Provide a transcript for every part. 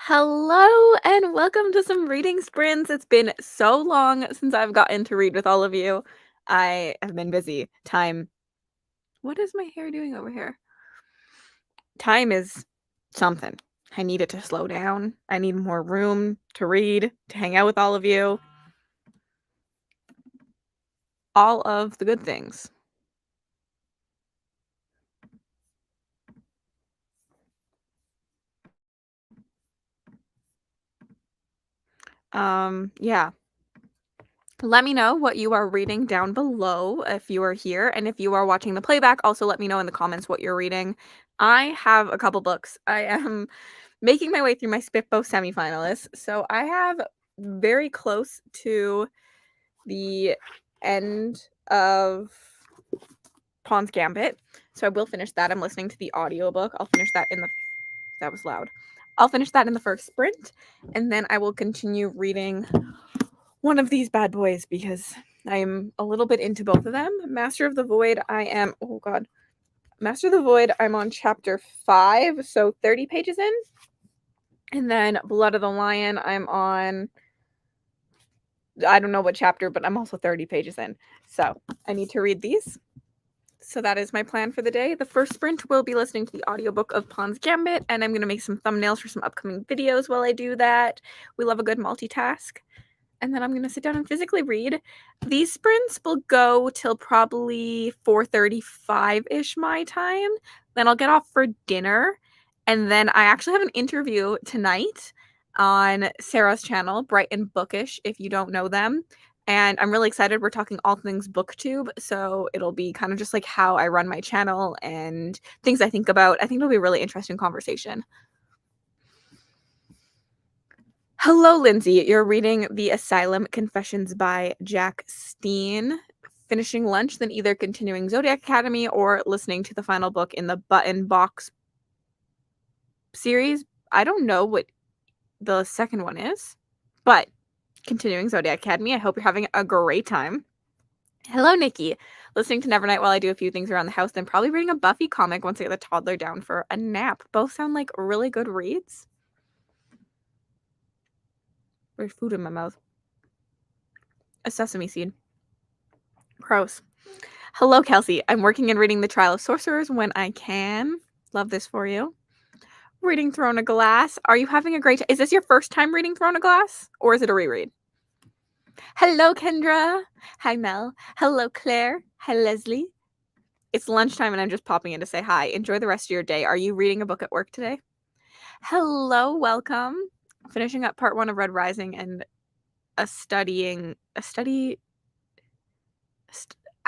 Hello and welcome to some reading sprints. It's been so long since I've gotten to read with all of you. I have been busy. What is my hair doing over here? Time is something. I need it to slow down. I need more room to read, to hang out with all of you. All of the good things. Yeah. Let me know what you are reading down below if you are here, and if you are watching the playback, also let me know in the comments what you're reading. I have a couple books. I am making my way through my Spitbo semifinalists, so I have very close to the end of Pawn's Gambit, so I will finish that. I'm listening to the audiobook. I'll finish that in the... That was loud. I'll finish that in the first sprint, and then I will continue reading one of these bad boys because I'm a little bit into both of them. Master of the Void, Master of the Void, I'm on chapter 5, so 30 pages in. And then Blood of the Lion, I'm on, I don't know what chapter, but I'm also 30 pages in. So I need to read these. So that is my plan for the day. The first sprint will be listening to the audiobook of Pawn's Gambit, and I'm going to make some thumbnails for some upcoming videos while I do that. We love a good multitask. And then I'm going to sit down and physically read. These sprints will go till probably 4:35-ish my time. Then I'll get off for dinner. And then I actually have an interview tonight on Sarah's channel, Bright and Bookish, if you don't know them. And I'm really excited. We're talking all things booktube, so it'll be kind of just like how I run my channel and things I think about. I think it'll be a really interesting conversation. Hello, Lindsay. You're reading The Asylum Confessions by Jack Steen. Finishing lunch, then either continuing Zodiac Academy or listening to the final book in the Button Box series. I don't know what the second one is, but continuing Zodiac Academy. I hope you're having a great time. Hello, Nikki. Listening to Nevernight while I do a few things around the house, then probably reading a Buffy comic once I get the toddler down for a nap. Both sound like really good reads. There's food in my mouth. A sesame seed. Gross. Hello, Kelsey. I'm working and reading The Trial of Sorcerers when I can. Love this for you. Reading Throne of Glass. Are you having a great time? Is this your first time reading Throne of Glass? Or is it a reread? Hello, Kendra. Hi, Mel. Hello, Claire. Hi, Leslie. It's lunchtime and I'm just popping in to say hi. Enjoy the rest of your day. Are you reading a book at work today? Hello, welcome. Finishing up part 1 of Red Rising and I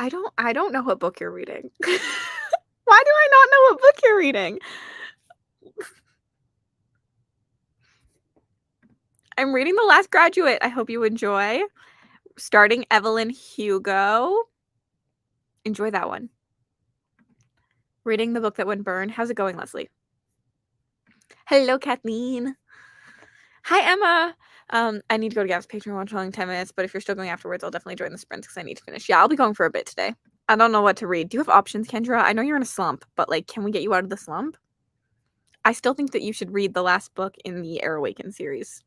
don't know what book you're reading. Why do I not know what book you're reading? I'm reading The Last Graduate. I hope you enjoy. Starting Evelyn Hugo. Enjoy that one. Reading The Book That Went Burned. How's it going, Leslie? Hello, Kathleen. Hi, Emma. I need to go to Gab's Patreon watch in 10 minutes, but if you're still going afterwards, I'll definitely join the sprint because I need to finish. Yeah, I'll be going for a bit today. I don't know what to read. Do you have options, Kendra? I know you're in a slump, but like, can we get you out of the slump? I still think that you should read the last book in the Air Awaken series.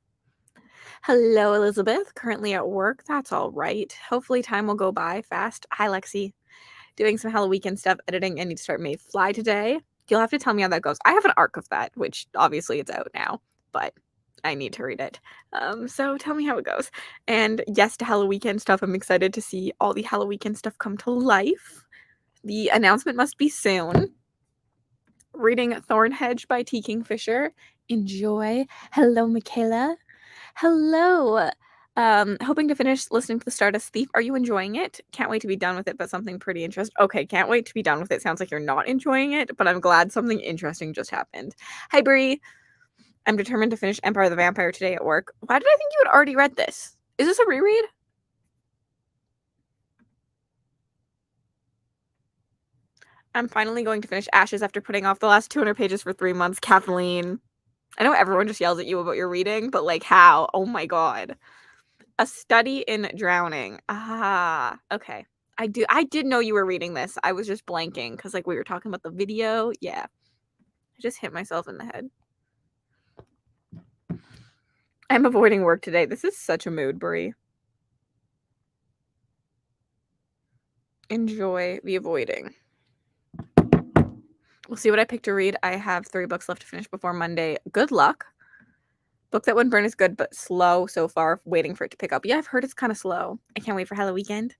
Hello, Elizabeth. Currently at work. That's all right. Hopefully time will go by fast. Hi, Lexi. Doing some Halloween stuff, editing. I need to start Mayfly today. You'll have to tell me how that goes. I have an arc of that, which obviously it's out now, but I need to read it. So tell me how it goes. And yes to Halloween stuff. I'm excited to see all the Halloween stuff come to life. The announcement must be soon. Reading Thornhedge by T. Kingfisher. Enjoy. Hello, Michaela. Hello. Hoping to finish listening to The Stardust Thief. Are you enjoying it? Can't wait to be done with it, but something pretty interesting. Okay, can't wait to be done with it. Sounds like you're not enjoying it, but I'm glad something interesting just happened. Hi, Bree. I'm determined to finish Empire of the Vampire today at work. Why did I think you had already read this? Is this a reread? I'm finally going to finish Ashes after putting off the last 200 pages for 3 months. Kathleen. I know everyone just yells at you about your reading, but like how? Oh my god. A Study in Drowning. Ah, okay. I did know you were reading this. I was just blanking because like we were talking about the video. Yeah. I just hit myself in the head. I'm avoiding work today. This is such a mood, Brie. Enjoy the avoiding. We'll see what I pick to read. I have 3 books left to finish before Monday. Good luck. Book That Wouldn't Burn is good, but slow so far. Waiting for it to pick up. Yeah, I've heard it's kind of slow. I can't wait for Halloween weekend.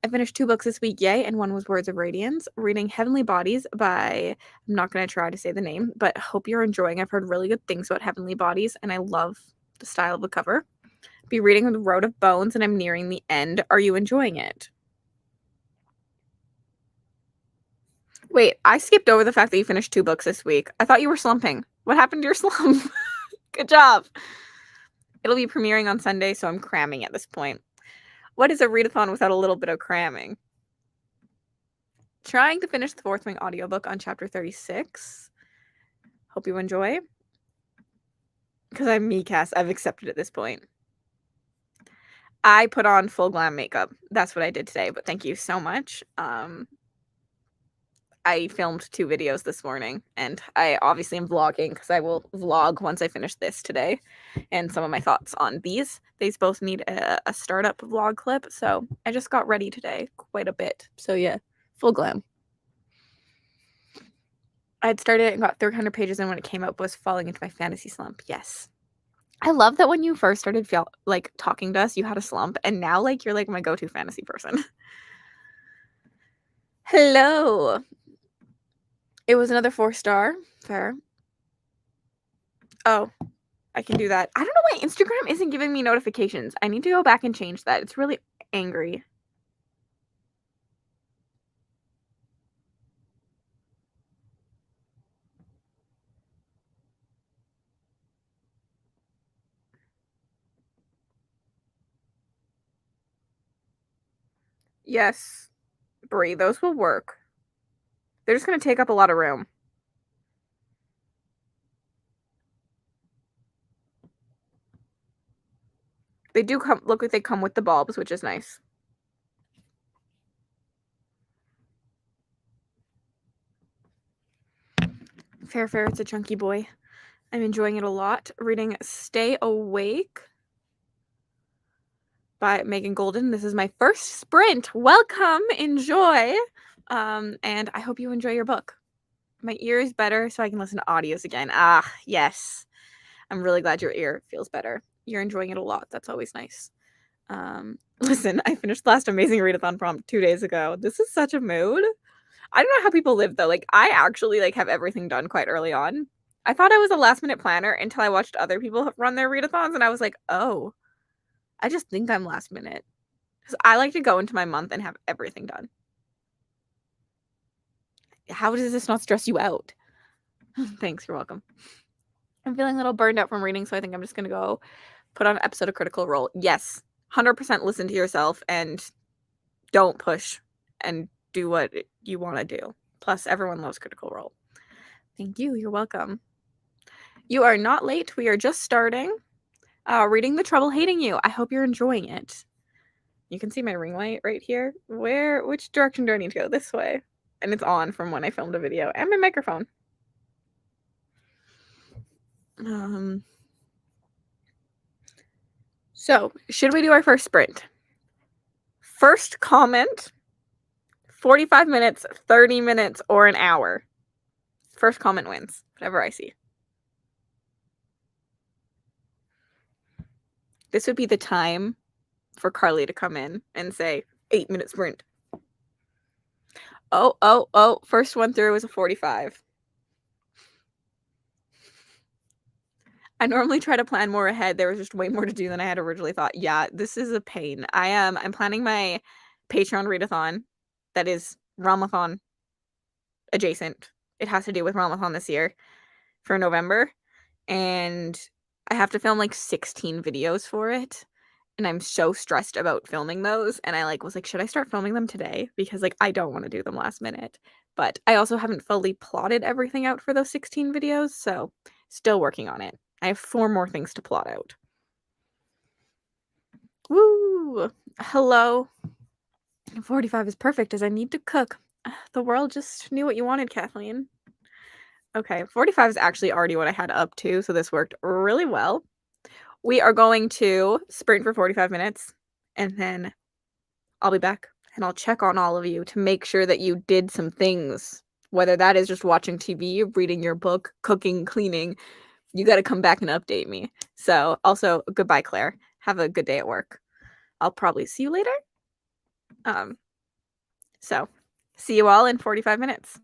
I finished 2 books this week, yay, and one was Words of Radiance. Reading Heavenly Bodies by, I'm not going to try to say the name, but hope you're enjoying. I've heard really good things about Heavenly Bodies, and I love the style of the cover. Be reading The Road of Bones, and I'm nearing the end. Are you enjoying it? Wait, I skipped over the fact that you finished 2 books this week. I thought you were slumping. What happened to your slump? Good job. It'll be premiering on Sunday, so I'm cramming at this point. What is a readathon without a little bit of cramming? Trying to finish the Fourth Wing audiobook on chapter 36. Hope you enjoy. Because I'm me, Cass. I've accepted at this point. I put on full glam makeup. That's what I did today, but thank you so much. I filmed 2 videos this morning, and I obviously am vlogging because I will vlog once I finish this today, and some of my thoughts on these. These both need a startup vlog clip, so I just got ready today quite a bit. So yeah, full glam. I had started it and got 300 pages, and when it came up was falling into my fantasy slump. Yes. I love that when you first started talking to us, you had a slump, and now you're my go-to fantasy person. Hello. It was another 4-star. Fair. Oh, I can do that. I don't know why Instagram isn't giving me notifications. I need to go back and change that. It's really angry. Yes, Brie, those will work. They're just going to take up a lot of room. They do look like they come with the bulbs, which is nice. Fair, fair. It's a chunky boy. I'm enjoying it a lot. Reading Stay Awake by Megan Golden. This is my first sprint. Welcome. Enjoy. And I hope you enjoy your book. My ear is better, so I can listen to audios again. Ah, yes. I'm really glad your ear feels better. You're enjoying it a lot. That's always nice. Listen, I finished the last amazing readathon prompt 2 days ago. This is such a mood. I don't know how people live though. I actually have everything done quite early on. I thought I was a last minute planner until I watched other people run their readathons, and I was like, oh, I just think I'm last minute. Because I like to go into my month and have everything done. How does this not stress you out? Thanks, you're welcome. I'm feeling a little burned out from reading, so I think I'm just going to go put on an episode of Critical Role. Yes, 100% listen to yourself and don't push and do what you want to do. Plus, everyone loves Critical Role. Thank you. You're welcome. You are not late. We are just starting. Reading The Trouble Hating You. I hope you're enjoying it. You can see my ring light right here. Which direction do I need to go? This way. And it's on from when I filmed a video. And my microphone. So, should we do our first sprint? First comment, 45 minutes, 30 minutes, or an hour. First comment wins, whatever I see. This would be the time for Carly to come in and say, 8-minute sprint. Oh, first one through was a 45. I normally try to plan more ahead. There was just way more to do than I had originally thought. Yeah, this is a pain. I'm planning my Patreon readathon that is Ramathon adjacent. It has to do with Ramathon this year for November. And I have to film 16 videos for it. And I'm so stressed about filming those. And I was like, should I start filming them today? Because I don't want to do them last minute. But I also haven't fully plotted everything out for those 16 videos. So still working on it. I have 4 more things to plot out. Woo! Hello. 45 is perfect as I need to cook. The world just knew what you wanted, Kathleen. Okay, 45 is actually already what I had up to, so this worked really well. We are going to sprint for 45 minutes, and then I'll be back, and I'll check on all of you to make sure that you did some things, whether that is just watching TV, reading your book, cooking, cleaning. You gotta come back and update me. So, also, goodbye, Claire. Have a good day at work. I'll probably see you later. So, see you all in 45 minutes.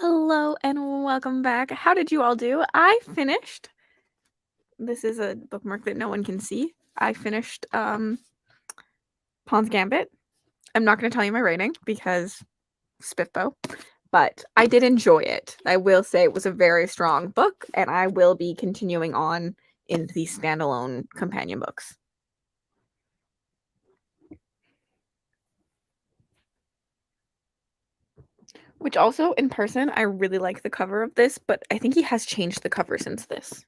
Hello and welcome back. How did you all do? I finished. This is a bookmark that no one can see. I finished Pawn's Gambit. I'm not going to tell you my rating because Spiffbo, but I did enjoy it. I will say it was a very strong book, and I will be continuing on into these standalone companion books. Which also, in person, I really like the cover of this, but I think he has changed the cover since this.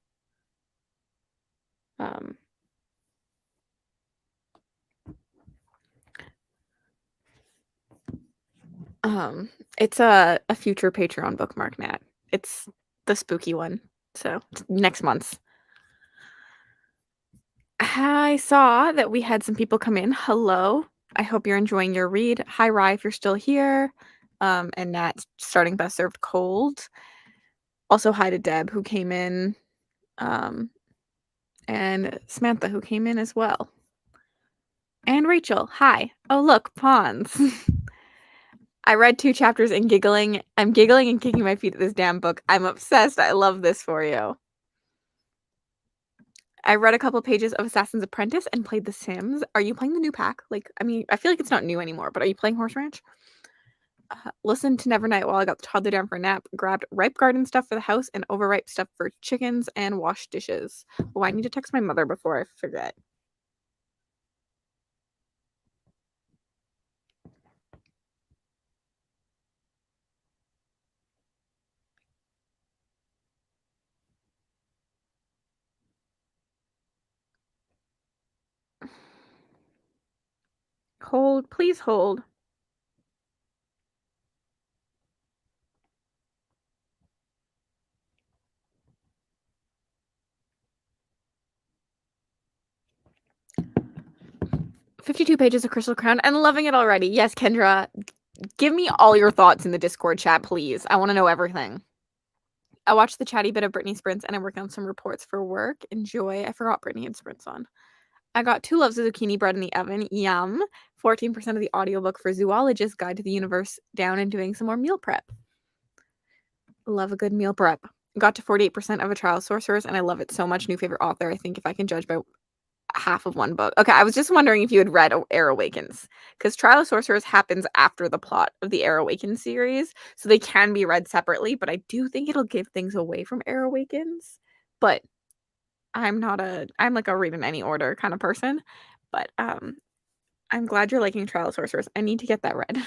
It's a future Patreon bookmark, Nat. It's the spooky one, so it's next month's. I saw that we had some people come in. Hello. I hope you're enjoying your read. Hi, Rye, if you're still here. And Nat starting Best Served Cold. Also, hi to Deb, who came in. And Samantha, who came in as well. And Rachel, hi. Oh, look, Pawns. I read 2 chapters and giggling. I'm giggling and kicking my feet at this damn book. I'm obsessed. I love this for you. I read a couple pages of Assassin's Apprentice and played The Sims. Are you playing the new pack? Like, I mean, I feel like it's not new anymore, but are you playing Horse Ranch? Listened to Nevernight while I got the toddler down for a nap. Grabbed ripe garden stuff for the house and overripe stuff for chickens and washed dishes. Oh, I need to text my mother before I forget. Hold, please hold. "52 pages of Crystal Crown and loving it already." Yes, Kendra, give me all your thoughts in the Discord chat, please. I want to know everything. I watched the chatty bit of Brittany sprints and I'm working on some reports for work. Enjoy. I forgot Brittany had sprints on. I got 2 loaves of zucchini bread in the oven. Yum. 14% of the audiobook for Zoologist Guide to the Universe down and doing some more meal prep. Love a good meal prep. Got to 48% of A Trial of Sorcerers and I love it so much. New favorite author. I think if I can judge by half of one book. Okay, I was just wondering if you had read Air Awakens, because Trial of Sorcerers happens after the plot of the Air Awakens series, so they can be read separately, but I do think it'll give things away from Air Awakens. But I'm like a read in any order kind of person. But I'm glad you're liking Trial of Sorcerers. I need to get that read.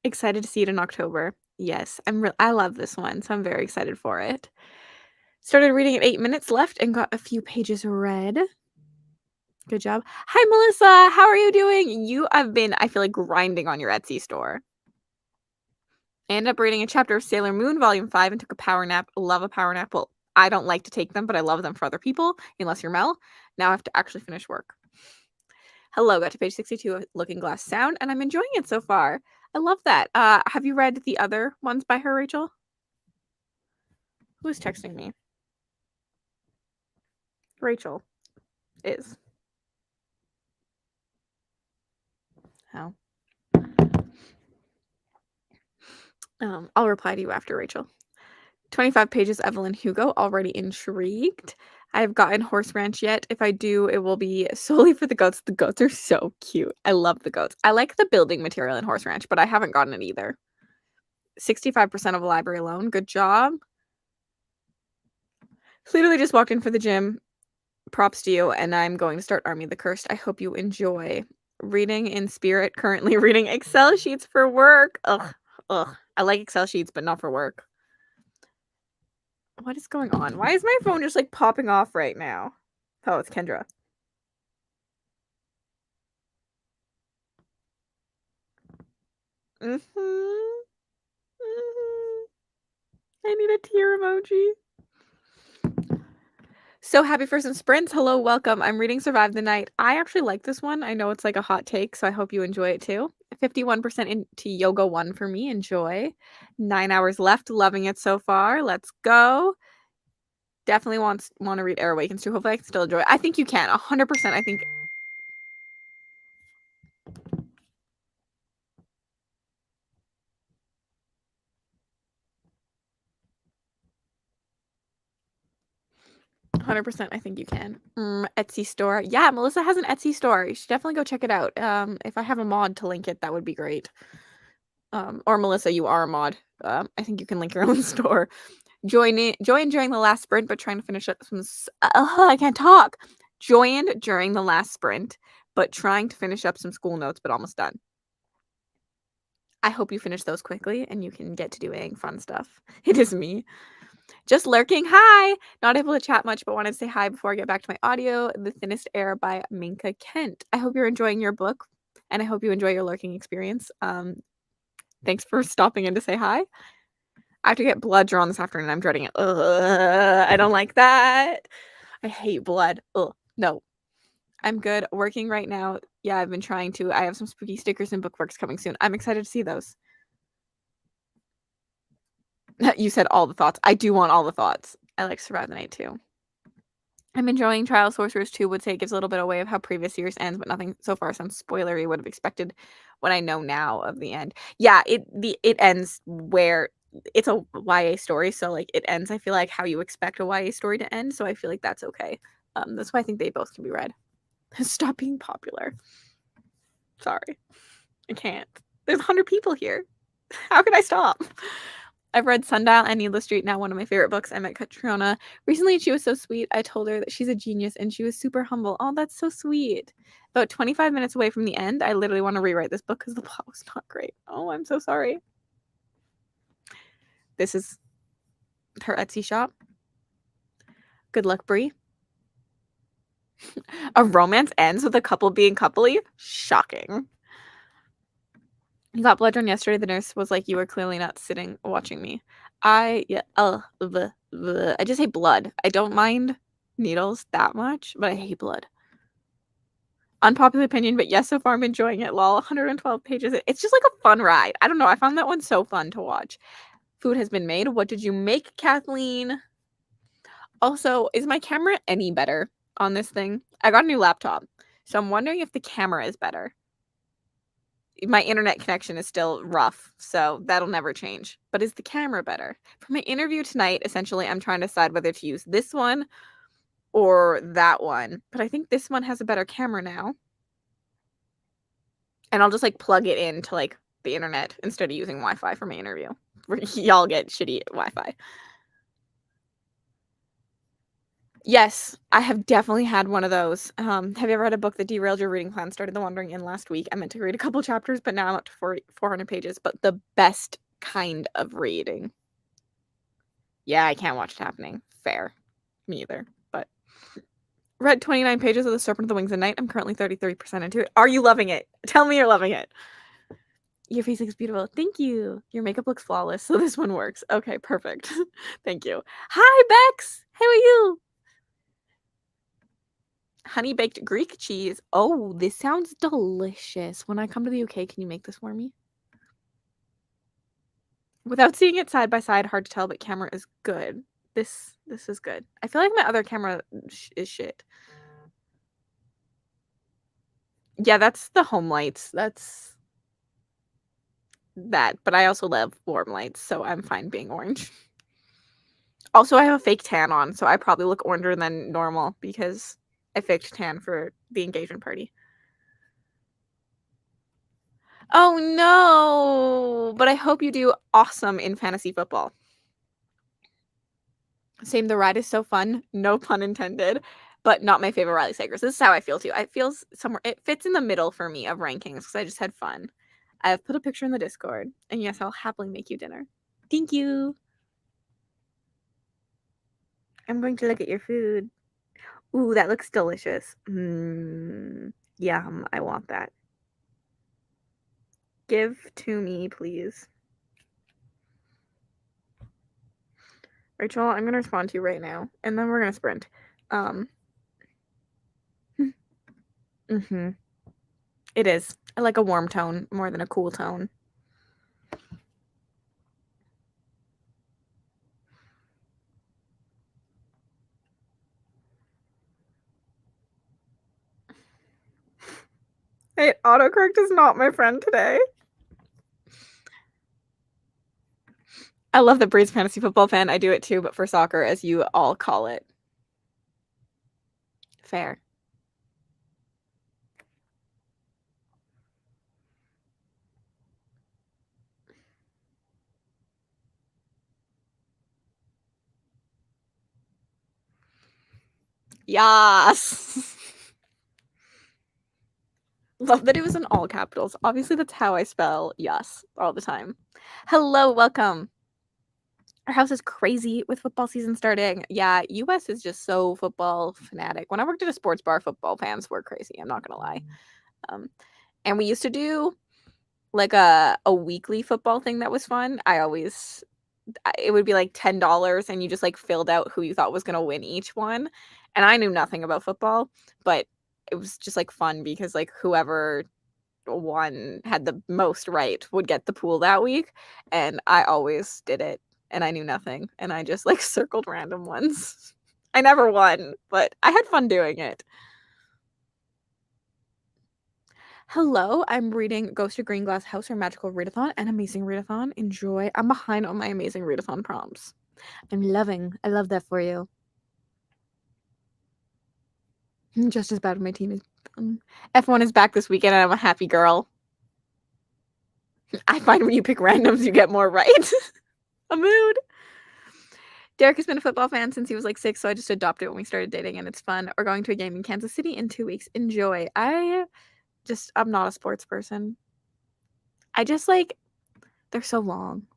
Excited to see it in October. Yes, I love this one, so I'm very excited for it. Started reading at 8 minutes left and got a few pages read. Good job. Hi, Melissa. How are you doing? You have been, I feel like, grinding on your Etsy store. I ended up reading a chapter of Sailor Moon Volume 5 and took a power nap. Love a power nap. Well, I don't like to take them, but I love them for other people, unless you're Mel. Now I have to actually finish work. Hello, got to page 62 of Looking Glass Sound, and I'm enjoying it so far. I love that. Have you read the other ones by her, Rachel? Who's texting me? Rachel is. How? I'll reply to you after, Rachel. 25 pages, Evelyn Hugo, already intrigued. I have gotten Horse Ranch yet. If I do, it will be solely for the goats. The goats are so cute. I love the goats. I like the building material in Horse Ranch, but I haven't gotten it either. 65% of a library alone. Good job. Literally just walked in for the gym. Props to you, and I'm going to start Army of the Cursed. I hope you enjoy. Reading in spirit, currently reading Excel sheets for work. Ugh. I like Excel sheets, but not for work. What is going on? Why is my phone just like popping off right now? Oh, it's Kendra. I need a tear emoji. So happy for some sprints. Hello, welcome. I'm reading Survive the Night. I actually like this one. I know it's like a hot take, so I hope you enjoy it too. 51% into Yoga 1 for me. Enjoy. 9 hours left. Loving it so far. Let's go. Definitely want to read Air Awakens too. Hopefully I can still enjoy it. I think you can. 100%. I think. 100%, I think you can. Etsy store. Yeah, Melissa has an Etsy store. You should definitely go check it out. If I have a mod to link it, that would be great. Or Melissa, you are a mod. I think you can link your own store. Join during the last sprint, but trying to finish up some. I can't talk. Joined during the last sprint, but trying to finish up some school notes, but almost done. I hope you finish those quickly and you can get to doing fun stuff. It is me. Just lurking. Hi. Not able to chat much, but wanted to say hi before I get back to my audio. The Thinnest Air by Minka Kent. I hope you're enjoying your book, and I hope you enjoy your lurking experience. Thanks for stopping in to say hi. I have to get blood drawn this afternoon. I'm dreading it. I don't like that. I hate blood. No. I'm good. Working right now. Yeah, I've been trying to. I have some spooky stickers and bookmarks coming soon. I'm excited to see those. You said all the thoughts. I do want all the thoughts. I like Survive the Night too. I'm enjoying Trial of Sorcerers 2. Would say it gives a little bit away of how previous years ends, but nothing so far sounds spoilery. Would have expected what I know now of the end. Yeah, it ends where it's a YA story, so like it ends. I feel like how you expect a YA story to end, so I feel like that's okay. That's why I think they both can be read. Stop being popular. Sorry, I can't. There's 100 people here. How can I stop? I've read Sundial and Needless Street, now one of my favorite books. I met Katrina recently. She was so sweet. I told her that she's a genius and she was super humble. Oh, that's so sweet. About 25 minutes away from the end, I literally want to rewrite this book because the plot was not great. Oh, I'm so sorry. This is her Etsy shop. Good luck, Brie. A romance ends with a couple being coupley? Shocking. You got blood drawn yesterday. The nurse was like, you were clearly not sitting watching me. I just hate blood. I don't mind needles that much, but I hate blood. Unpopular opinion, but yes, so far I'm enjoying it. Lol, 112 pages. It's just like a fun ride. I don't know. I found that one so fun to watch. Food has been made. What did you make, Kathleen? Also, is my camera any better on this thing? I got a new laptop, so I'm wondering if the camera is better. My internet connection is still rough, so that'll never change. But is the camera better? For my interview tonight, essentially, I'm trying to decide whether to use this one or that one. But I think this one has a better camera now. And I'll just like plug it into like the internet instead of using Wi-Fi for my interview. Y'all get shitty Wi-Fi. Yes, I have definitely had one of those. Have you ever read a book that derailed your reading plan? Started The Wandering Inn last week. I meant to read a couple chapters, but now I'm up to 400 pages. But the best kind of reading. Yeah, I can't watch it happening. Fair. Me either. But read 29 pages of The Serpent of the Wings of Night. I'm currently 33% into it. Are you loving it? Tell me you're loving it. Your face looks beautiful. Thank you. Your makeup looks flawless, so this one works. Okay, perfect. Thank you. Hi, Bex. How are you? Honey baked Greek cheese. Oh, this sounds delicious. When I come to the UK, can you make this for me? Without seeing it side by side, hard to tell, but camera is good. This is good. I feel like my other camera is shit. Yeah, that's the home lights. That's that. But I also love warm lights, so I'm fine being orange. Also, I have a fake tan on, so I probably look oranger than normal because I faked tan for the engagement party. Oh no! But I hope you do awesome in fantasy football. Same, the ride is so fun. No pun intended. But not my favorite Riley Sagers. This is how I feel too. It feels somewhere. It fits in the middle for me of rankings because I just had fun. I have put a picture in the Discord, and yes, I'll happily make you dinner. Thank you. I'm going to look at your food. Ooh, that looks delicious. Yum. I want that. Give to me, please. Rachel, I'm going to respond to you right now, and then we're going to sprint. It is. I like a warm tone more than a cool tone. Hey, autocorrect is not my friend today. I love that Bree's fantasy football fan. I do it too, but for soccer, as you all call it. Fair. Yes. Love that it was in all capitals. Obviously, that's how I spell yes all the time. Hello, welcome. Our house is crazy with football season starting. Yeah, US is just so football fanatic. When I worked at a sports bar, football fans were crazy. I'm not gonna lie. And we used to do like a weekly football thing that was fun. It would be like $10 and you just like filled out who you thought was gonna win each one. And I knew nothing about football, but it was just like fun because like whoever one had the most right would get the pool that week, and I always did it, and I knew nothing, and I just like circled random ones. I never won, but I had fun doing it. Hello, I'm reading Ghost of Green Glass House or Magical Readathon and Amazing Readathon. Enjoy. I'm behind on my Amazing Readathon prompts. I love that for you. Just as bad when my team is F1 is back this weekend and I'm a happy girl. I find when you pick randoms, you get more right. A mood. Derek has been a football fan since he was like 6, so I just adopted it when we started dating, and it's fun. We're going to a game in Kansas City in 2 weeks. Enjoy. I'm not a sports person. I just like, they're so long.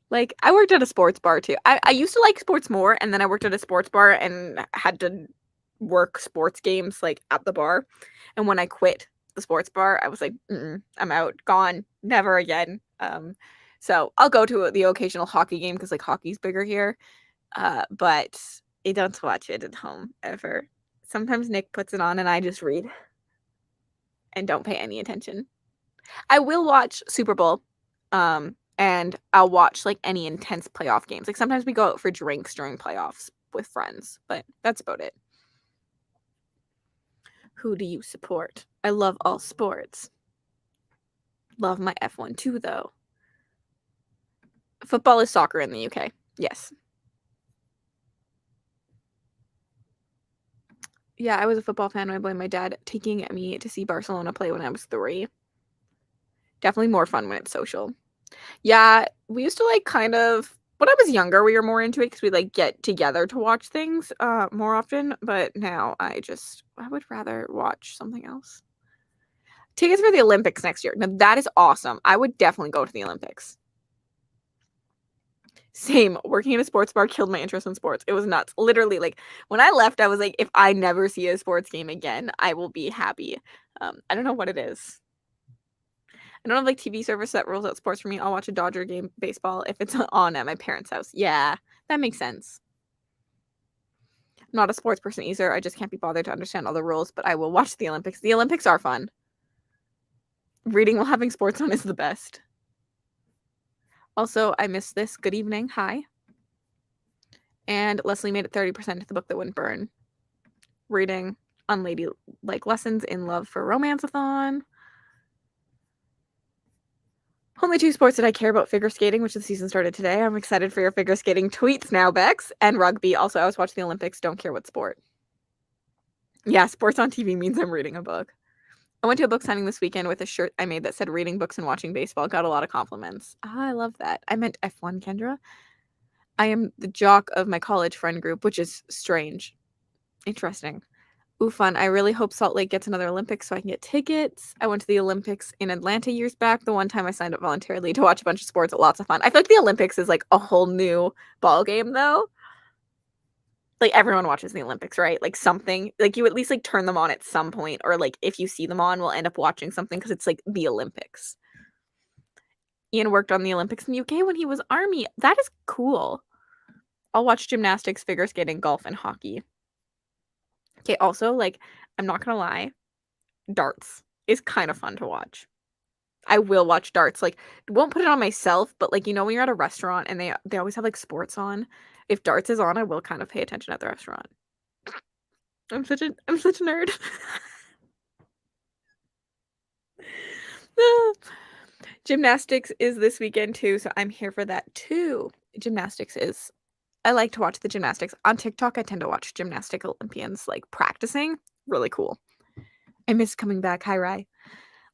Like, I worked at a sports bar too. I used to like sports more, and then I worked at a sports bar and had to work sports games like at the bar. And when I quit the sports bar, I was like, I'm out, gone, never again. So I'll go to the occasional hockey game because like hockey's bigger here, but I don't watch it at home ever. Sometimes Nick puts it on and I just read and don't pay any attention. I will watch Super Bowl, and I'll watch like any intense playoff games. Like sometimes we go out for drinks during playoffs with friends, but that's about it. Who do you support? I love all sports. Love my F1 too, though. Football is soccer in the UK. Yes. Yeah, I was a football fan. I blame my dad taking me to see Barcelona play when I was 3. Definitely more fun when it's social. Yeah, we used to like kind of when I was younger, we were more into it because we like get together to watch things more often. But now I would rather watch something else. Tickets for the Olympics next year. Now that is awesome. I would definitely go to the Olympics. Same. Working in a sports bar killed my interest in sports. It was nuts. Literally, like when I left, I was like, if I never see a sports game again, I will be happy. I don't know what it is. I don't have like TV service that rules out sports for me. I'll watch a Dodger game, baseball, if it's on at my parents' house. Yeah, that makes sense. I'm not a sports person either. I just can't be bothered to understand all the rules, but I will watch the Olympics. The Olympics are fun. Reading while having sports on is the best. Also, I missed this. Good evening. Hi. And Leslie made it 30% to the book that wouldn't burn. Reading unladylike lessons in love for romance-a-thon. Only 2 sports that I care about: figure skating, which the season started today. I'm excited for your figure skating tweets now, Bex. And rugby. Also, I was watching the Olympics. Don't care what sport. Yeah, sports on TV means I'm reading a book. I went to a book signing this weekend with a shirt I made that said reading books and watching baseball. Got a lot of compliments. I love that. I meant F1, Kendra. I am the jock of my college friend group, which is strange. Interesting. Ooh, fun. I really hope Salt Lake gets another Olympics so I can get tickets. I went to the Olympics in Atlanta years back. The one time I signed up voluntarily to watch a bunch of sports. Lots of fun. I feel like the Olympics is like a whole new ball game, though. Like everyone watches the Olympics, right? Like something, like you at least like turn them on at some point, or like if you see them on, we'll end up watching something because it's like the Olympics. Ian worked on the Olympics in the UK when he was Army. That is cool. I'll watch gymnastics, figure skating, golf, and hockey. Okay, also, like, I'm not gonna lie, darts is kind of fun to watch. I will watch darts. Like, won't put it on myself, but like, you know, when you're at a restaurant and they always have like sports on. If darts is on, I will kind of pay attention at the restaurant. I'm such a nerd. Gymnastics is this weekend too, so I'm here for that too. Gymnastics is I like to watch the gymnastics. On TikTok, I tend to watch gymnastic Olympians, like, practicing. Really cool. I miss coming back. Hi, Rye.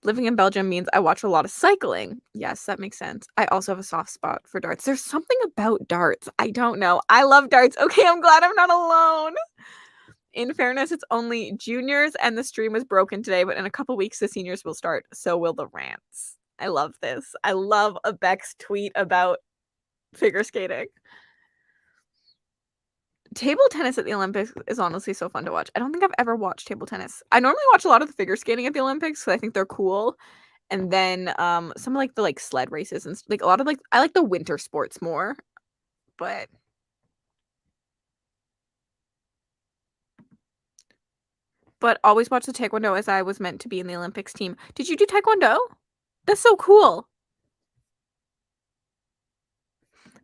Living in Belgium means I watch a lot of cycling. Yes, that makes sense. I also have a soft spot for darts. There's something about darts. I don't know. I love darts. Okay, I'm glad I'm not alone. In fairness, it's only juniors and the stream was broken today, but in a couple weeks, the seniors will start. So will the rants. I love this. I love a Beck's tweet about figure skating. Table tennis at the Olympics is honestly so fun to watch. I don't think I've ever watched table tennis. I normally watch a lot of the figure skating at the Olympics because I think they're cool. And then some like the like sled races and like a lot of like I like the winter sports more. But always watch the taekwondo as I was meant to be in the Olympics team. Did you do taekwondo? That's so cool.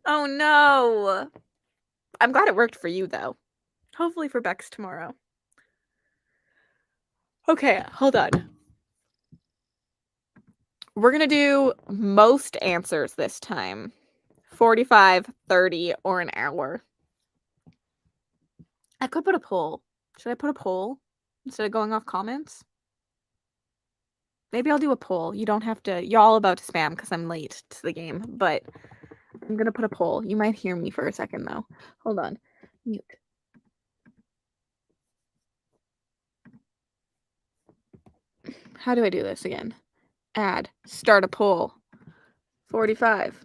Oh no. I'm glad it worked for you though. Hopefully for Bex tomorrow. Okay, hold on. We're going to do most answers this time. 45, 30, or an hour. I could put a poll. Should I put a poll instead of going off comments? Maybe I'll do a poll. You don't have to. Y'all about to spam because I'm late to the game, but I'm going to put a poll. You might hear me for a second though. Hold on. Mute. How do I do this again? Add. Start a poll. 45,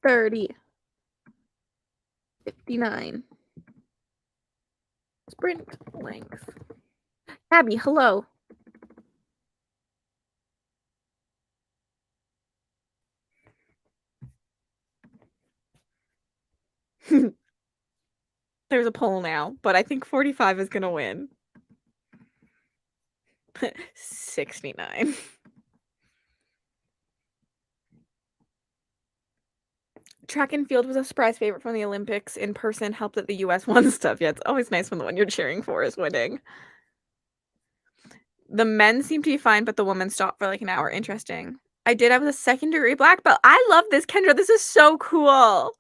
30, 59. Sprint length. Abby, hello. There's a poll now, but I think 45 is gonna win. 69. Track and field was a surprise favorite from the Olympics. In person helped that the US won stuff. Yeah, it's always nice when the one you're cheering for is winning. The men seem to be fine, but the women stopped for like an hour. Interesting. I did have the second-degree black belt. I love this, Kendra. This is so cool.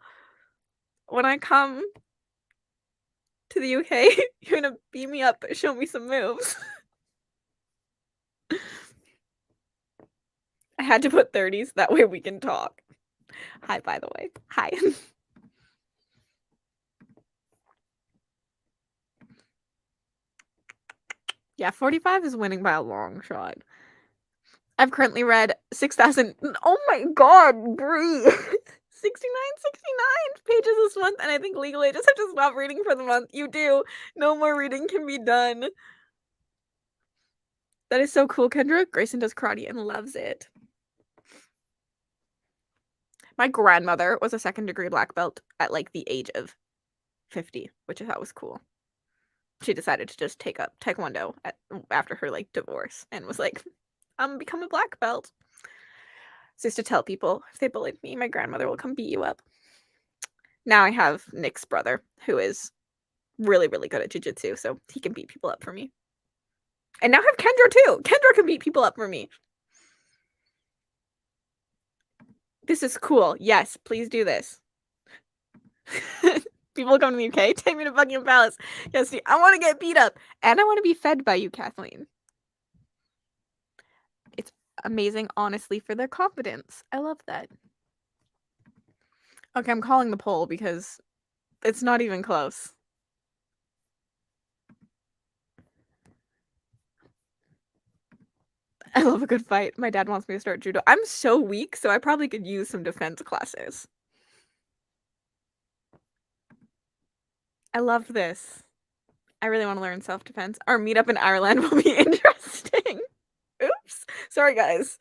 When I come to the UK, you're gonna beam me up, show me some moves. I had to put 30s, that way we can talk. Hi, by the way. Hi. Yeah, 45 is winning by a long shot. I've currently read 6,000. Oh my god, Brie. 69 pages this month, and I think legally I just have to stop reading for the month. You do. No more reading can be done. That is so cool, Kendra. Grayson does karate and loves it. My grandmother was a second-degree black belt at like the age of 50, which I thought was cool. She decided to just take up taekwondo after her like divorce and was like, I'm gonna become a black belt. So just to tell people, if they bullied me, my grandmother will come beat you up. Now I have Nick's brother, who is really, really good at jiu-jitsu, so he can beat people up for me. And now I have Kendra too. Kendra can beat people up for me. This is cool. Yes, please do this. People come to the UK, take me to Buckingham Palace. Yes, I want to get beat up. And I want to be fed by you, Kathleen. It's amazing, honestly, for their confidence. I love that. Okay, I'm calling the poll because it's not even close. I love a good fight. My dad wants me to start judo. I'm so weak, so I probably could use some defense classes. I love this. I really want to learn self-defense. Our meetup in Ireland will be interesting. Oops. Sorry, guys.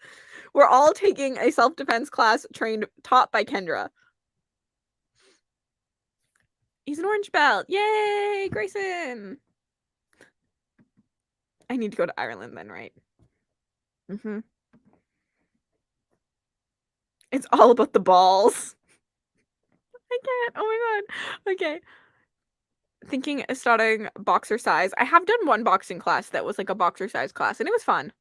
We're all taking a self-defense class taught by Kendra. He's an orange belt. Yay, Grayson. I need to go to Ireland then, right? Mm-hmm. It's all about the balls. I can't. Oh my god. Okay. Thinking of starting boxer size. I have done one boxing class that was like a boxer size class, and it was fun.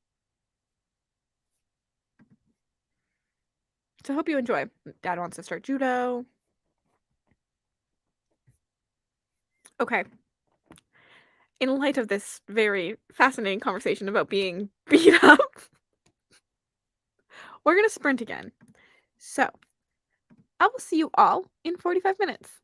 So I hope you enjoy. Dad wants to start judo. Okay. In light of this very fascinating conversation about being beat up, we're gonna sprint again. So, I will see you all in 45 minutes.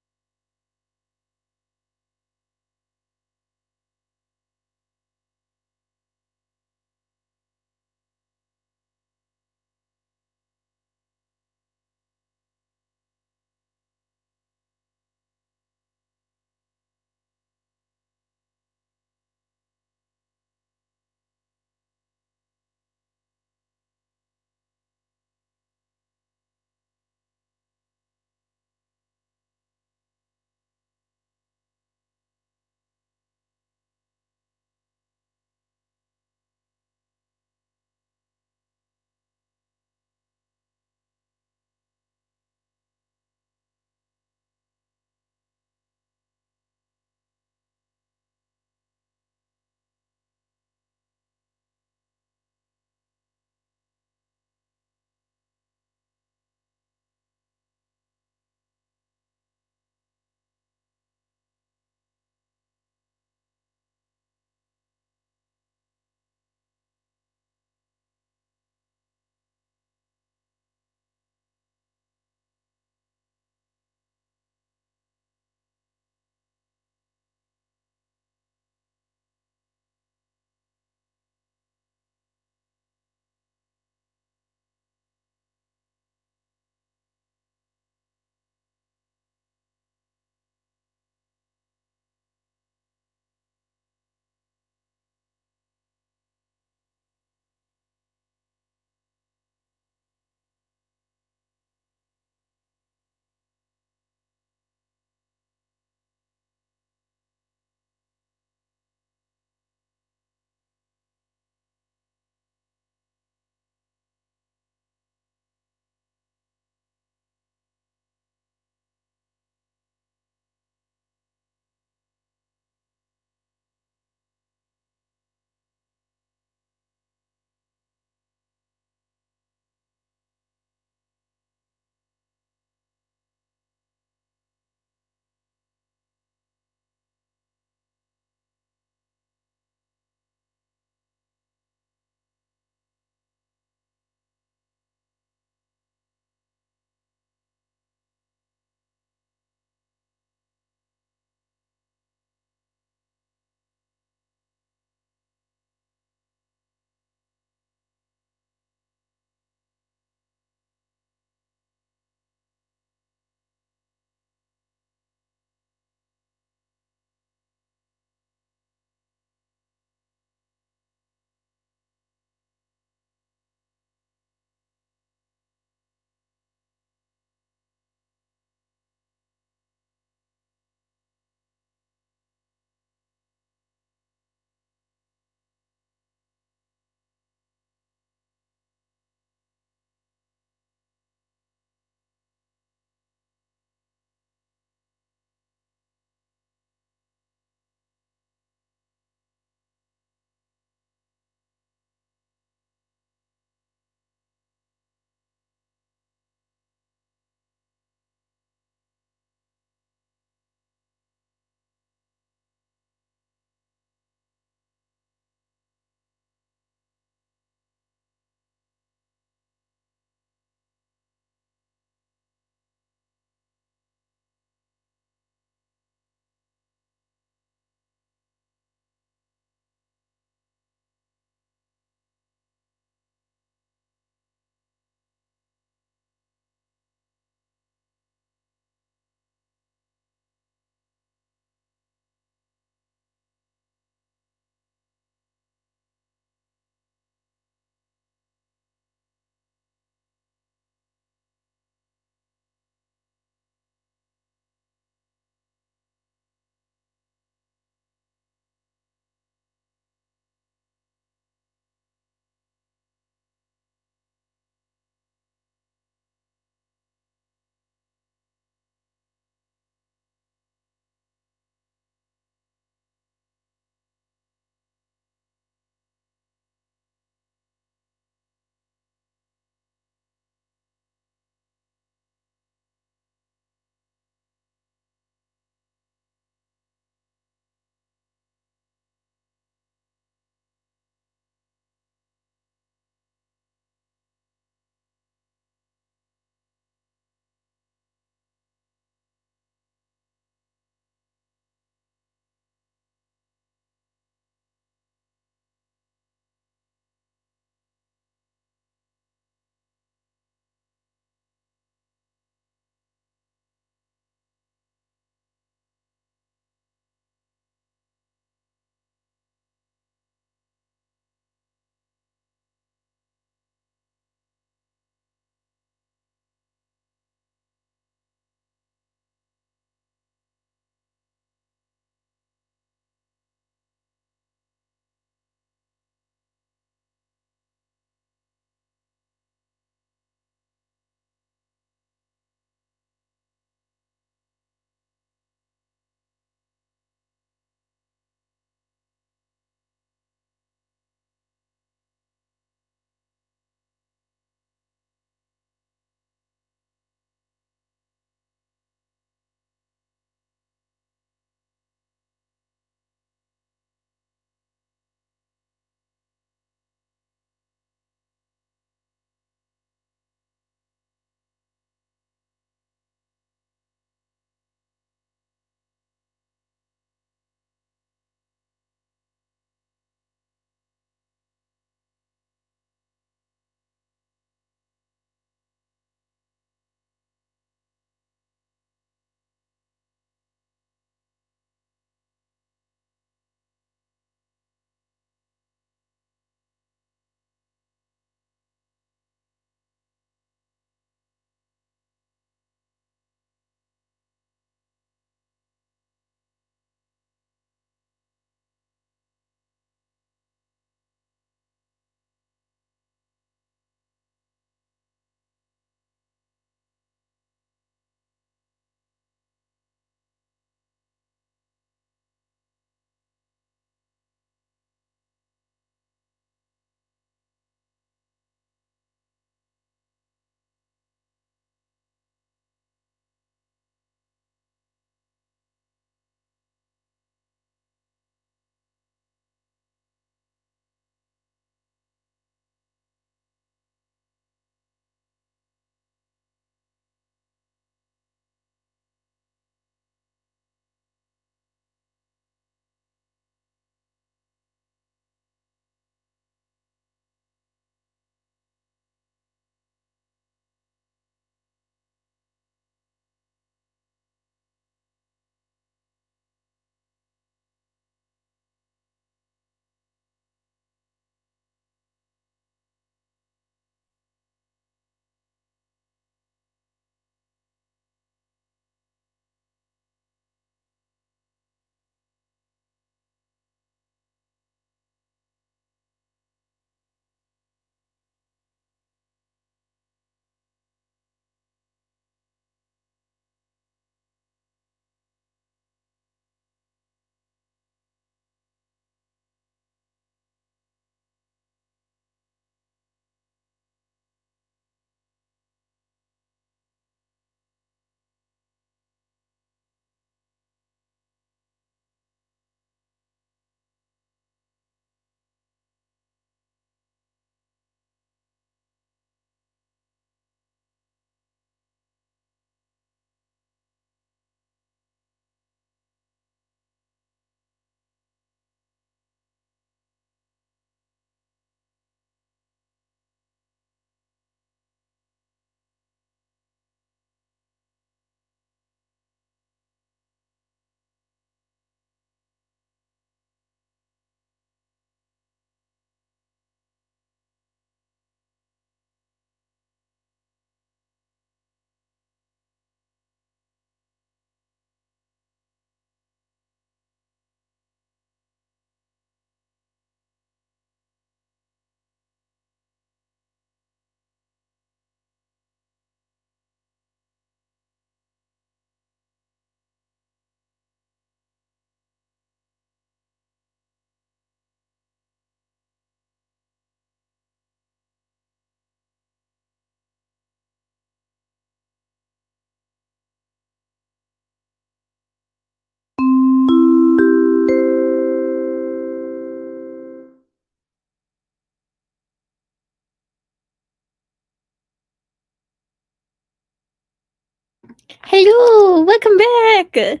Hello, welcome back.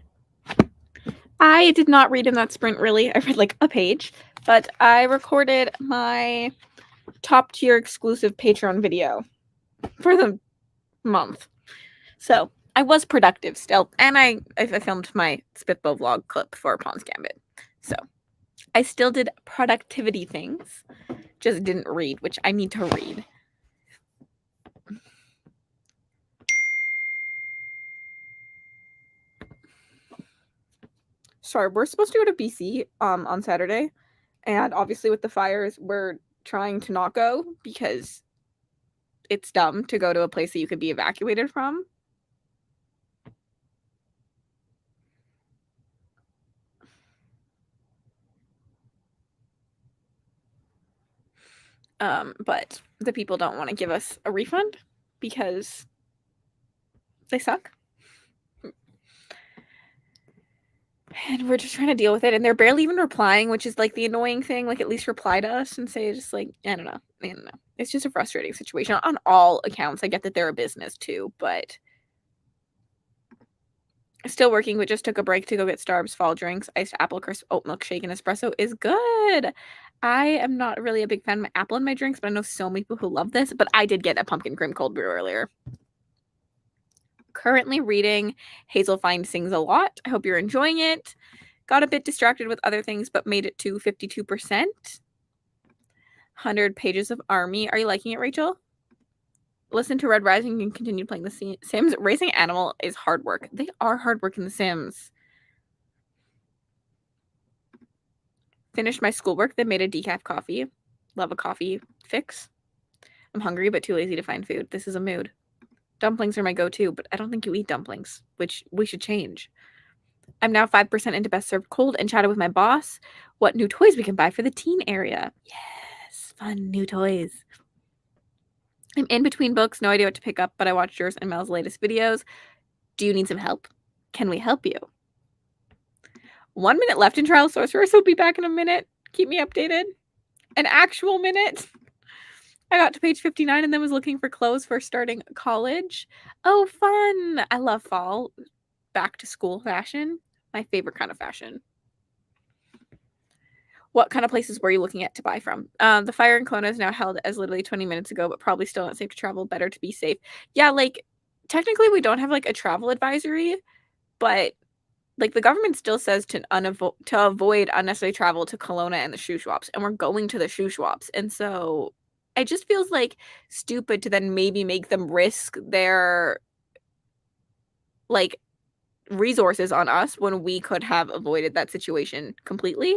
I did not read in that sprint, really. I read like a page, but I recorded my top tier exclusive Patreon video for the month. So I was productive still, and I filmed my Spitball vlog clip for Pawn's Gambit. So I still did productivity things, just didn't read, which I need to read. Sorry, we're supposed to go to BC on Saturday, and obviously with the fires, we're trying to not go because it's dumb to go to a place that you could be evacuated from. But the people don't want to give us a refund because they suck. And we're just trying to deal with it, and they're barely even replying, which is like the annoying thing. Like, at least reply to us and say just like, I don't know. It's just a frustrating situation on all accounts. I get that they're a business too, but still working, but just took a break to go get Starbucks fall drinks. Iced apple crisp oat milkshake and espresso is good. I am not really a big fan of my apple in my drinks, but I know so many people who love this. But I did get a pumpkin cream cold brew earlier. Currently reading Hazel Find Sings a Lot. I hope you're enjoying it. Got a bit distracted with other things, but made it to 52%. 100 pages of Army. Are you liking it, Rachel? Listen to Red Rising and continue playing the Sims. Raising animal is hard work. They are hard work in the Sims. Finished my schoolwork, then made a decaf coffee. Love a coffee fix. I'm hungry, but too lazy to find food. This is a mood. Dumplings are my go-to, but I don't think you eat dumplings, which we should change. I'm now 5% into Best Served Cold and chatted with my boss what new toys we can buy for the teen area. Yes, fun new toys. I'm in between books, no idea what to pick up, but I watched yours and Mel's latest videos. Do you need some help? Can we help you? 1 minute left in Trial Sorceress. We'll be back in a minute. Keep me updated. An actual minute. I got to page 59 and then was looking for clothes for starting college. Oh, fun. I love fall. Back to school fashion. My favorite kind of fashion. What kind of places were you looking at to buy from? The fire in Kelowna is now held as literally 20 minutes ago, but probably still not safe to travel. Better to be safe. Yeah, like, technically we don't have, like, a travel advisory, but, like, the government still says to avoid unnecessary travel to Kelowna and the shoe shops, and we're going to the shoe shops, and so it just feels, like, stupid to then maybe make them risk their, like, resources on us when we could have avoided that situation completely.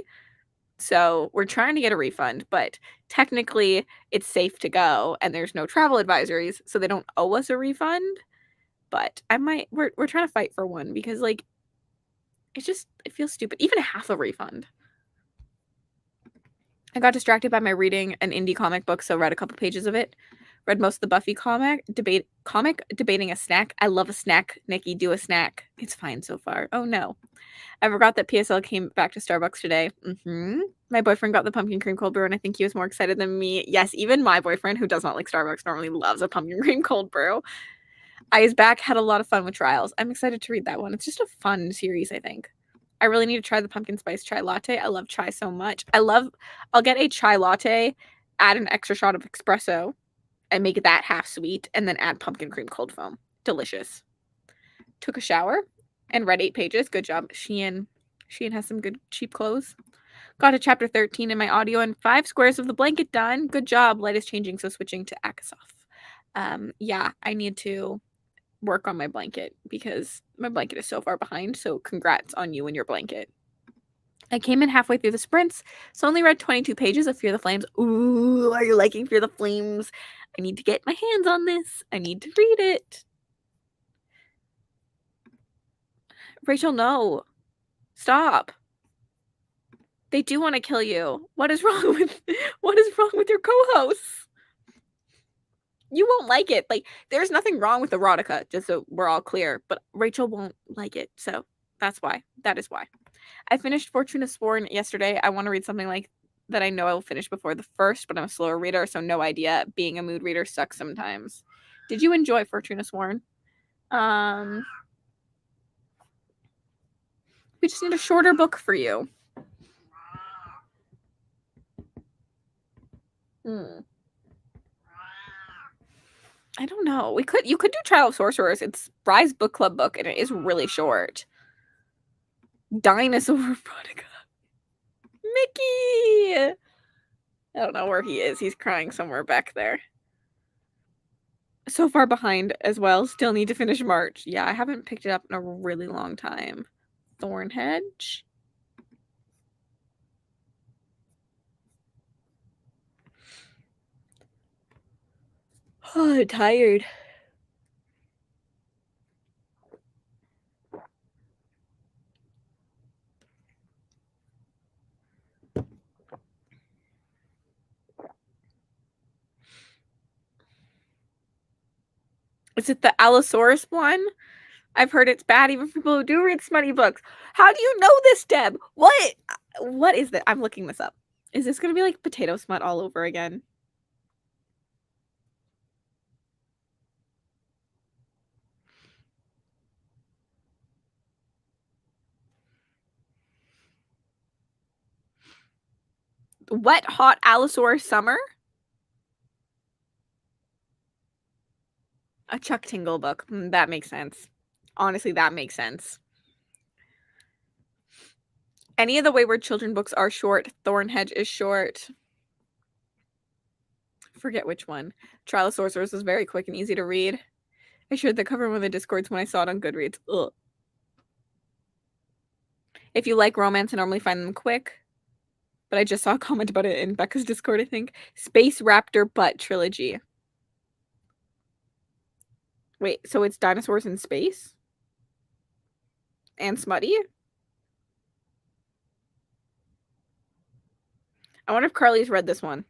So we're trying to get a refund, but technically it's safe to go and there's no travel advisories, so they don't owe us a refund. But we're trying to fight for one because, like, it feels stupid. Even half a refund. I got distracted by my reading an indie comic book, so read a couple pages of it. Read most of the Buffy comic, debating a snack. I love a snack, Nikki. Do a snack. It's fine so far. Oh no. I forgot that PSL came back to Starbucks today. My boyfriend got the pumpkin cream cold brew, and I think he was more excited than me. Yes, even my boyfriend, who does not like Starbucks, normally loves a pumpkin cream cold brew. Eyes Back had a lot of fun with Trials. I'm excited to read that one. It's just a fun series, I think. I really need to try the pumpkin spice chai latte. I love chai so much. I'll get a chai latte, add an extra shot of espresso, and make that half sweet, and then add pumpkin cream cold foam. Delicious. Took a shower and read 8 pages. Good job. Shein has some good cheap clothes. Got to chapter 13 in my audio and 5 squares of the blanket done. Good job. Light is changing, so switching to Akasoff. Yeah, I need to work on my blanket because my blanket is so far behind, so congrats on you and your blanket. I came in halfway through the sprints, so only read 22 pages of Fear the Flames. Ooh, are you liking Fear the Flames? I need to get my hands on this. I need to read it. Rachel, no. Stop. They do want to kill you. What is wrong with your co-hosts? You won't like it. Like, there's nothing wrong with erotica, just so we're all clear, but Rachel won't like it, so that's why. That is why. I finished Fortuna Sworn yesterday. I want to read something like that I know I will finish before the first, but I'm a slower reader, so no idea. Being a mood reader sucks sometimes. Did you enjoy Fortuna Sworn? We just need a shorter book for you. I don't know. You could do Trial of Sorcerers. It's Bry's book club book, and it is really short. Dinosaur Prodigal. Mickey! I don't know where he is. He's crying somewhere back there. So far behind as well. Still need to finish March. Yeah, I haven't picked it up in a really long time. Thornhedge. Oh, I'm tired. Is it the Allosaurus one? I've heard it's bad even for people who do read smutty books. How do you know this, Deb? What is that? I'm looking this up. Is this going to be like potato smut all over again? Wet, hot Allosaurus summer? A Chuck Tingle book. That makes sense. Honestly, that makes sense. Any of the Wayward Children books are short. Thornhedge is short. Forget which one. Trial of Sorcerers was very quick and easy to read. I shared the cover in one of the Discords when I saw it on Goodreads. Ugh. If you like romance, I normally find them quick. But I just saw a comment about it in Becca's Discord, I think. Space Raptor Butt Trilogy. Wait, so it's dinosaurs in space? And smutty? I wonder if Carly's read this one.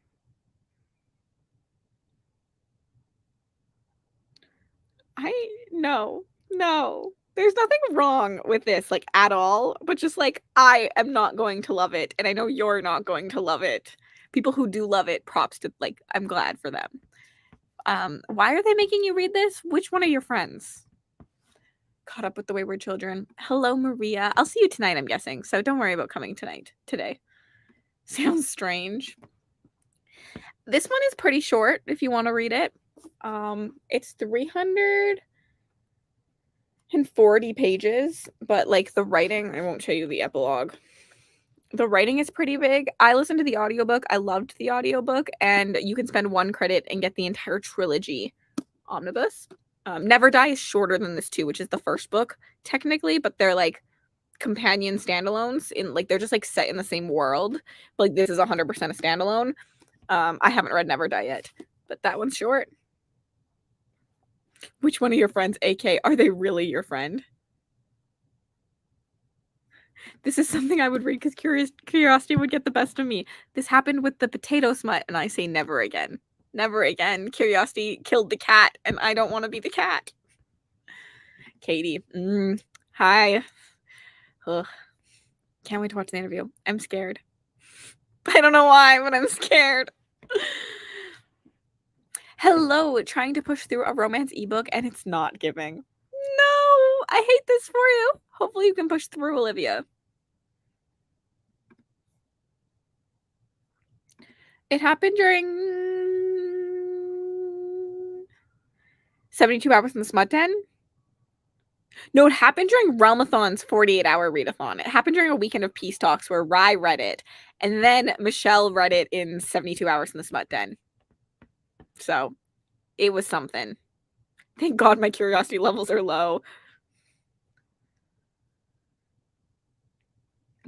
No. There's nothing wrong with this, like, at all. But just, like, I am not going to love it. And I know you're not going to love it. People who do love it, props to, like, I'm glad for them. Why are they making you read this? Which one of your friends? Caught up with the Wayward Children. Hello, Maria. I'll see you tonight, I'm guessing. So don't worry about coming today. Sounds strange. This one is pretty short if you want to read it. It's 340 pages, but like the writing, I won't show you the epilogue. The writing is pretty big. I listened to the audiobook. I loved the audiobook, and you can spend 1 credit and get the entire trilogy omnibus. Never Die is shorter than this too, which is the first book technically, but they're like companion standalones in like they're just like set in the same world. But like this is 100% a standalone. I haven't read Never Die yet, but that one's short. Which one of your friends, AK, are they really your friend? This is something I would read because curiosity would get the best of me. This happened with the potato smut, and I say never again. Never again. Curiosity killed the cat, and I don't want to be the cat. Katie. Hi. Ugh. Can't wait to watch the interview. I'm scared. I don't know why, but I'm scared. Hello, trying to push through a romance ebook, and it's not giving. No, I hate this for you. Hopefully you can push through, Olivia. It happened during 72 Hours in the Smut Den. No, it happened during Realmathon's 48-hour readathon. It happened during a weekend of peace talks where Rye read it, and then Michelle read it in 72 Hours in the Smut Den. So, it was something. Thank God my curiosity levels are low.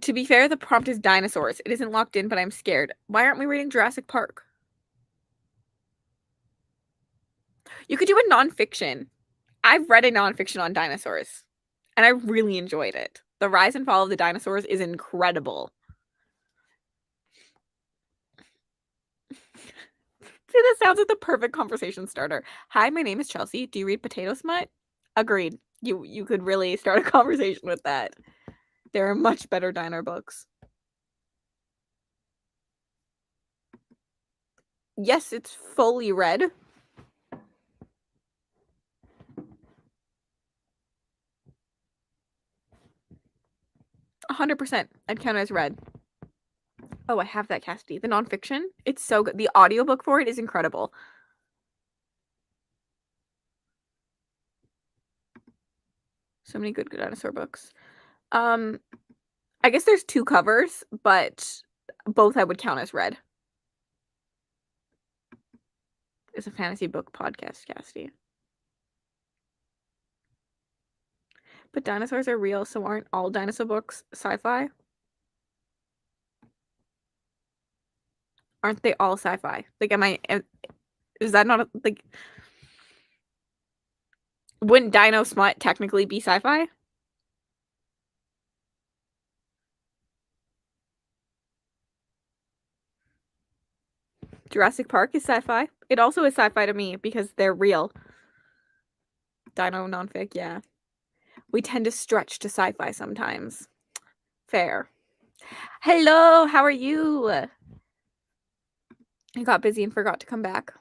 To be fair, the prompt is dinosaurs. It isn't locked in, but I'm scared. Why aren't we reading Jurassic Park? You could do a nonfiction. I've read a nonfiction on dinosaurs, and I really enjoyed it. The Rise and Fall of the Dinosaurs is incredible. See, this sounds like the perfect conversation starter. Hi, my name is Chelsea. Do you read Potato Smut? Agreed. You could really start a conversation with that. There are much better diner books. Yes, it's fully read. 100%. I'd count it as read. Oh, I have that, Cassidy. The nonfiction. It's so good. The audiobook for it is incredible. So many good dinosaur books. I guess there's 2 covers, but both I would count as read. It's a fantasy book podcast, Cassidy. But dinosaurs are real, so aren't all dinosaur books sci-fi? Aren't they all sci-fi? Like, is that not like, wouldn't Dino Smut technically be sci-fi? Jurassic Park is sci-fi. It also is sci-fi to me because they're real. Dino nonfic, yeah. We tend to stretch to sci-fi sometimes. Fair. Hello, how are you? I got busy and forgot to come back.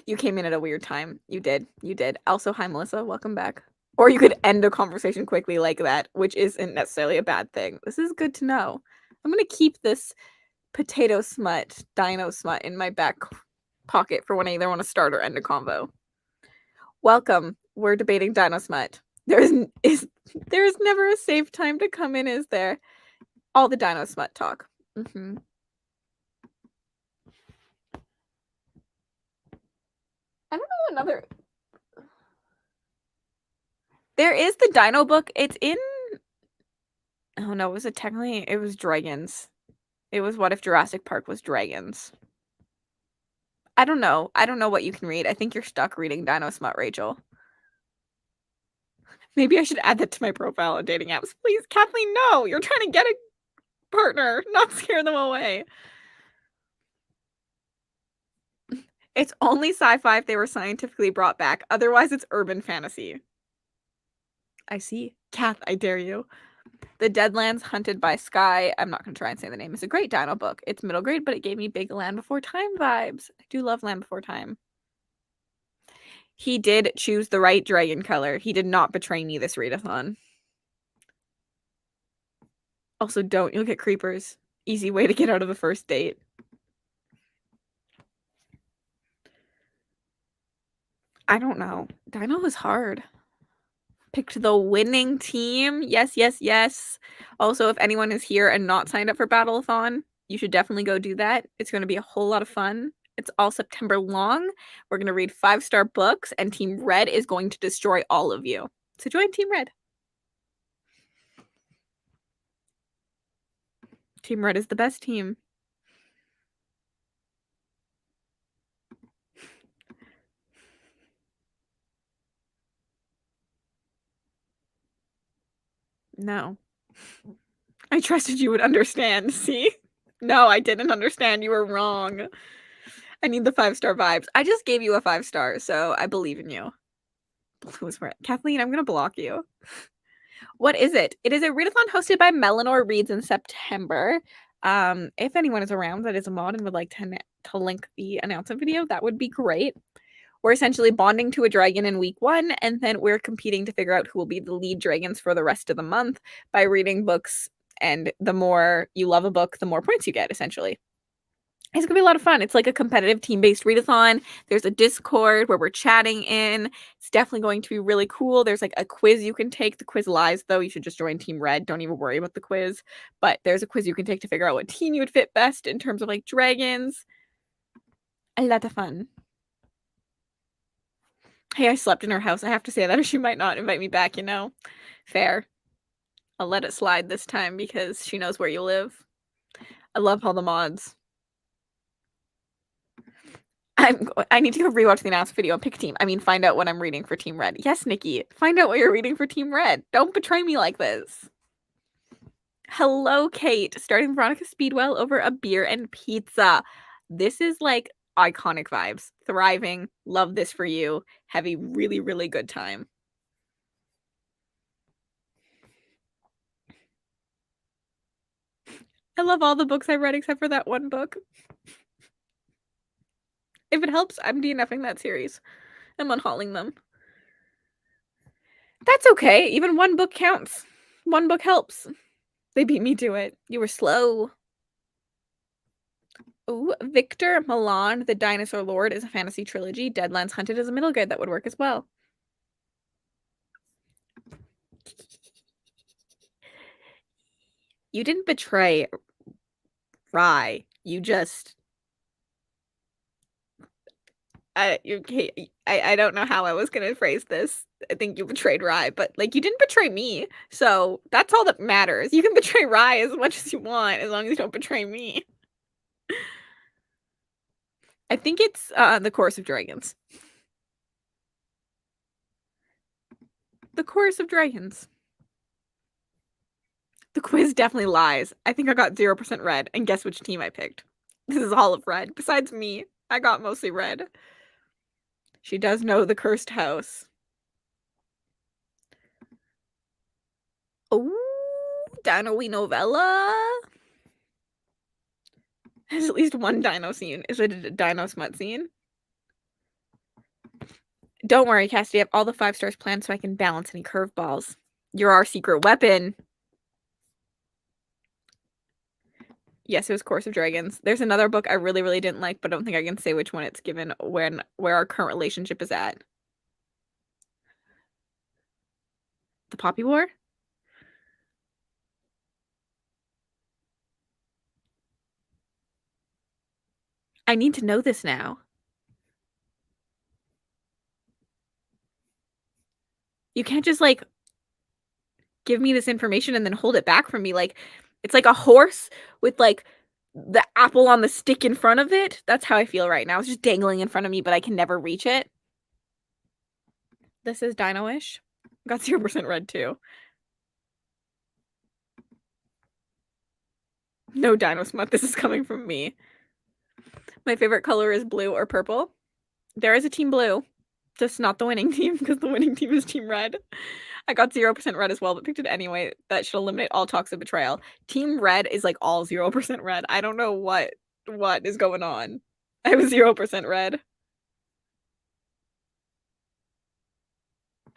You came in at a weird time. You did. Also, hi, Melissa. Welcome back. Or you could end a conversation quickly like that, which isn't necessarily a bad thing. This is good to know. I'm going to keep this potato smut, dino smut in my back pocket for when I either want to start or end a convo. Welcome. We're debating dino smut. There is never a safe time to come in, is there? All the dino smut talk. Mm-hmm. I don't know another. There is the dino book. It's in. Oh no, was it technically? It was dragons. It was What If Jurassic Park was dragons. I don't know. I don't know what you can read. I think you're stuck reading Dino Smut, Rachel. Maybe I should add that to my profile on dating apps. Please, Kathleen, no! You're trying to get a partner, not scare them away. It's only sci-fi if they were scientifically brought back. Otherwise, it's urban fantasy. I see. Kath, I dare you. The Deadlands Hunted by Sky. I'm not going to try and say the name. It's a great dino book. It's middle grade, but it gave me big Land Before Time vibes. I do love Land Before Time. He did choose the right dragon color. He did not betray me this readathon. Also, don't. You'll get creepers. Easy way to get out of the first date. I don't know. Dino is hard. Picked the winning team. Yes, yes, yes. Also, if anyone is here and not signed up for Battleathon, you should definitely go do that. It's going to be a whole lot of fun. It's all September long. We're going to read 5-star books, and Team Red is going to destroy all of you. So join Team Red. Team Red is the best team. No. I trusted you would understand. See? No, I didn't understand. You were wrong. I need the 5-star vibes. I just gave you a 5-star, so I believe in you. Blue is red. Kathleen, I'm going to block you. What is it? It is a readathon hosted by Melanor Reads in September. If anyone is around that is a mod and would like to link the announcement video, that would be great. We're essentially bonding to a dragon in week 1, and then we're competing to figure out who will be the lead dragons for the rest of the month by reading books, and the more you love a book, the more points you get, essentially. It's gonna be a lot of fun. It's like a competitive team-based readathon. There's a Discord where we're chatting in. It's definitely going to be really cool. There's like a quiz you can take. The quiz lies, though. You should just join Team Red. Don't even worry about the quiz. But there's a quiz you can take to figure out what team you would fit best in terms of like dragons. A lot of fun. Hey, I slept in her house. I have to say that, or she might not invite me back, you know? Fair. I'll let it slide this time because she knows where you live. I love all the mods. I need to go rewatch the announcement video and pick a team. I mean, find out what I'm reading for Team Red. Yes, Nikki, find out what you're reading for Team Red. Don't betray me like this. Hello, Kate. Starting Veronica Speedwell over a beer and pizza. This is like iconic vibes. Thriving. Love this for you. Have a really, really good time. I love all the books I've read except for that one book. If it helps, I'm DNFing that series. I'm unhauling them. That's okay. Even one book counts. One book helps. They beat me to it. You were slow. Ooh, Victor Milan, The Dinosaur Lord is a fantasy trilogy. Deadlands Hunted is a middle grade that would work as well. You didn't betray Rye. You just I don't know how I was gonna phrase this. I think you betrayed Rye, but like you didn't betray me. So that's all that matters. You can betray Rye as much as you want, as long as you don't betray me. I think it's The Chorus of Dragons. The Chorus of Dragons. The quiz definitely lies. I think I got 0% red, and guess which team I picked? This is all of red. Besides me, I got mostly red. She does know the cursed house. Oh, Dino-y novella. There's at least one dino scene. Is it a dino smut scene? Don't worry, Cassidy. I have all the 5 stars planned so I can balance any curveballs. You're our secret weapon. Yes, it was Course of Dragons. There's another book I really, really didn't like, but I don't think I can say which one it's given where our current relationship is at. The Poppy War? I need to know this now. You can't just like give me this information and then hold it back from me. Like it's like a horse with like the apple on the stick in front of it. That's how I feel right now. It's just dangling in front of me, but I can never reach it. This is dino-ish. Got 0% red too. No dino smut. This is coming from me. My favorite color is blue or purple. There is a team blue, just not the winning team because the winning team is team red. I got 0% red as well, but picked it anyway. That should eliminate all talks of betrayal. Team red is like all 0% red. I don't know what is going on. I was 0% red.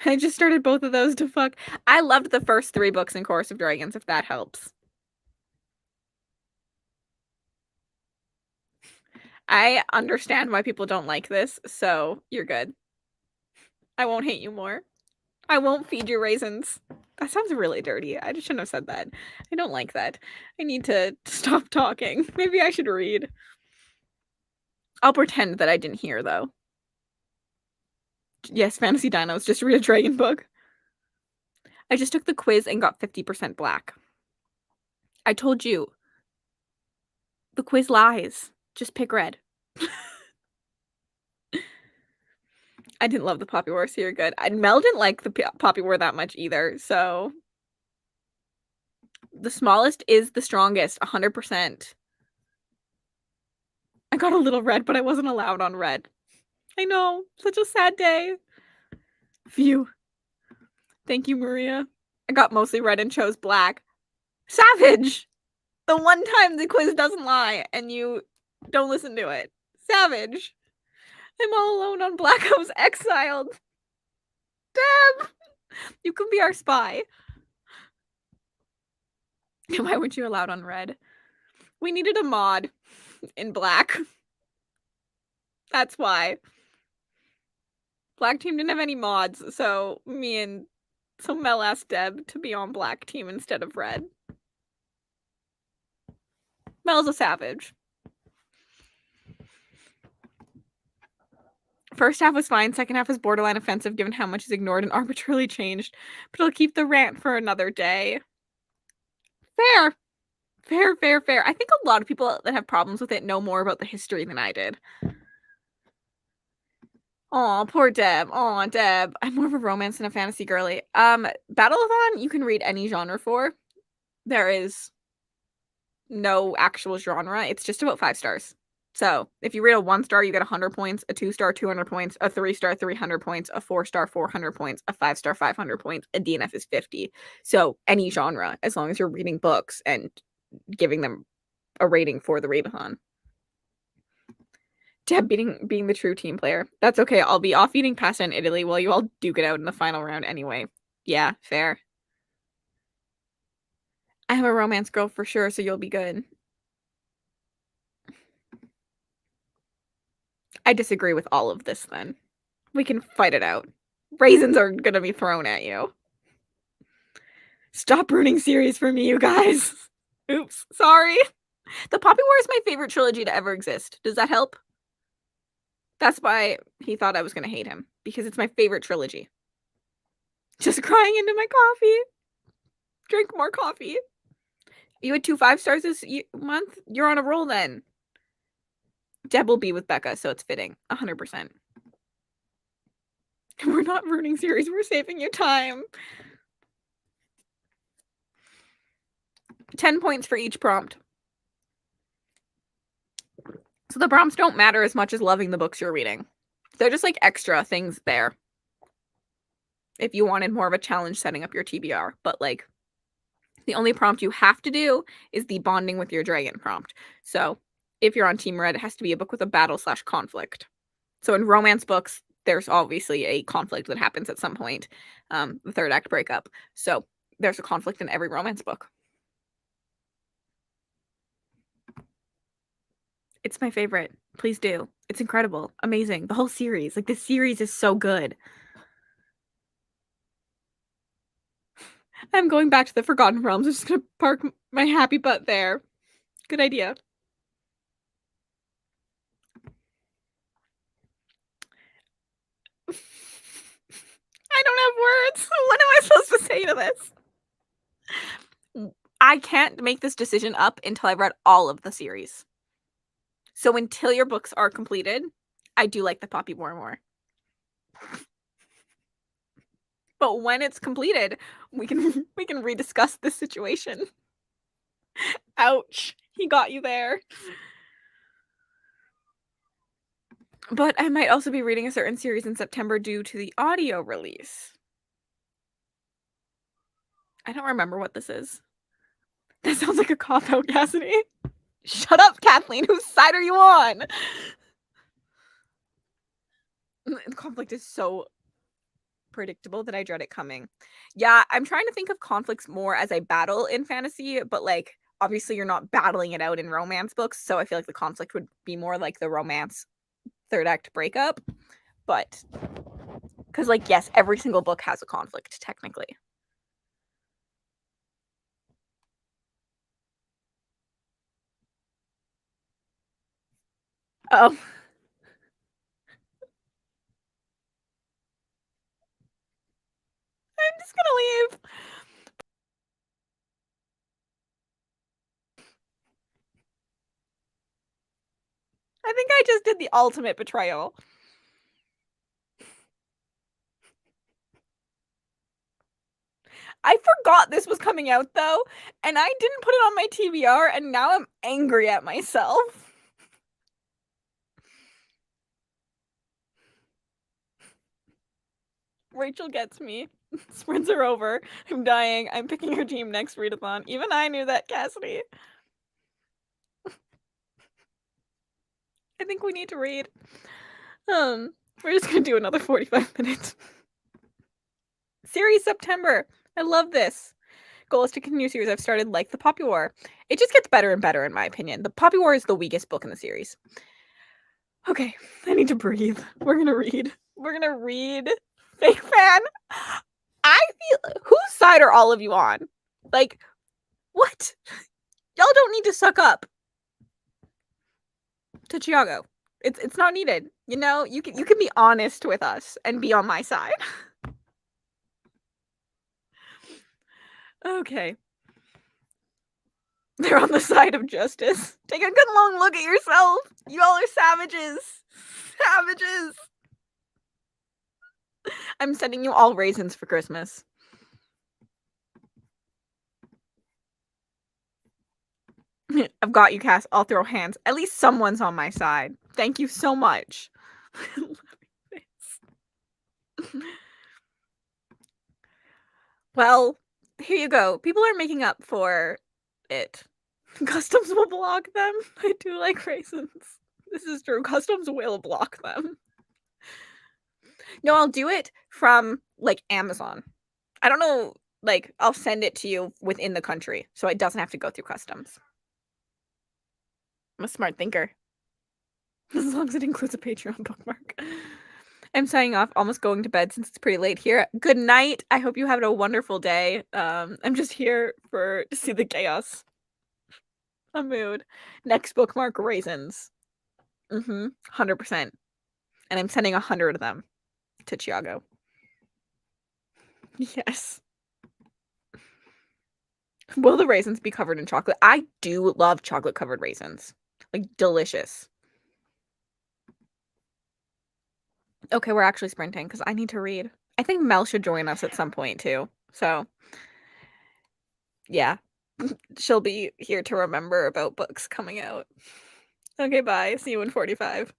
I just started both of those to fuck. I loved the first 3 books in Chorus of Dragons, if that helps. I understand why people don't like this, so you're good. I won't hate you more. I won't feed you raisins. That sounds really dirty. I just shouldn't have said that. I don't like that. I need to stop talking. Maybe I should read. I'll pretend that I didn't hear, though. Yes, Fantasy Dinos. Just read a dragon book. I just took the quiz and got 50% black. I told you. The quiz lies. Just pick red. I didn't love the Poppy War, so you're good. Mel didn't like the Poppy War that much either, so... The smallest is the strongest, 100%. I got a little red, but I wasn't allowed on red. I know, such a sad day. Phew. Thank you, Maria. I got mostly red and chose black. Savage! The one time the quiz doesn't lie and you don't listen to it. Savage. I'm all alone on black. I was exiled. Deb! You can be our spy. Why weren't you allowed on red? We needed a mod in black. That's why. Black team didn't have any mods, so Mel asked Deb to be on black team instead of red. Mel's a savage. First half was fine, second half was borderline offensive given how much is ignored and arbitrarily changed, but I'll keep the rant for another day. Fair. Fair. I think a lot of people that have problems with it know more about the history than I did. Aw, poor Deb. Aw, Deb. I'm more of a romance than a fantasy girly. Battleathon, you can read any genre for. There is no actual genre. It's just about 5 stars. So if you read a 1 star, you get 100 points, a 2 star, 200 points, a 3 star, 300 points, a 4 star, 400 points, a 5 star, 500 points, a DNF is 50. So any genre, as long as you're reading books and giving them a rating for the readathon. Deb being the true team player. That's okay. I'll be off eating pasta in Italy while you all duke it out in the final round anyway. Yeah, fair. I am a romance girl for sure, so you'll be good. I disagree with all of this then. We can fight it out. Raisins are gonna be thrown at you. Stop ruining series for me, you guys. Oops, sorry. The Poppy War is my favorite trilogy to ever exist. Does that help? That's why he thought I was gonna hate him, because it's my favorite trilogy. Just crying into my coffee. Drink more coffee. You had 2 5-stars this month? You're on a roll then. Deb will be with Becca, so it's fitting. 100%. We're not ruining series, we're saving you time. 10 points for each prompt. So the prompts don't matter as much as loving the books you're reading. They're just like extra things there. If you wanted more of a challenge setting up your TBR. But like, the only prompt you have to do is the bonding with your dragon prompt. So if you're on Team Red, it has to be a book with a battle/conflict. So in romance books, there's obviously a conflict that happens at some point. The third act breakup. So there's a conflict in every romance book. It's my favorite. Please do. It's incredible. Amazing. The whole series. Like, this series is so good. I'm going back to the Forgotten Realms. I'm just gonna park my happy butt there. Good idea. I don't have words. What am I supposed to say to this? I can't make this decision up until I've read all of the series. So until your books are completed, I do like the Poppy War more. But when it's completed, we can rediscuss this situation. Ouch. He got you there. But I might also be reading a certain series in September due to the audio release. I don't remember what this is. That sounds like a cop-out, Cassidy. Shut up, Kathleen. Whose side are you on? The conflict is so predictable that I dread it coming. Yeah, I'm trying to think of conflicts more as a battle in fantasy, but like, obviously you're not battling it out in romance books, so I feel like the conflict would be more like the romance third act breakup. But because like, yes, every single book has a conflict technically. Oh. I'm just gonna leave. I think I just did the ultimate betrayal. I forgot this was coming out though, and I didn't put it on my TBR, and now I'm angry at myself. Rachel gets me. Sprints are over. I'm dying. I'm picking her team next readathon. Even I knew that, Cassidy. I think we need to read. We're just gonna do another 45 minutes. Series September. I love this. Goal is to continue series I've started, like the Poppy War. It just gets better and better in my opinion. The Poppy War is the weakest book in the series. Okay, I need to breathe. We're gonna read. We're gonna read. Fake fan. I feel. Whose side are all of you on? Like, what? Y'all don't need to suck up to Chiago. It's not needed. You know, you can be honest with us and be on my side. Okay. They're on the side of justice. Take a good long look at yourself. You all are savages. Savages. I'm sending you all raisins for Christmas. I've got you, Cass. I'll throw hands. At least someone's on my side. Thank you so much. Well, here you go. People are making up for it. Customs will block them. I do like raisins. This is true. Customs will block them. No, I'll do it from like Amazon. I don't know, like, I'll send it to you within the country, so it doesn't have to go through customs. I'm a smart thinker. As long as it includes a Patreon bookmark. I'm signing off, almost going to bed since it's pretty late here. Good night. I hope you have a wonderful day. I'm just here to see the chaos. A mood. Next bookmark, raisins. 100%. And I'm sending 100 of them to Chiago. Yes. Will the raisins be covered in chocolate? I do love chocolate covered raisins. Like, delicious. Okay, we're actually sprinting because I need to read. I think Mel should join us at some point too. So, yeah. She'll be here to remember about books coming out. Okay, bye. See you in 45.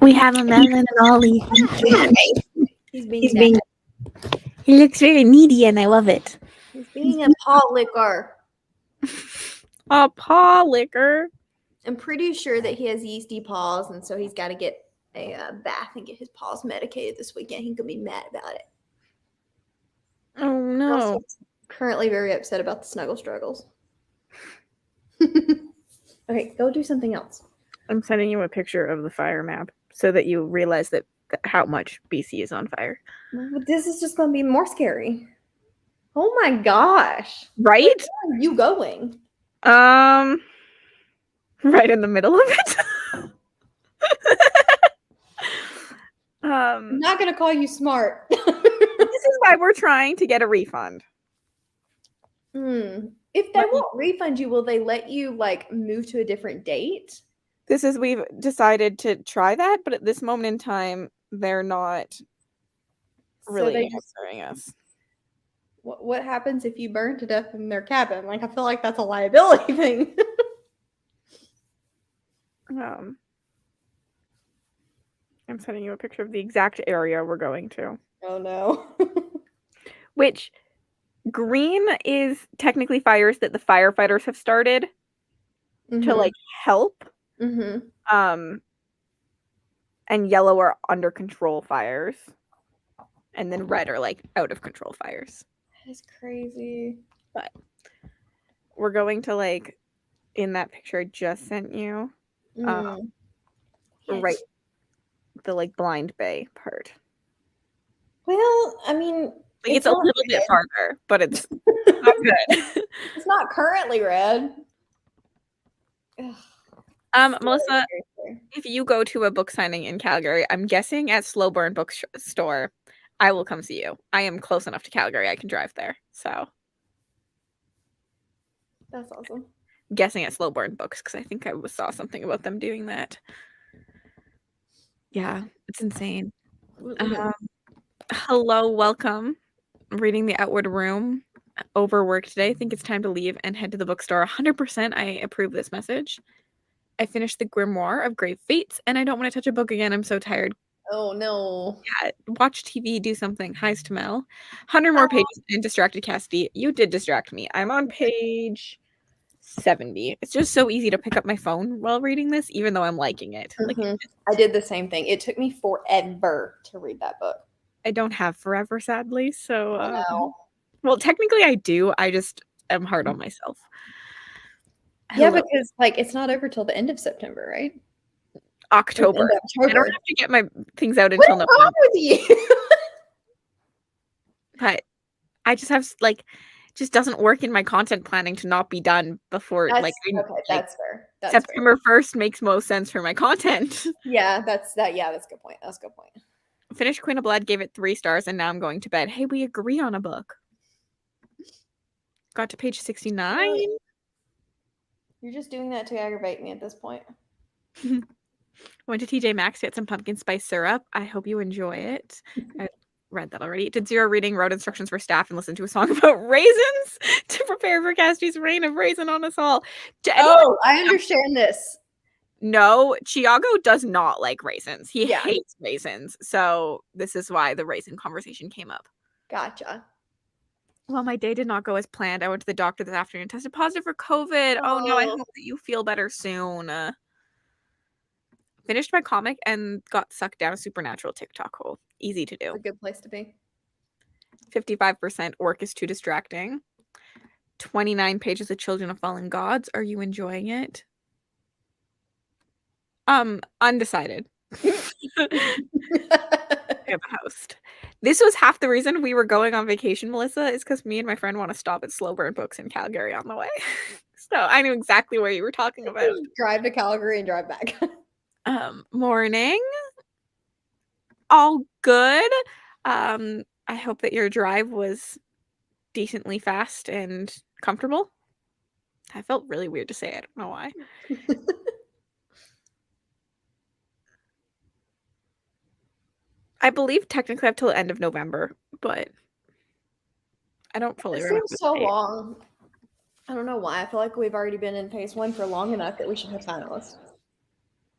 We have a Melon and Ollie. He's being He looks very needy, and I love it. he's being a paw licker. A paw licker. I'm pretty sure that he has yeasty paws, and so he's got to get a bath and get his paws medicated this weekend. He's gonna be mad about it. Oh no! Also currently very upset about the snuggle struggles. Okay, go do something else. I'm sending you a picture of the fire map so that you realize that how much BC is on fire. Well, this is just gonna be more scary. Oh my gosh! Right? Where are you going? Right in the middle of it. I'm not gonna call you smart. This is why we're trying to get a refund. If they won't refund you, will they let you like move to a different date? We've decided to try that, but at this moment in time, they're not really answering us. What happens if you burn to death in their cabin? Like, I feel like that's a liability thing. I'm sending you a picture of the exact area we're going to. Oh no. Which green is technically fires that the firefighters have started to like help. And yellow are under control fires. And then red are like out of control fires. That's crazy. But we're going to like in that picture I just sent you. Right, the like Blind Bay part. Well, I mean, like it's a little bit farther, but it's not good. It's not currently red. Melissa, if you go to a book signing in Calgary, I'm guessing at Slow Burn Bookstore, I will come see you. I am close enough to Calgary, I can drive there. So that's awesome. I'm guessing at Slow Burn Books because I think I saw something about them doing that. Yeah, it's insane. Hello, welcome. I'm reading The Outward Room. Overwork today. I think it's time to leave and head to the bookstore. 100% I approve this message. I finished the Grimoire of Grave Fates, and I don't want to touch a book again. I'm so tired. Oh, no. Yeah, watch TV, do something. Hi's to Mel. 100 more pages in Distracted Cassidy. You did distract me. I'm on page 70. It's just so easy to pick up my phone while reading this, even though I'm liking it. Like, I did the same thing. It took me forever to read that book. I don't have forever, sadly. So, well, technically I do. I just am hard on myself. Yeah, because like it's not over till the end of September, right? October. I don't have to get my things out until November. What's wrong with you? But I just have like, just doesn't work in my content planning to not be done before that's fair. September 1st makes most sense for my content. Yeah, that's a good point. That's a good point. Finished Queen of Blood, gave it 3 stars, and now I'm going to bed. Hey, we agree on a book. Got to page 69. You're just doing that to aggravate me at this point. Went to TJ Maxx to get some pumpkin spice syrup. I hope you enjoy it. I read that already. Did 0 reading, wrote instructions for staff, and listened to a song about raisins to prepare for Cassidy's reign of raisin on us all. I understand this. No, Chiago does not like raisins. He hates raisins. So this is why the raisin conversation came up. Gotcha. Well, my day did not go as planned. I went to the doctor this afternoon, tested positive for COVID. Oh no, I hope that you feel better soon. Finished my comic and got sucked down a supernatural TikTok hole. Easy to do. It's a good place to be. 55% Orc is too distracting. 29 pages of Children of Fallen Gods. Are you enjoying it? Undecided. I have a host. This was half the reason we were going on vacation, Melissa, is because me and my friend want to stop at Slow Burn Books in Calgary on the way. So I knew exactly what you were talking about. Drive to Calgary and drive back. Morning. All good. I hope that your drive was decently fast and comfortable. I felt really weird to say. I don't know why. I believe technically up till the end of November, but I don't fully remember. It seems so long. I don't know why. I feel like we've already been in phase 1 for long enough that we should have finalists.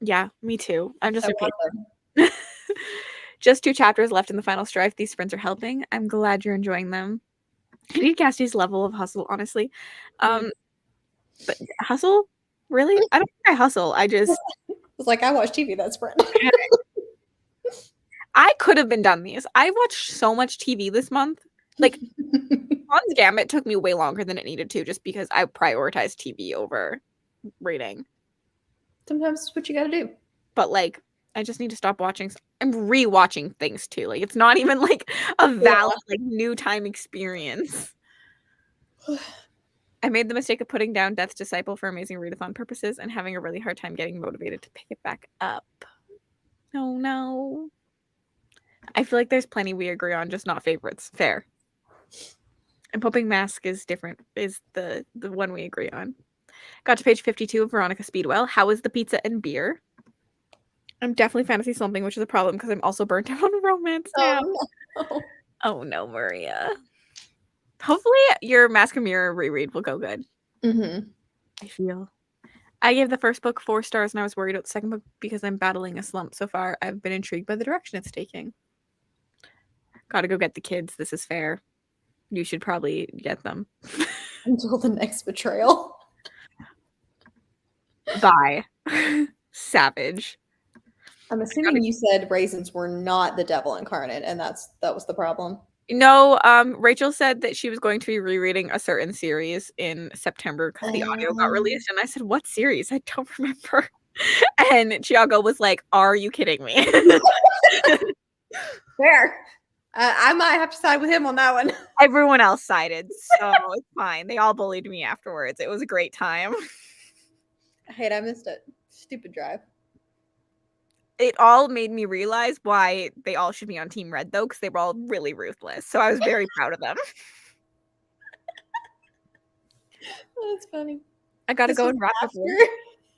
Yeah, me too. I'm just I impatient. want them. Just 2 chapters left in the final strife. These sprints are helping. I'm glad you're enjoying them. I need Cassie's level of hustle, honestly. But hustle? Really? I don't think I hustle. I just It's like I watch TV that sprint. I could have been done these. I watched so much TV this month. Like Hans Gambit took me way longer than it needed to just because I prioritized TV over reading. Sometimes it's what you gotta do. But like I just need to stop watching. I'm rewatching things too. Like it's not even like a valid like new time experience. I made the mistake of putting down Death's Disciple for Amazing Readathon purposes and having a really hard time getting motivated to pick it back up. Oh no. I feel like there's plenty we agree on, just not favorites. Fair. I'm hoping Mask is different, is the one we agree on. Got to page 52 of Veronica Speedwell. How is the pizza and beer? I'm definitely fantasy slumping, which is a problem because I'm also burnt out on romance now. No. Oh no, Maria. Hopefully your Mask and Mirror reread will go good. I feel. I gave the first book 4 stars and I was worried about the second book because I'm battling a slump so far. I've been intrigued by the direction it's taking. Gotta go get the kids. This is fair. You should probably get them. Until the next betrayal. Bye. Savage. I'm assuming you said raisins were not the devil incarnate, and that was the problem. No, Rachel said that she was going to be rereading a certain series in September because the audio got released. And I said, what series? I don't remember. And Chiago was like, are you kidding me? Fair. I might have to side with him on that one. Everyone else sided, so it's fine. They all bullied me afterwards. It was a great time. I missed it. Stupid drive. It all made me realize why they all should be on Team Red, though, because they were all really ruthless. So I was very proud of them. Oh, that's funny. I gotta go and wrap up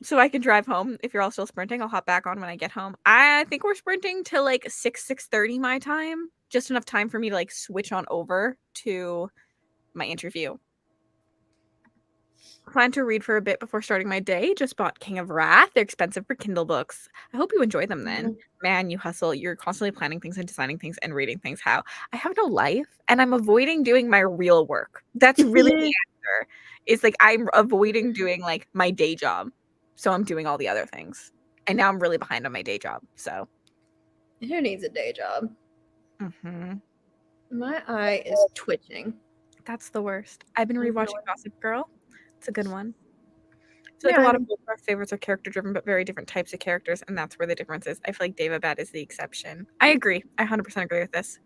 so I can drive home. If you're all still sprinting, I'll hop back on when I get home. I think we're sprinting till like 6:30 my time. Just enough time for me to like switch on over to my interview. Plan to read for a bit before starting my day. Just bought King of Wrath. They're expensive for Kindle books. I hope you enjoy them then. Man, you hustle. You're constantly planning things and designing things and reading things. How? I have no life and I'm avoiding doing my real work. That's really the answer. It's like I'm avoiding doing like my day job. So I'm doing all the other things. And now I'm really behind on my day job. So who needs a day job? My eye is twitching. That's the worst. I've been rewatching Gossip Girl. It's a good one. I feel like a lot of both our favorites are character driven, but very different types of characters, and that's where the difference is. I feel like Daevabad is the exception. I agree. I 100% agree with this.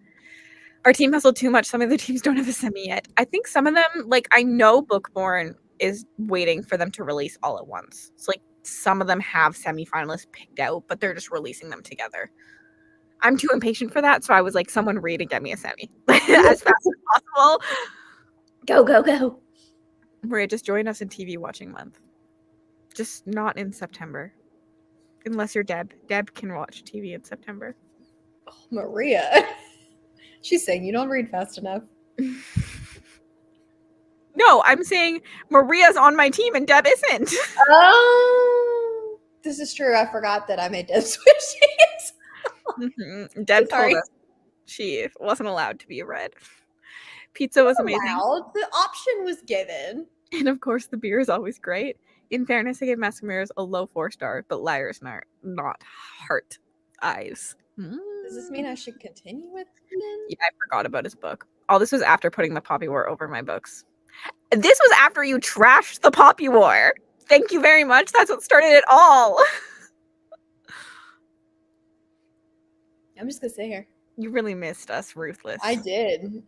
Our team hustled too much. Some of the teams don't have a semi yet. I think some of them, like I know Bookborn is waiting for them to release all at once. So like some of them have semi-finalists picked out, but they're just releasing them together. I'm too impatient for that, so I was like, someone read and get me a semi as fast as possible. Go, go, go. Maria, just join us in TV watching month. Just not in September. Unless you're Deb. Deb can watch TV in September. Oh, Maria. She's saying you don't read fast enough. No, I'm saying Maria's on my team and Deb isn't. Oh, this is true. I forgot that I made Deb switch. Deb told us she wasn't allowed to be a red. Pizza was amazing. The option was given. And of course, the beer is always great. In fairness, I gave Mascara's a low 4-star, but Liar's not heart eyes. Does this mean I should continue with him? Yeah, I forgot about his book. All this was after putting the Poppy War over my books. This was after you trashed the Poppy War. Thank you very much. That's what started it all. I'm just gonna sit here. You really missed us, Ruthless. I did.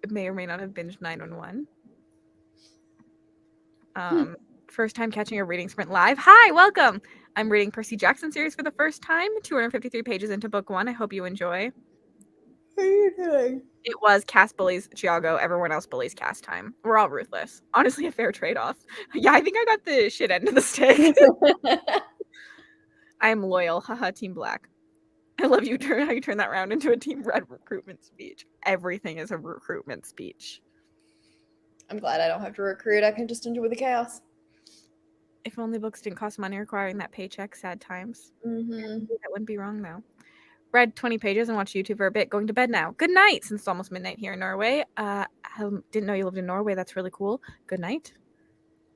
It may or may not have binged 911. First time catching a reading sprint live. Hi, welcome. I'm reading Percy Jackson series for the first time. 253 pages into book 1. I hope you enjoy. How are you doing? It was Cass bullies Chiago. Everyone else bullies Cass time. We're all ruthless. Honestly, a fair trade-off. Yeah, I think I got the shit end of the stick. I am loyal. Haha, Team Black. I love you how you turn that round into a Team Red recruitment speech. Everything is a recruitment speech. I'm glad I don't have to recruit. I can just enjoy the chaos. If only books didn't cost money requiring that paycheck. Sad times. Mm-hmm. That wouldn't be wrong, though. Read 20 pages and watched YouTube for a bit. Going to bed now. Good night, since it's almost midnight here in Norway. I didn't know you lived in Norway. That's really cool. Good night.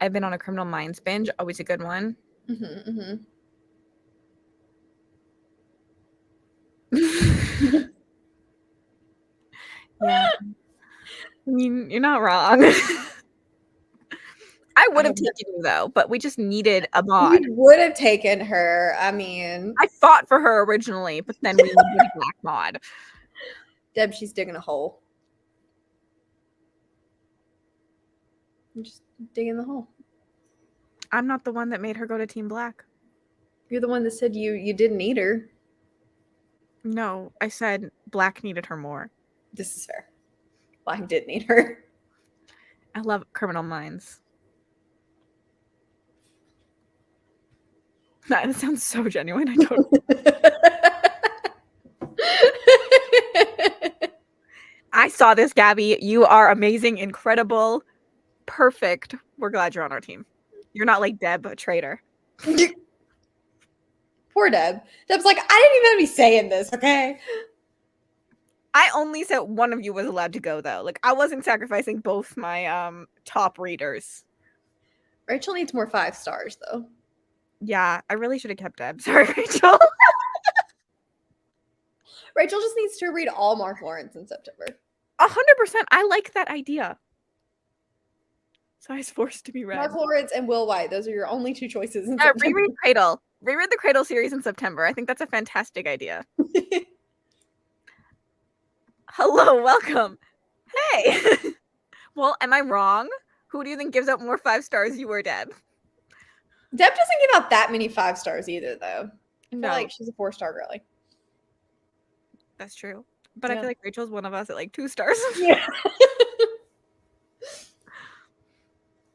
I've been on a Criminal Minds binge. Always a good one. Mm-hmm. Mm-hmm. Yeah. I mean, you're not wrong. I would have taken you, though, but we just needed a mod. You would have taken her. I mean, I fought for her originally, but then we needed a black mod. Deb, she's digging a hole. I'm just digging the hole. I'm not the one that made her go to Team Black. You're the one that said you didn't need her. No, I said Black needed her more. This is fair. Black did need her. I love Criminal Minds. That sounds so genuine. I don't. I saw this, Gabby. You are amazing, incredible, perfect. We're glad you're on our team. You're not like Deb, a traitor. Poor Deb. Deb's like, I didn't even be saying this, okay? I only said one of you was allowed to go, though. Like, I wasn't sacrificing both my top readers. Rachel needs more 5 stars, though. Yeah, I really should have kept Deb. Sorry, Rachel. Rachel just needs to read all Mark Lawrence in September. 100%. I like that idea. So I was forced to be read. Mark Lawrence and Will White. Those are your only 2 choices in Yeah, September. reread Cradle. Reread the Cradle series in September. I think that's a fantastic idea. Hello, welcome. Hey. Well, am I wrong? Who do you think gives out more 5 stars, you or Deb? Deb doesn't give out that many 5 stars either, though. I feel No, like she's a 4-star girly. that's true. But I Yeah. feel like Rachel's one of us at like 2 stars. Yeah.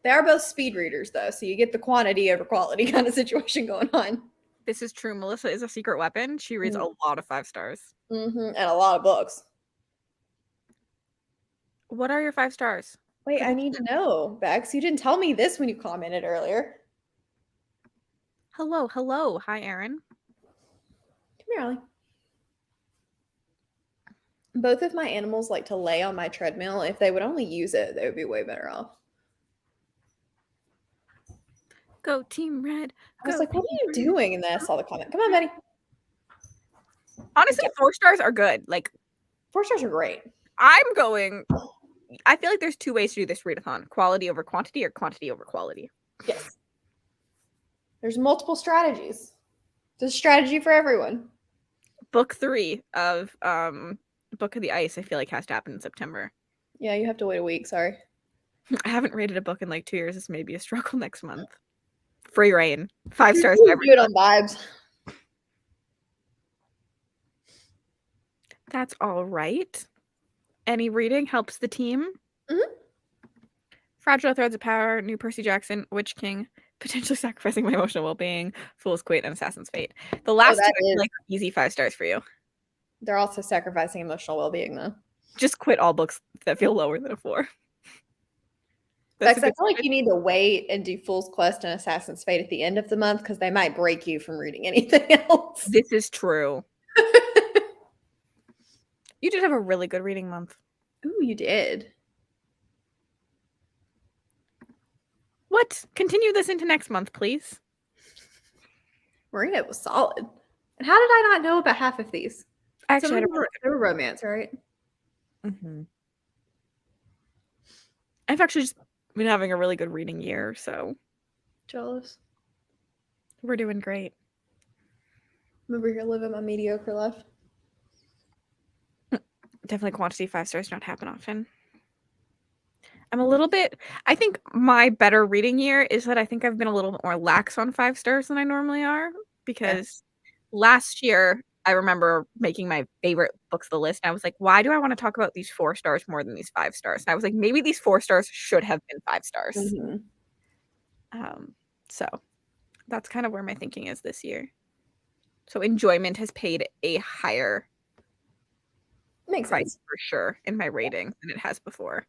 They are both speed readers, though, so you get the quantity over quality kind of situation going on. This is true. Melissa is a secret weapon. She reads a lot of 5 stars. Mm-hmm. And a lot of books. What are your 5 stars? Wait, I need to know, Bex. You didn't tell me this when you commented earlier. Hello, hello. Hi, Erin. Come here, Ollie. Both of my animals like to lay on my treadmill. If they would only use it, they would be way better off. Go Team Red. I was like, what are you doing? And then I saw the comment. Come on, Betty. Honestly, 4 stars are good. Like, 4 stars are great. I feel like there's 2 ways to do this readathon. Quality over quantity or quantity over quality. Yes. There's multiple strategies. There's a strategy for everyone. Book 3 of Book of the Ice, I feel like has to happen in September. Yeah, you have to wait a week. Sorry. I haven't rated a book in like 2 years. This may be a struggle next month. Free Reign. 5 stars. Do it on vibes. That's all right. Any reading helps the team. Mm-hmm. Fragile Threads of Power, New Percy Jackson, Witch King, Potentially Sacrificing My Emotional Well-Being, Fool's Queen, and Assassin's Fate. The last 2 are like easy 5 stars for you. They're also sacrificing emotional well-being, though. Just quit all books that feel lower than a 4. I feel like you need to wait and do Fool's Quest and Assassin's Fate at the end of the month because they might break you from reading anything else. This is true. You did have a really good reading month. Ooh, you did. What? Continue this into next month, please. Maria was solid. And how did I not know about half of these? Actually, they were romance, right? Mm-hmm. I've actually just been having a really good reading year, so Jealous. We're doing great. I'm over here living my mediocre life. Definitely quantity 5 stars don't happen often. I'm a little bit, I think my better reading year is that I think I've been a little bit more lax on 5 stars than I normally are, because last year I remember making my favorite books of the list and I was like, why do I want to talk about these 4 stars more than these 5 stars? And I was like, maybe these 4 stars should have been 5 stars. Mm-hmm. So that's kind of where my thinking is this year. So enjoyment has paid a higher price for sure in my rating than it has before.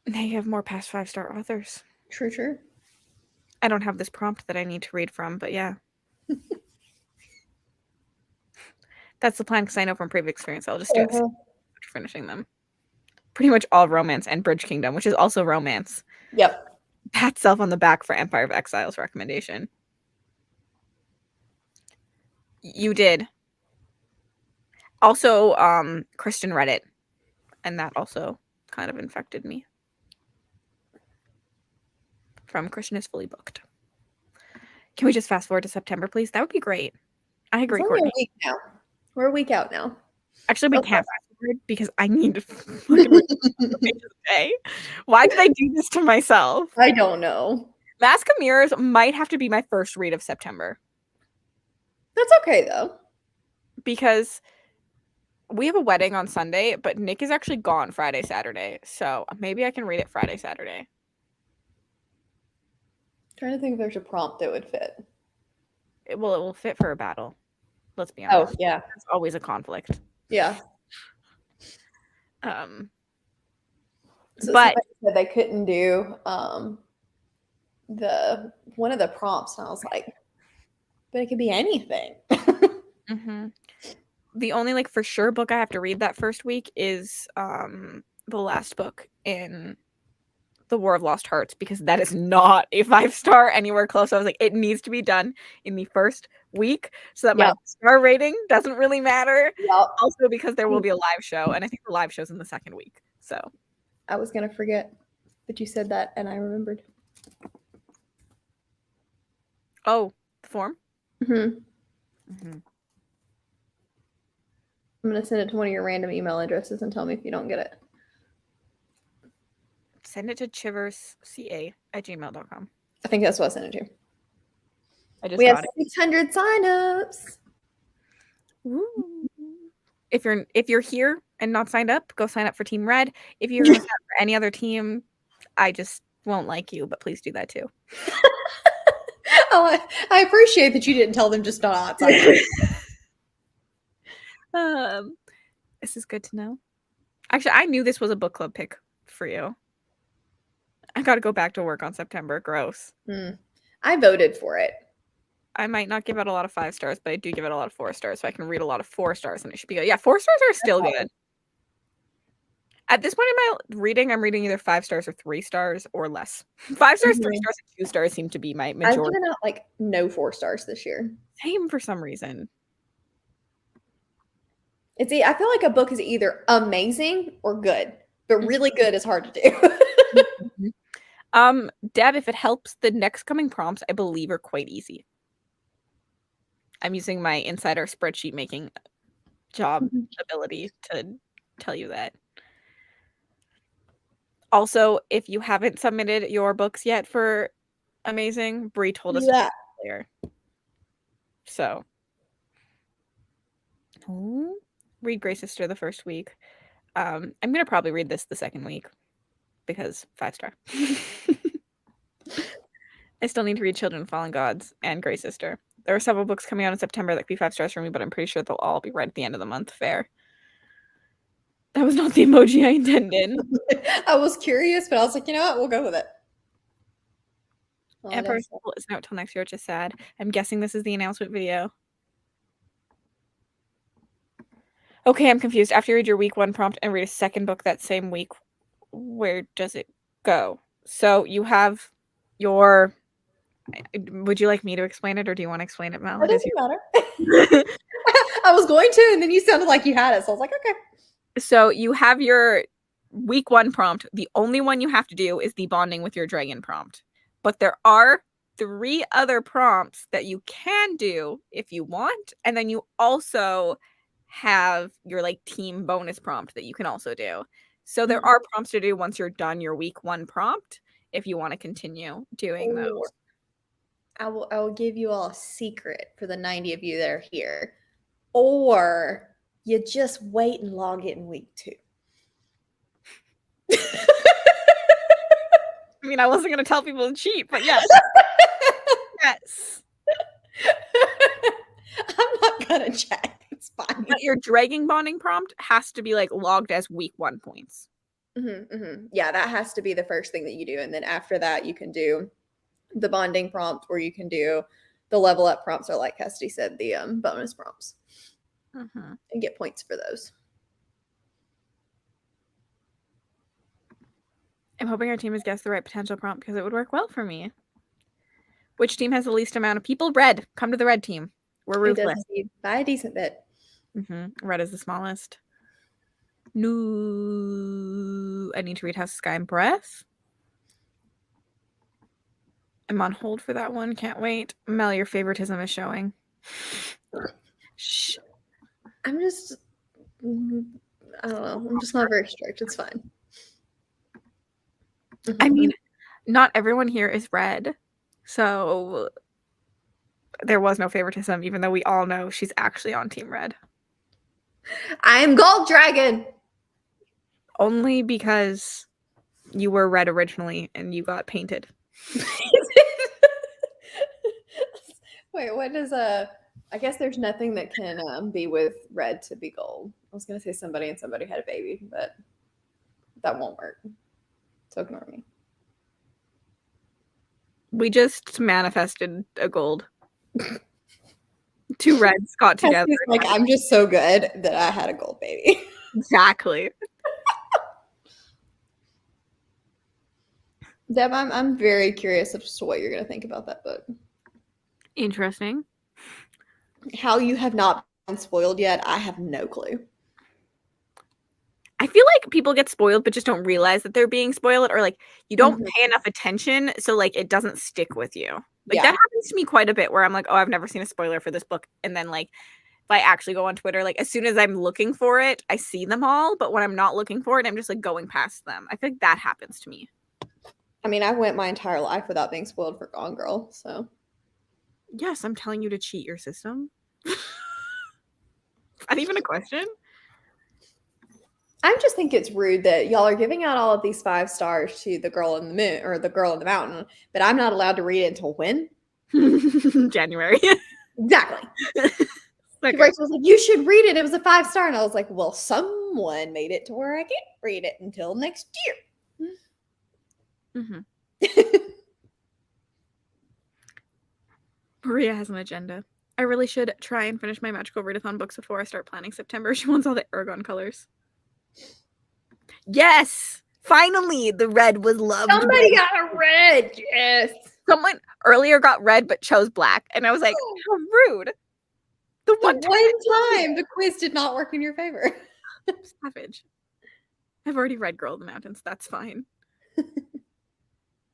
Now you have more past 5-star authors. True. I don't have this prompt that I need to read from, but yeah. That's the plan because I know from previous experience I'll just do it after finishing them. Pretty much all romance and Bridge Kingdom, which is also romance. Yep. Pat self on the back for Empire of Exiles recommendation. You did. Also, Kristen read it, and that also kind of infected me. From Christian is fully booked. Can we just fast forward to September, please? That would be great. I agree, It's only Courtney. a week now. We're a week out now. Actually, we can't fast forward because I need to fucking read the pages a day. Why did I do this to myself? I don't know. Mask of Mirrors might have to be my first read of September. That's okay, though. Because we have a wedding on Sunday, but Nick is actually gone Friday, Saturday. So maybe I can read it Friday, Saturday. Trying to think if there's a prompt that would fit. It will fit for a battle. Let's be honest. Oh, yeah. It's always a conflict. Yeah. So but said they couldn't do one of the prompts, and I was like, but it could be anything. The only for sure book I have to read that first week is the last book in The War of Lost Hearts, because that is not a 5-star anywhere close. So I was like, it needs to be done in the first week so that my star rating doesn't really matter. Also because there will be a live show, and I think the live show's in the second week. So I was gonna forget, but you said that and I remembered. Oh, the form? I'm gonna send it to one of your random email addresses and tell me if you don't get it. Send it to chiversca@gmail.com. I think that's what I sent it to. We have 600 signups. If you're here and not signed up, go sign up for Team Red. If you're gonna sign up for any other team, I just won't like you, but please do that too. Oh, I appreciate that you didn't tell them just not. This is good to know. Actually, I knew this was a book club pick for you. I got to go back to work on September. Gross. I voted for it. I might not give it a lot of 5 stars, but I do give it a lot of 4 stars, so I can read a lot of 4 stars, and it should be good. Yeah, 4 stars are still good. At this point in my reading, I'm reading either 5 stars or 3 stars or less. 5 stars, 3 stars, and 2 stars seem to be my majority. I've given out no 4 stars this year. Same for some reason. I feel like a book is either amazing or good, but really good is hard to do. Deb, if it helps, the next coming prompts, I believe, are quite easy. I'm using my insider spreadsheet making job ability to tell you that. Also, if you haven't submitted your books yet for Amazing, Brie told us earlier. So, read Grey Sister the first week. I'm gonna probably read this the second week because 5-star. I still need to read Children of Fallen Gods and Grey Sister. There are several books coming out in September that could be 5 stars for me, but I'm pretty sure they'll all be read at the end of the month. Fair. That was not the emoji I intended. I was curious, but I was like, you know what? We'll go with it. Emperor's Soul isn't out till next year, which is sad. I'm guessing this is the announcement video. Okay, I'm confused. After you read your week 1 prompt and read a second book that same week, where does it go? So you have your... Would you like me to explain it, or do you want to explain it, Mel? It doesn't matter. I was going to, and then you sounded like you had it, so I was like, okay. So you have your week 1 prompt. The only one you have to do is the bonding with your dragon prompt. But there are 3 other prompts that you can do if you want. And then you also have your team bonus prompt that you can also do. So there are prompts to do once you're done your week 1 prompt if you want to continue doing those. I will give you all a secret for the 90 of you that are here. Or you just wait and log it in week 2. I mean, I wasn't going to tell people to cheat, but yes. Yes. I'm not going to check. It's fine. But your dragon bonding prompt has to be logged as week 1 points. Yeah, that has to be the first thing that you do. And then after that, you can do the bonding prompt, or you can do the level up prompts, or like Cassidy said, the bonus prompts, and get points for those. I'm hoping our team has guessed the right potential prompt because it would work well for me. Which team has the least amount of people? Red. Come to the red team. We're ruthless. By a decent bit. Red is the smallest. No. I need to read House of Sky and Breath. I'm on hold for that one. Can't wait. Mel, your favoritism is showing. Shh. I don't know. I'm just not very strict. It's fine. I mean, not everyone here is red. So there was no favoritism, even though we all know she's actually on Team Red. I am Gold Dragon! Only because you were red originally and you got painted. Wait, what does I guess there's nothing that can be with red to be gold. I was gonna say somebody and somebody had a baby, but that won't work. So ignore me. We just manifested a gold. Two reds got together. Like, I'm just so good that I had a gold baby. Exactly. Deb, I'm very curious as to what you're gonna think about that book. Interesting. How you have not been spoiled yet, I have no clue. I feel like people get spoiled but just don't realize that they're being spoiled, or like you don't pay enough attention, so like it doesn't stick with you. Like that happens to me quite a bit, where I'm like, oh, I've never seen a spoiler for this book, and then like if I actually go on Twitter, like as soon as I'm looking for it, I see them all, but when I'm not looking for it, I'm just like going past them. I feel like that happens to me. I mean, I went my entire life without being spoiled for Gone Girl, so. Yes, I'm telling you to cheat your system. Is that even a question? I just think it's rude that y'all are giving out all of these 5 stars to The Girl in the Moon or The Girl in the Mountain, but I'm not allowed to read it until when? January. Exactly. Okay. Rachel was like, you should read it. It was a 5-star. And I was like, well, someone made it to where I can't read it until next year. Maria has an agenda. I really should try and finish my Magical Readathon books before I start planning September. She wants all the Aragon colors. Yes! Finally, the red was loved. Somebody got a red. Yes. Someone earlier got red but chose black. And I was like, how rude. The one time the quiz did not work in your favor. Savage. I've already read Girl in the Mountains. That's fine.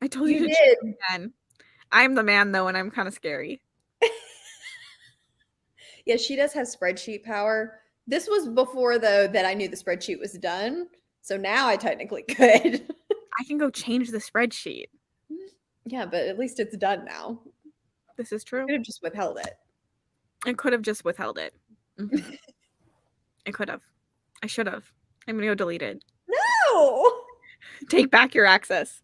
I told you to did. Man. I'm the man, though, and I'm kind of scary. Yeah, she does have spreadsheet power. This was before, though, that I knew the spreadsheet was done. So now I technically could. I can go change the spreadsheet. Yeah, but at least it's done now. This is true. I could have just withheld it. I could have just withheld it. I could have. I should have. I'm going to go delete it. No! Take back your access.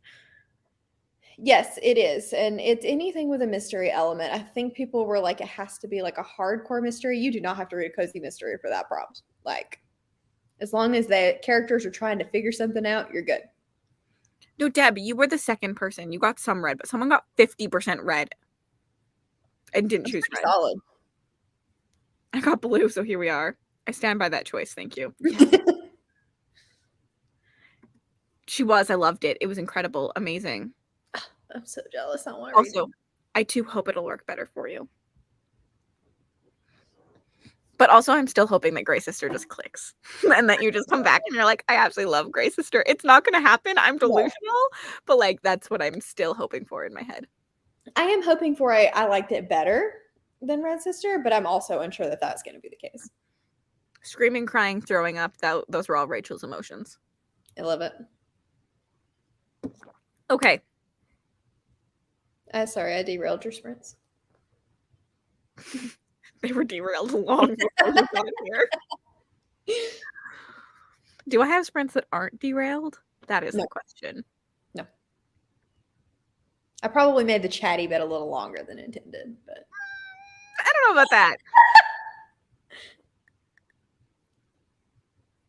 Yes, it is. And it's anything with a mystery element. I think people were like, it has to be like a hardcore mystery. You do not have to read a cozy mystery for that prompt. Like, as long as the characters are trying to figure something out, you're good. No, Deb, you were the second person. You got some red, but someone got 50% red and didn't choose red. Solid. I got blue, so here we are. I stand by that choice. Thank you. She was. I loved it. It was incredible. Amazing. I'm so jealous. I want to Also, I too hope it'll work better for you. But also, I'm still hoping that Grey Sister just clicks and that you just come back and you're like, I absolutely love Grey Sister. It's not going to happen. I'm delusional, but like that's what I'm still hoping for in my head. I am hoping for I liked it better than Red Sister, but I'm also unsure that that's going to be the case. Screaming, crying, throwing up, those were all Rachel's emotions. I love it. Okay. Sorry, I derailed your sprints. They were derailed long before you got here. Do I have sprints that aren't derailed? That is the question. No. I probably made the chatty bit a little longer than intended, but I don't know about that.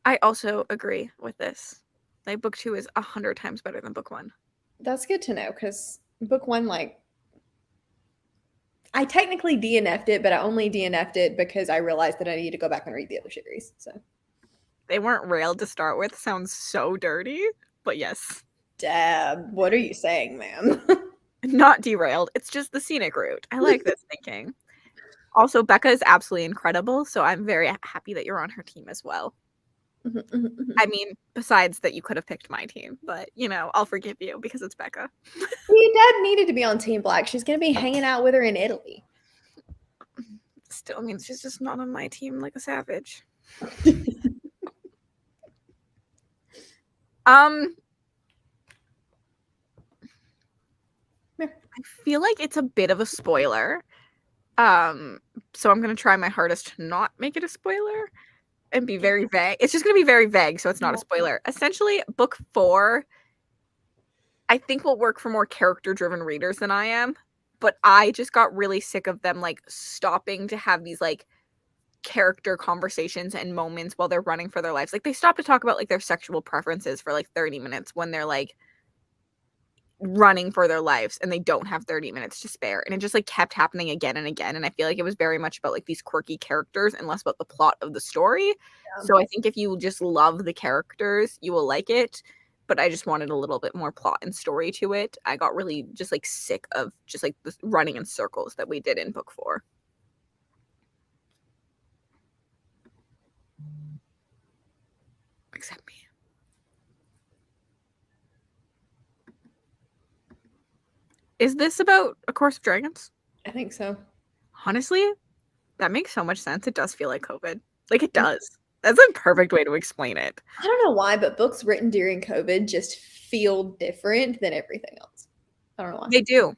I also agree with this. Like book 2 is 100 times better than book 1. That's good to know because book 1, like, I technically DNF'd it, but I only DNF'd it because I realized that I need to go back and read the other series. So They weren't railed to start with. Sounds so dirty, but yes. Deb, what are you saying, ma'am? Not derailed. It's just the scenic route. I like this thinking. Also, Becca is absolutely incredible, so I'm very happy that you're on her team as well. I mean, besides that you could have picked my team, but, you know, I'll forgive you because it's Becca. Your dad needed to be on Team Black. She's going to be hanging out with her in Italy. Still means she's just not on my team like a savage. I feel like it's a bit of a spoiler. So I'm gonna try my hardest to not make it a spoiler and be very vague. It's just gonna be very vague, so it's not a spoiler. Essentially, book 4, I think will work for more character-driven readers than I am, but I just got really sick of them like stopping to have these like character conversations and moments while they're running for their lives. Like they stop to talk about like their sexual preferences for like 30 minutes when they're like running for their lives and they don't have 30 minutes to spare, and it just like kept happening again and again, and I feel like it was very much about like these quirky characters and less about the plot of the story. So I think if you just love the characters you will like it, but I just wanted a little bit more plot and story to it. I got really just like sick of just like the running in circles that we did in book 4. Except me. Is this about A Course of Dragons? I think so. Honestly, that makes so much sense. It does feel like COVID. Like it does. That's a perfect way to explain it. I don't know why, but books written during COVID just feel different than everything else. I don't know why. They do.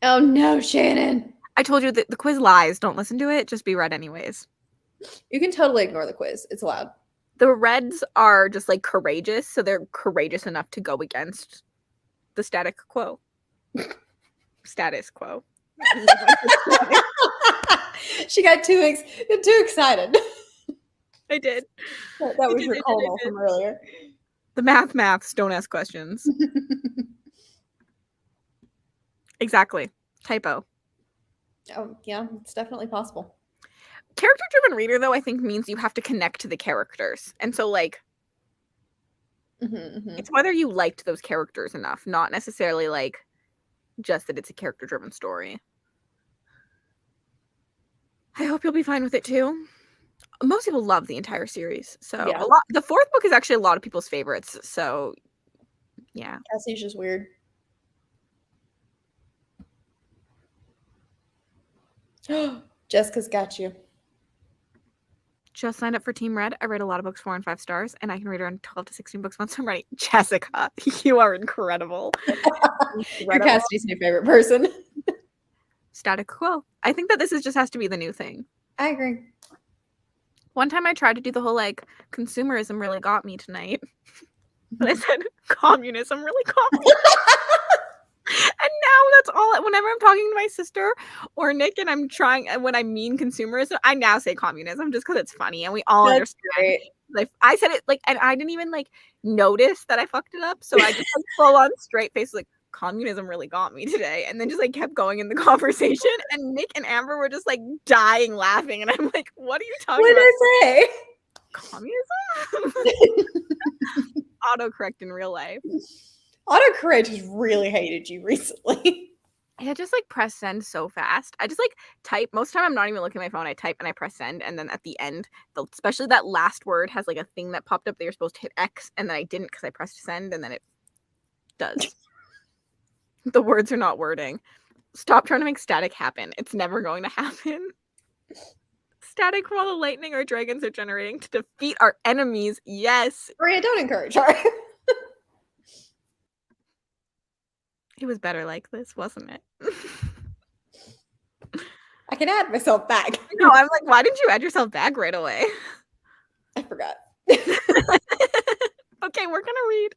Oh no, Shannon. I told you that the quiz lies. Don't listen to it. Just be read anyways. You can totally ignore the quiz. It's allowed. The Reds are just like courageous, so they're courageous enough to go against the static quo. Status quo. She got too excited. I did. That was your call from earlier. The maths, don't ask questions. Exactly. Typo. Oh, yeah, it's definitely possible. Character-driven reader, though, I think means you have to connect to the characters. And so, like, it's whether you liked those characters enough, not necessarily, like, just that it's a character-driven story. I hope you'll be fine with it, too. Most people love the entire series. So, Yeah. the 4th book is actually a lot of people's favorites. So, yeah. Cassie's just weird. Jessica's got you. Just signed up for Team Red. I read a lot of books 4 and 5 stars, and I can read around 12 to 16 books once I'm ready. Jessica, you are incredible. You're Cassidy's new favorite person. Static quo. I think that this just has to be the new thing. I agree. One time I tried to do the whole like consumerism really got me tonight. But I said communism really got me. And now that's all. Whenever I'm talking to my sister or Nick and I'm trying, when I mean consumerism, I now say communism just because it's funny and we all understand. Great. Like I said it like, and I didn't even like notice that I fucked it up. So I just like full on straight face like communism really got me today, and then just like kept going in the conversation. And Nick and Amber were just like dying laughing, and I'm like, "What are you talking about?" What did I say? Communism. Autocorrect in real life. Autocorrect has really hated you recently. I just like press send so fast. I just like type. Most of the time I'm not even looking at my phone. I type and I press send, and then at the end, especially that last word has like a thing that popped up that you're supposed to hit X, and then I didn't because I pressed send, and then it does. The words are not wording. Stop trying to make static happen. It's never going to happen. Static from all the lightning our dragons are generating to defeat our enemies. Yes. Maria, don't encourage her. It was better like this, wasn't it? I can add myself back. No, I'm like, why didn't you add yourself back right away? I forgot. Okay, we're gonna read.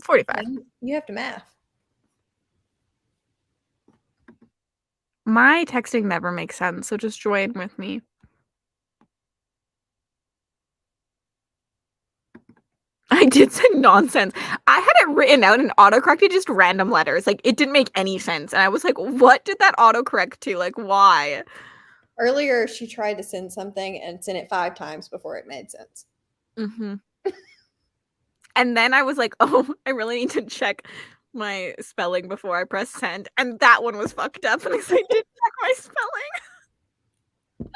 45. You have to math. My texting never makes sense, so just join with me. I did say nonsense. I had it written out and autocorrected just random letters. Like, it didn't make any sense. And I was like, what did that autocorrect to? Like, why? Earlier, she tried to send something and sent it 5 times before it made sense. Mm-hmm. And then I was like, oh, I really need to check my spelling before I press send. And that one was fucked up. And I did check my spelling.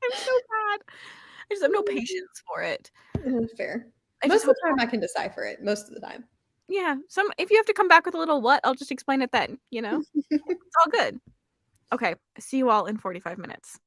I'm so bad. I just have no patience for it. Fair. I Most just of hope, the time, I can decipher it. Most of the time. yeah. If you have to come back with a little what, I'll just explain it then, you know? It's all good. Okay. See you all in 45 minutes.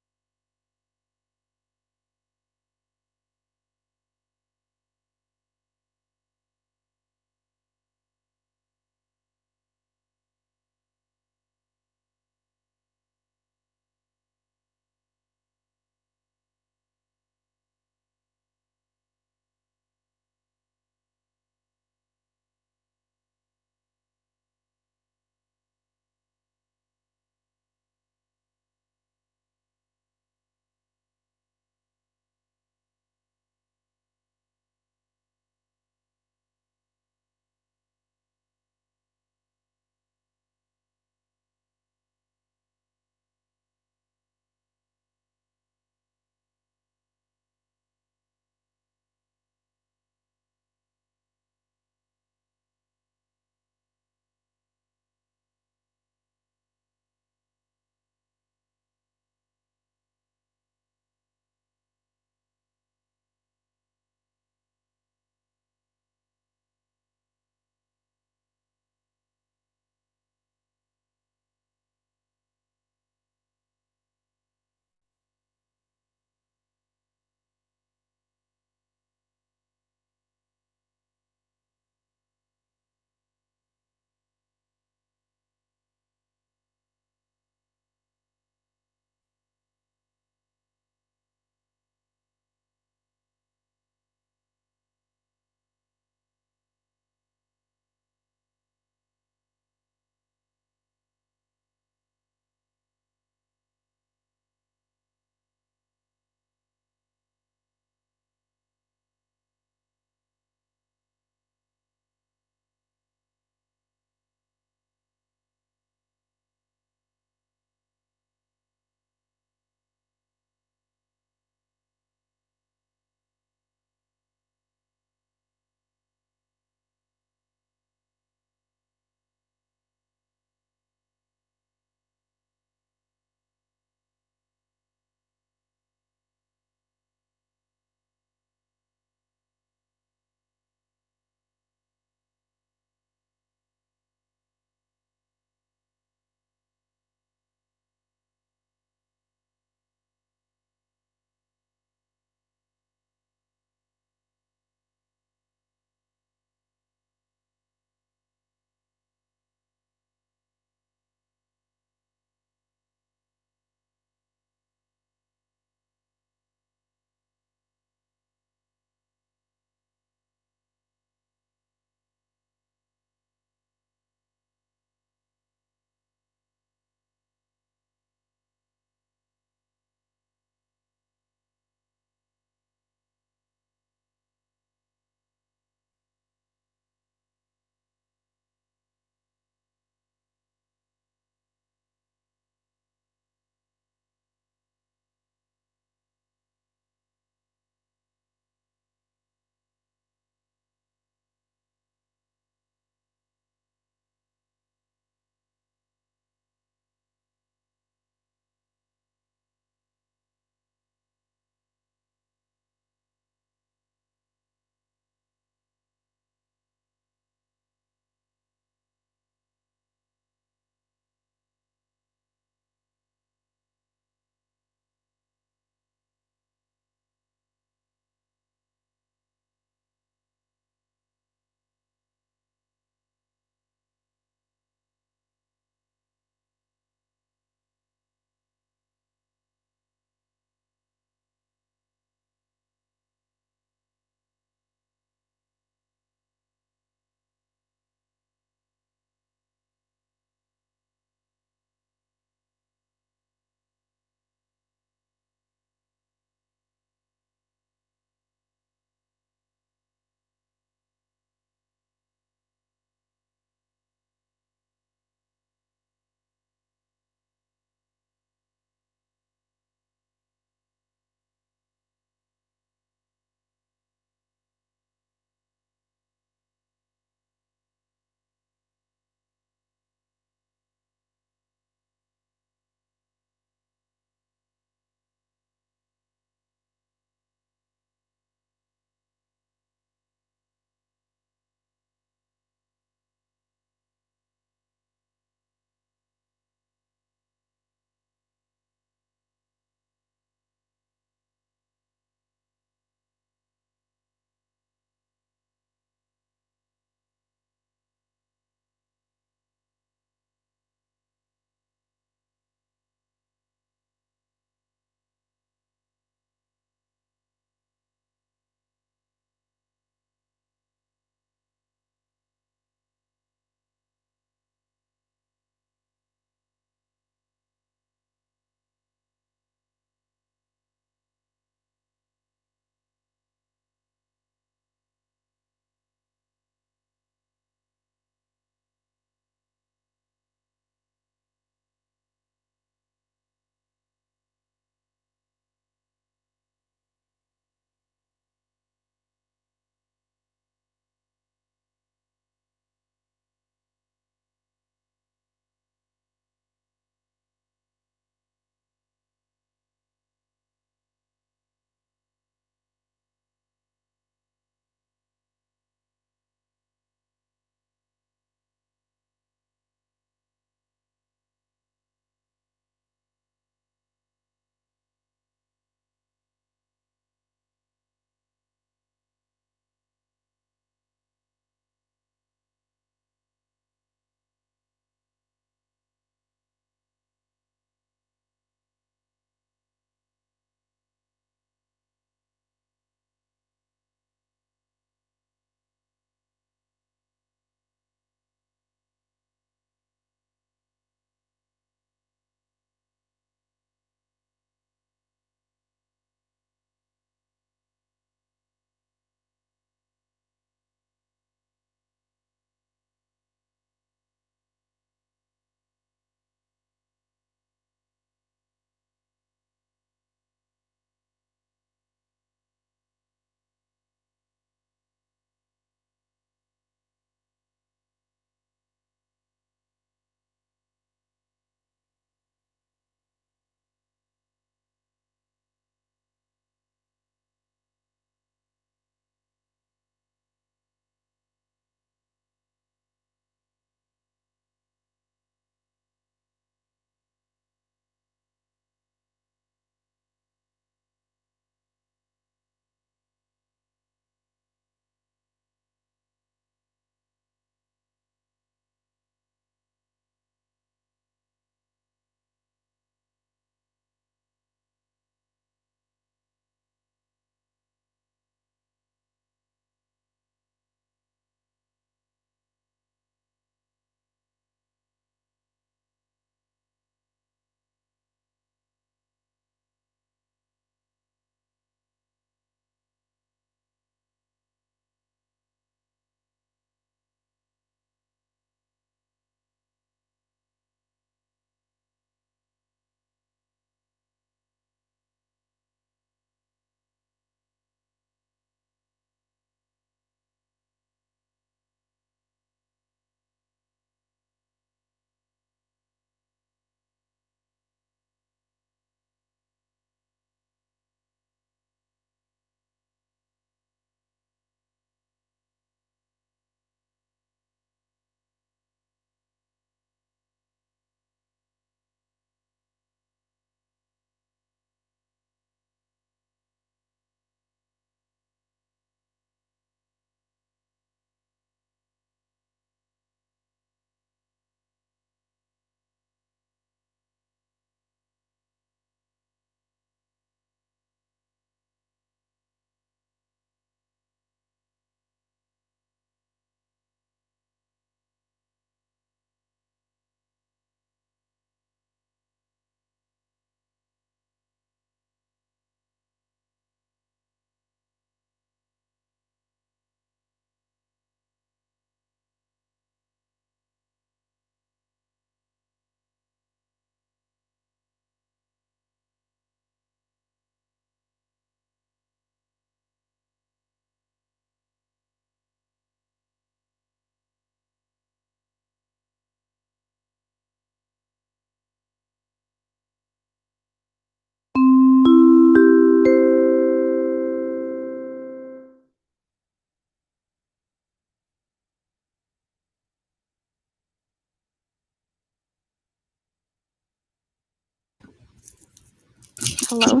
Hello.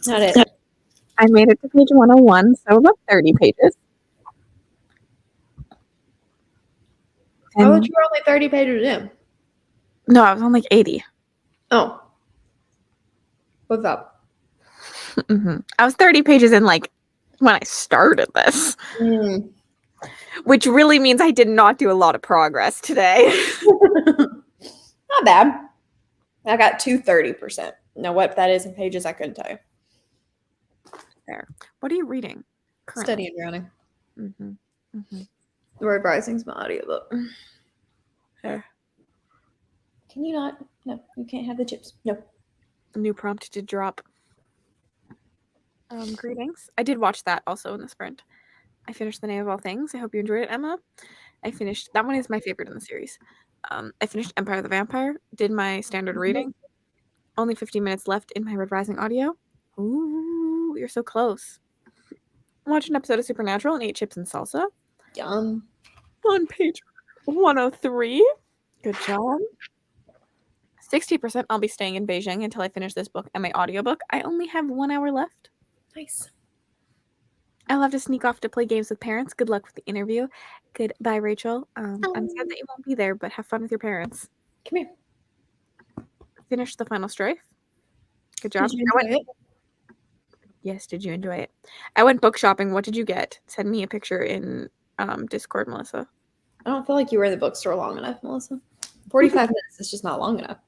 Not it. I made it to page 101, so about 30 pages. I And thought you were only 30 pages in. no, I was on like 80. Oh. What's up? I was 30 pages in like when I started this, which really means I did not do a lot of progress today. Not bad. I got 230%. Now, what that is in pages, I couldn't tell you. There. What are you reading? Currently? Study and Drowning. Mm-hmm. The Road Rising's my audiobook. There. Can you not? No, you can't have the chips. No. New prompt to drop. Greetings. I did watch that also in the sprint. I finished The Name of All Things. I hope you enjoyed it, Emma. I finished, that one is my favorite in the series. I finished Empire of the Vampire, did my standard reading. Only 15 minutes left in my Red Rising audio. Ooh, you're so close. Watched an episode of Supernatural and ate chips and salsa. Yum. On page 103. Good job. 60% I'll be staying in Beijing until I finish this book and my audiobook. I only have 1 hour left. Nice. I'll have to sneak off to play games with parents. Good luck with the interview. Goodbye, Rachel. I'm sad that you won't be there, but have fun with your parents. Come here. Finish the final strife. Good job. Did you enjoy it? Yes, did you enjoy it? I went book shopping. What did you get? Send me a picture in Discord, Melissa. I don't feel like you were in the bookstore long enough, Melissa. 45 minutes is just not long enough.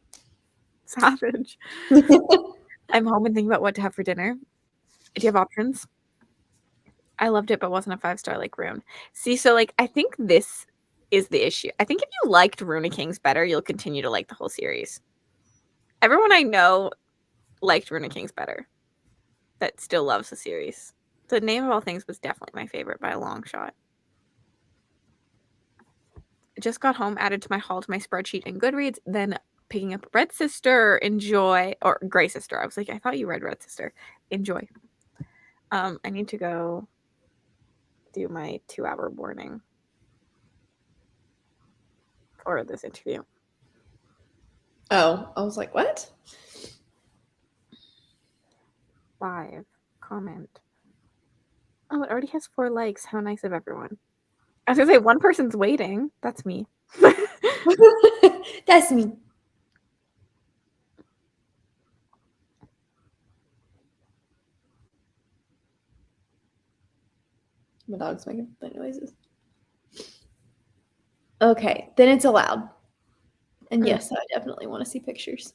Savage. I'm home and thinking about what to have for dinner. Do you have options? I loved it, but wasn't a 5-star like Rune. See, so like I think this is the issue. I think if you liked Rune Kings better, you'll continue to like the whole series. Everyone I know liked Rune Kings better. That still loves the series. The Name of All Things was definitely my favorite by a long shot. I just got home, added to my haul to my spreadsheet in Goodreads, then picking up Red Sister, enjoy, or Grey Sister. I was like, I thought you read Red Sister. Enjoy. I need to go do my 2-hour warning for this interview. Oh, I was like, what? 5 comment. Oh, it already has 4 likes. How nice of everyone. I was gonna say one person's waiting. That's me. That's me. My dog's making funny noises. Okay, then it's allowed. And yes, I definitely want to see pictures.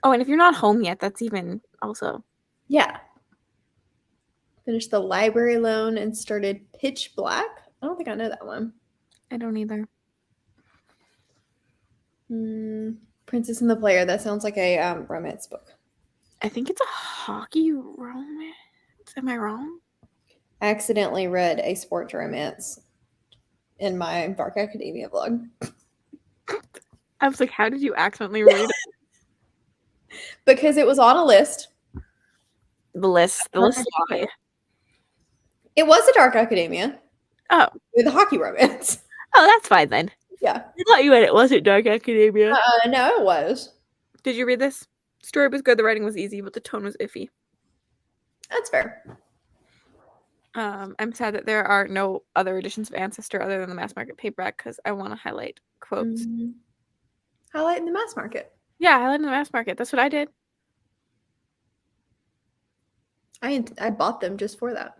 Oh, and if you're not home yet, that's even also. Yeah. Finished The Library Loan and started Pitch Black. I don't think I know that one. I don't either. Princess and the Player. That sounds like a romance book. I think it's a hockey romance. Am I wrong? I accidentally read a sports romance in my Dark Academia vlog. I was like, how did you accidentally read it? Because it was on a list. The list lie. It was a Dark Academia. Oh. With a hockey romance. Oh, that's fine then. Yeah. I thought you read it. Wasn't Dark Academia? No, it was. Did you read this? Story was good. The writing was easy, but the tone was iffy. That's fair. I'm sad that there are no other editions of Ancestor other than the mass market paperback because I want to highlight quotes. Highlight in the mass market. Yeah, highlight in the mass market. That's what I did. I bought them just for that.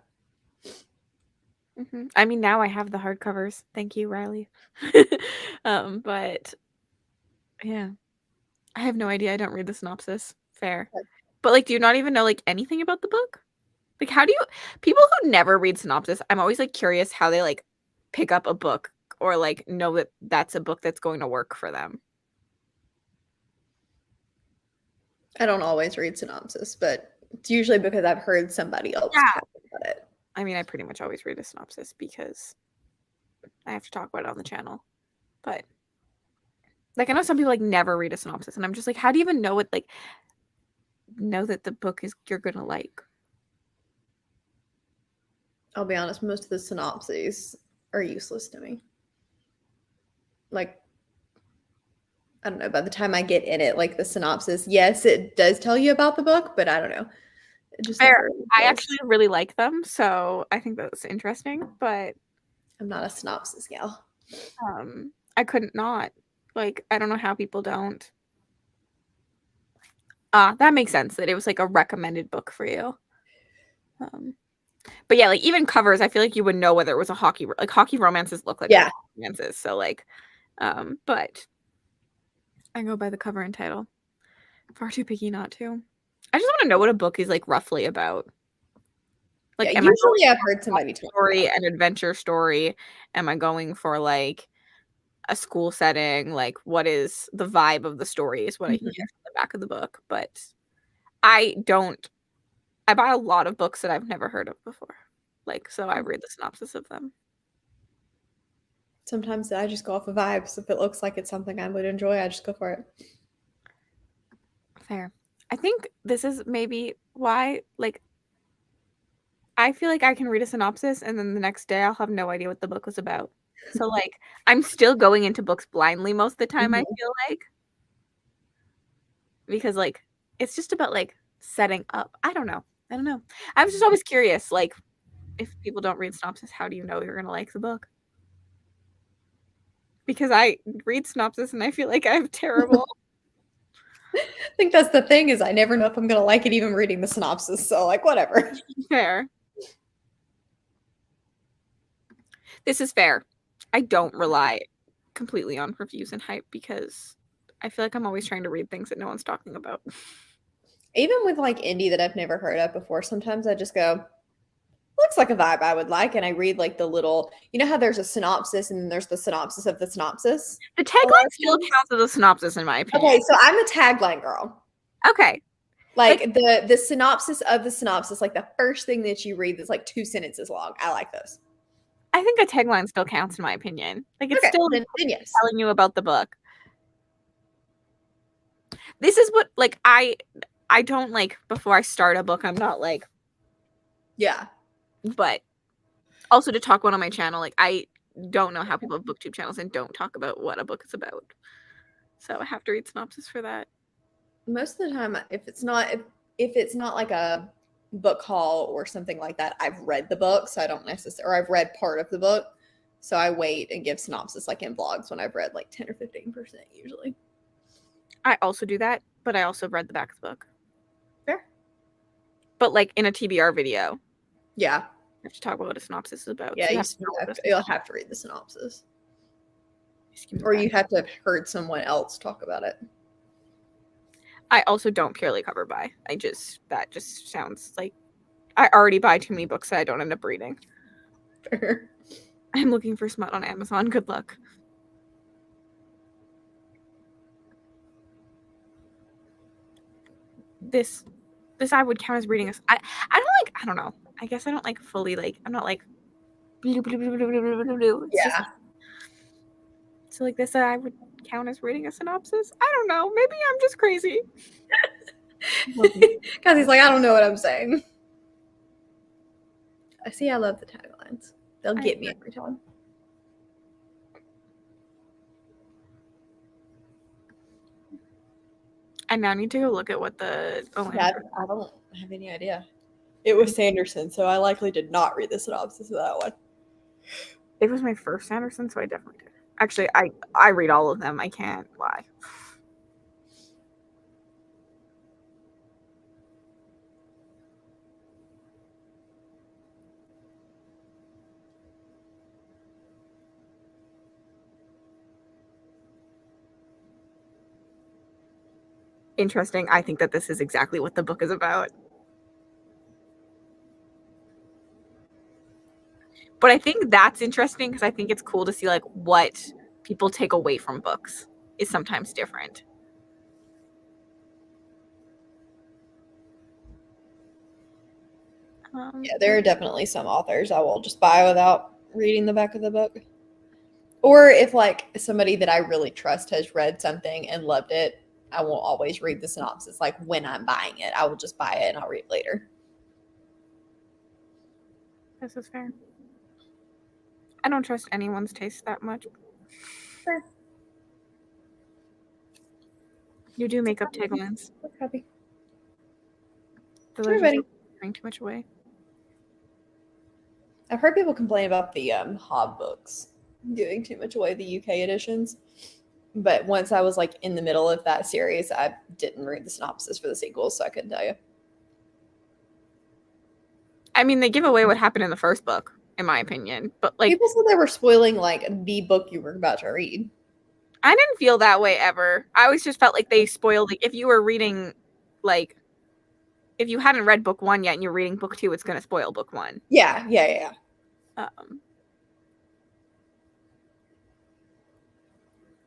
I mean, now I have the hardcovers. Thank you, Riley. But yeah, I have no idea. I don't read the synopsis. Fair. But like, do you not even know like anything about the book? Like, how do you, people who never read synopsis, I'm always like curious how they like pick up a book or like know that that's a book that's going to work for them. I don't always read synopsis, but it's usually because I've heard somebody else talk about it. I mean, I pretty much always read a synopsis because I have to talk about it on the channel. But like, I know some people like never read a synopsis, and I'm just like, how do you even know it? Like, know that the book is you're gonna like. I'll be honest, most of the synopses are useless to me. Like, I don't know, by the time I get in it, like the synopsis, yes, it does tell you about the book, but I don't know. It just Fair. never really I feels. actually really like them, so I think that's interesting, but I'm not a synopsis gal. I couldn't not. Like, I don't know how people don't. That makes sense that it was like a recommended book for you. But yeah, like even covers, I feel like you would know whether it was a hockey romances look like Yeah. romances. So like, but I go by the cover and title. Far too picky not to. I just want to know what a book is like roughly about. Yeah, Like, am I going usually I've for heard a love somebody talk story, about an adventure story? Am I going for like a school setting? Like, what is the vibe of the story is what I it. can get from the back of the book. But I don't, I buy a lot of books that I've never heard of before. Like, so I read the synopsis of them. Sometimes I just go off of vibes. If it looks like it's something I would enjoy, I just go for it. Fair. I think this is maybe why, like, I feel like I can read a synopsis and then the next day I'll have no idea what the book was about. So, like, I'm still going into books blindly most of the time, I Mhm. feel like. Because, like, it's just about, like, setting up. I don't know. I don't know. I was just always curious, like, if people don't read synopsis, how do you know you're going to like the book? Because I read synopsis and I feel like I'm terrible. I think that's the thing is I never know if I'm gonna like it even reading the synopsis. So like whatever. Fair. This is fair. I don't rely completely on reviews and hype because I feel like I'm always trying to read things that no one's talking about. Even with like indie that I've never heard of before, sometimes I just go, looks like a vibe I would like. And I read like the little, you know how there's a synopsis and then there's the synopsis of the synopsis? The A lot tagline of still times. counts as a synopsis in my opinion. Okay, so I'm a tagline girl. Okay. Like Like the synopsis of the synopsis, like the first thing that you read that's like 2 sentences long. I like those. I think a tagline still counts in my opinion. Like it's Okay, still then yes. telling you about the book. This is what like I don't like before I start a book, I'm not like Yeah. but also to talk about on my channel, like I don't know how people have booktube channels and don't talk about what a book is about. So I have to read synopsis for that. Most of the time, if it's not like a book haul or something like that, I've read the book, so I don't necessarily, or I've read part of the book, so I wait and give synopsis like in blogs when I've read like 10 or 15% usually. I also do that, but I also read the back of the book. Fair. But like in a TBR video, Yeah. I have to talk about what a synopsis is about. Yeah, So you you have to still know what have a to, you'll synopsis have to read the synopsis, is. Give me or that. you have to have heard someone else talk about it. I also don't purely cover buy. That just sounds like I already buy too many books that I don't end up reading. Fair. I'm looking for smut on Amazon. Good luck. This I would count as reading a. I don't know. I guess I don't like fully like I'm not like it's just Yeah. so like this I would count as reading a synopsis. I don't know. Maybe I'm just crazy. Because he's like, I don't know what I'm saying. I see. I love the taglines. They'll get me every time. I now need to go look at what the Yeah, I don't have any idea. It was Sanderson, so I likely did not read the synopsis of that one. It was my first Sanderson, so I definitely did. Actually, I read all of them. I can't lie. Interesting. I think that this is exactly what the book is about. But I think that's interesting because I think it's cool to see like what people take away from books is sometimes different. Yeah, there are definitely some authors I will just buy without reading the back of the book. Or if like somebody that I really trust has read something and loved it, I won't always read the synopsis. Like when I'm buying it, I will just buy it and I'll read it later. This is fair. I don't trust anyone's taste that much. Fair. You do make up taglines. Look, happy. The Sure, legends buddy. are giving too much away. I've heard people complain about the Hob books giving too much away, the UK editions. But once I was like in the middle of that series, I didn't read the synopsis for the sequels, so I couldn't tell you. I mean, they give away what happened in the first book, in my opinion. But like, People said they were spoiling like the book you were about to read. I didn't feel that way ever. I always just felt like they spoiled. Like, if you were reading, like, if you hadn't read book 1 yet and you're reading book 2, it's going to spoil book 1. Yeah.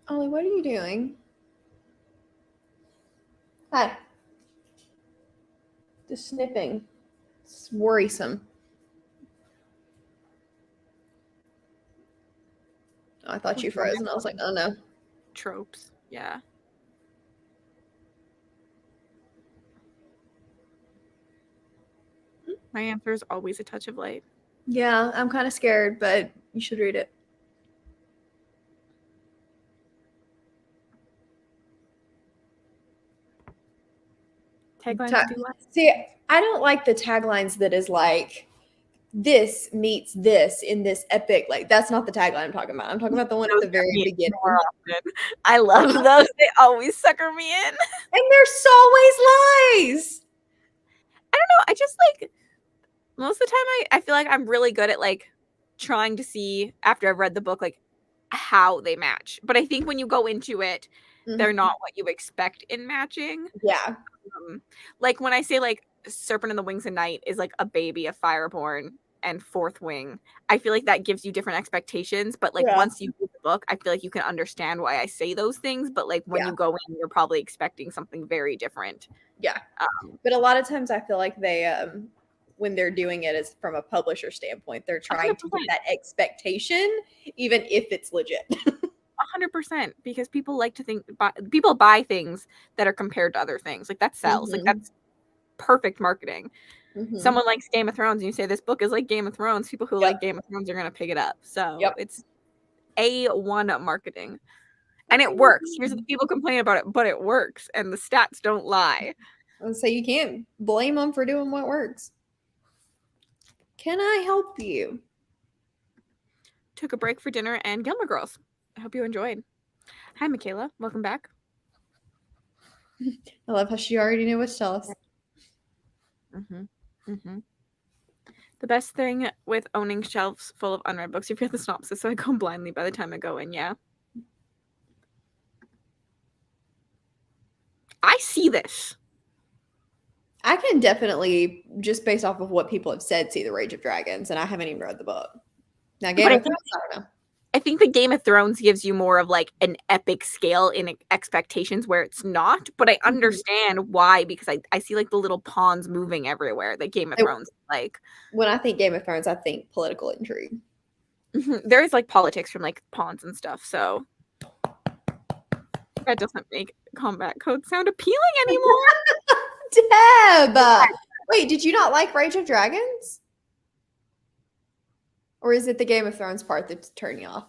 Ollie, what are you doing? Hi. Just sniffing. It's worrisome. Oh, I thought you froze, and I was like, oh no. Tropes, yeah. My answer is always a touch of light. Yeah, I'm kind of scared, but you should read it. Taglines do what? See, I don't like the taglines that is like, this meets this in this epic. Like, that's not the tagline I'm talking about. I'm talking about the one at the very beginning. I love those. They always sucker me in. And there's always lies. I don't know. I just like, most of the time I feel like I'm really good at like trying to see after I've read the book, like how they match. But I think when you go into it, they're not what you expect in matching. Yeah. Like when I say like Serpent in the Wings of Night is like a baby of Fireborn and Fourth Wing, I feel like that gives you different expectations. But like once you read the book, I feel like you can understand why I say those things. But like when you go in, you're probably expecting something very different. Yeah. But a lot of times I feel like they when they're doing it is from a publisher standpoint, they're trying 100%. to get that expectation, even if it's legit. 100%, because people like to think people buy things that are compared to other things. Like that sells. Like that's perfect marketing. Someone likes Game of Thrones and you say this book is like Game of Thrones, people who like Game of Thrones are going to pick it up. So it's A1 marketing. And it works. Here's what people complain about it, but it works. And the stats don't lie. So you can't blame them for doing what works. Can I help you? Took a break for dinner and Gilmore Girls. I hope you enjoyed. Hi, Michaela. Welcome back. I love how she already knew what to tell us. The best thing with owning shelves full of unread books, you forget the synopsis, so I go blindly by the time I go in, yeah. I see this. I can definitely, just based off of what people have said, see The Rage of Dragons, and I haven't even read the book. Now, Game of Thrones, I don't know. I think the Game of Thrones gives you more of like an epic scale in expectations where it's not, but I understand why, because I see like the little pawns moving everywhere that Game of Thrones like. When I think Game of Thrones, I think political intrigue. There is like politics from like pawns and stuff, so that doesn't make combat code sound appealing anymore. Deb! Wait, did you not like Rage of Dragons? Or is it the Game of Thrones part that's turning you off?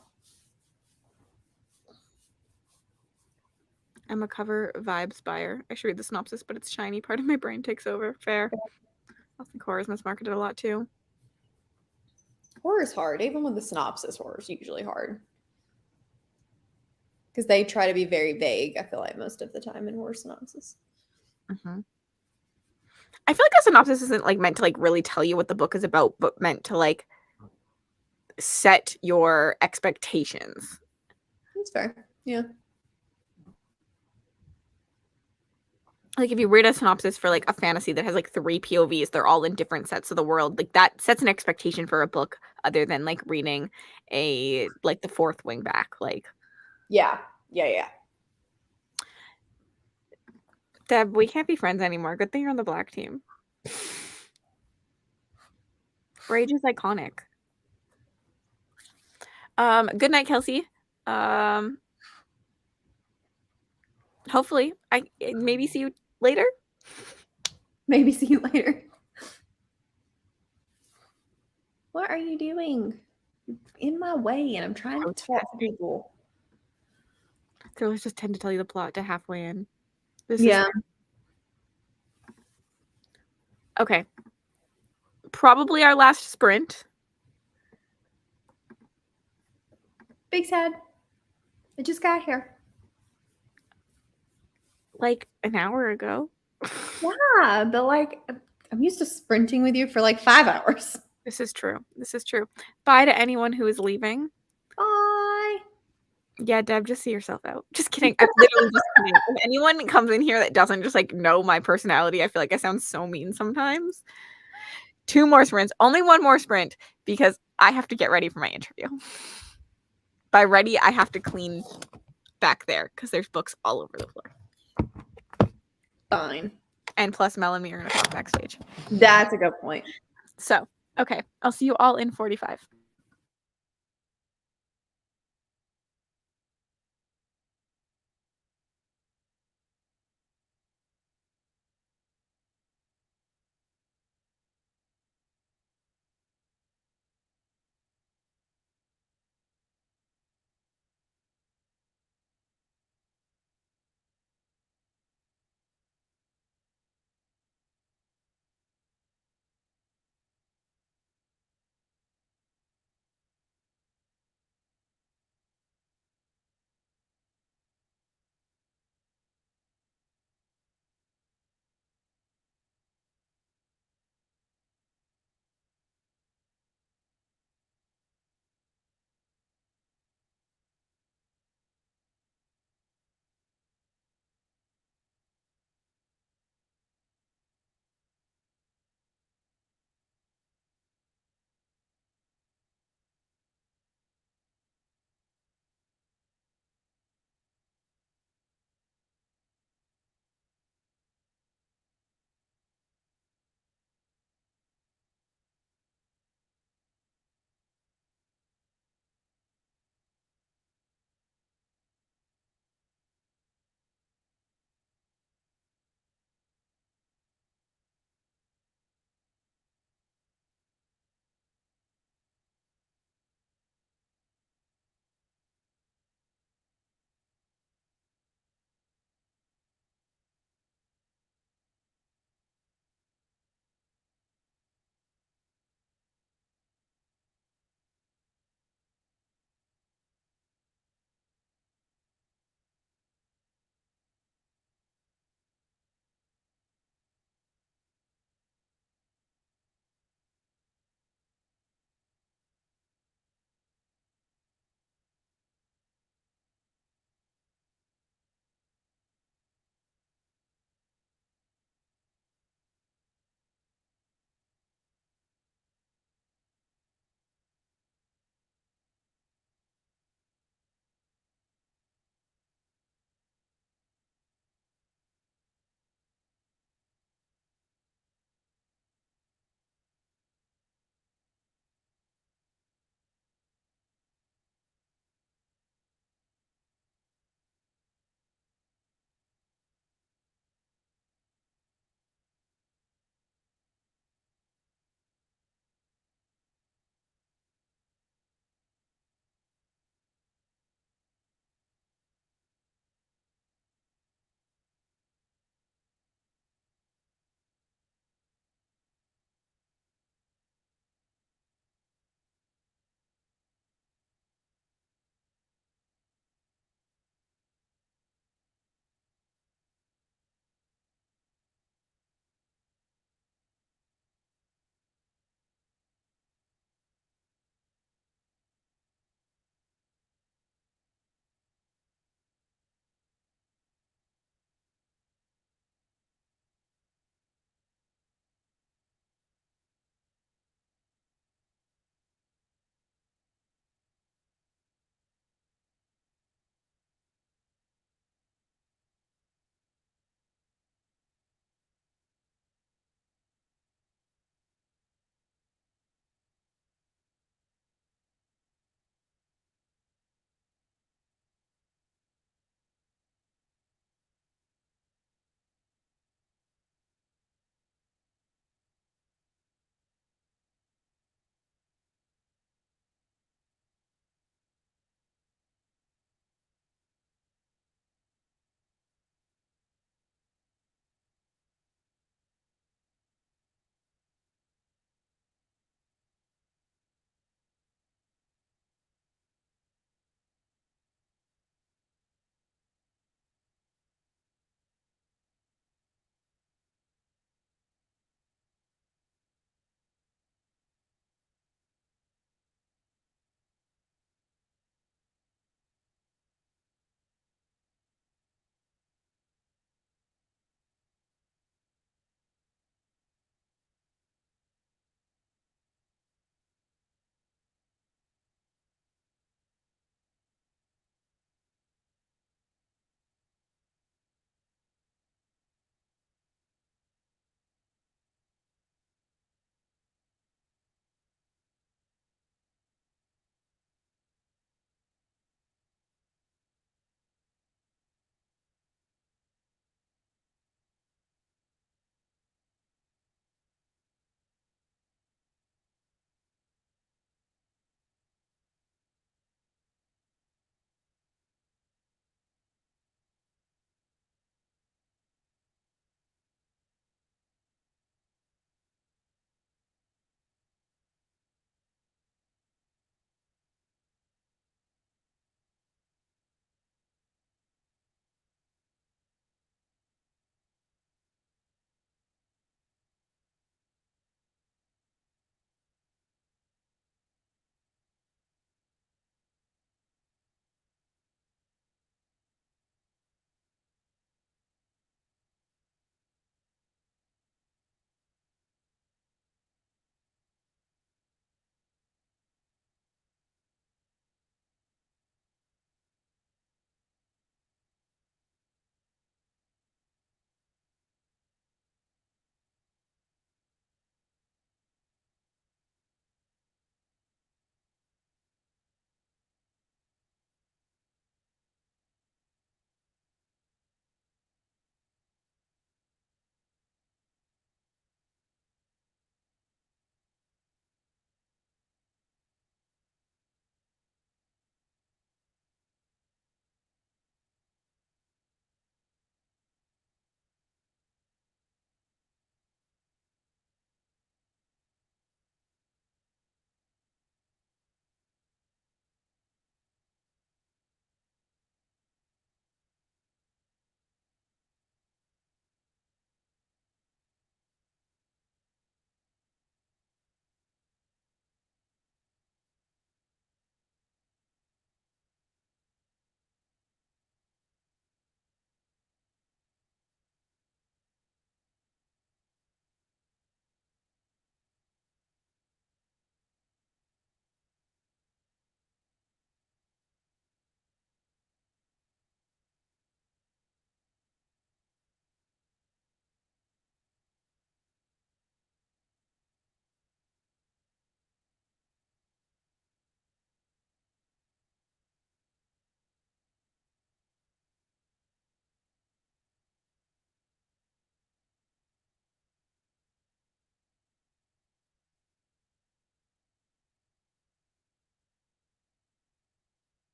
I'm a cover vibes buyer. I should read the synopsis, but it's shiny. Part of my brain takes over. Fair. I think horror's mismarketed a lot too. Horror is hard. Even with the synopsis, horror is usually hard. Because they try to be very vague, I feel like, most of the time in horror synopsis. I feel like a synopsis isn't like meant to like really tell you what the book is about, but meant to like set your expectations. That's fair. Yeah. Like if you read a synopsis for like a fantasy that has like 3 POVs, they're all in different sets of the world. Like that sets an expectation for a book other than like reading a like the Fourth Wing back. Like yeah. Deb, we can't be friends anymore. Good thing you're on the black team. Rage is iconic. Good night, Kelsey. Hopefully, I maybe see you later. Maybe see you later. What are you doing? You're in my way, and I'm trying to talk to people. Thrillers just tend to tell you the plot to halfway in. This is Yeah. okay. Probably our last sprint. Big sad. I just got here. Like an hour ago. Yeah, but like I'm used to sprinting with you for like 5 hours. This is true. This is true. Bye to anyone who is leaving. Bye. Yeah, Deb, just see yourself out. Just kidding. I'm literally just kidding. If anyone comes in here that doesn't just like know my personality, I feel like I sound so mean sometimes. 2 more sprints. Only 1 more sprint because I have to get ready for my interview. By ready, I have to clean back there because there's books all over the floor. Fine. And plus Mel and me are gonna talk backstage. That's a good point. So, okay. I'll see you all in 45.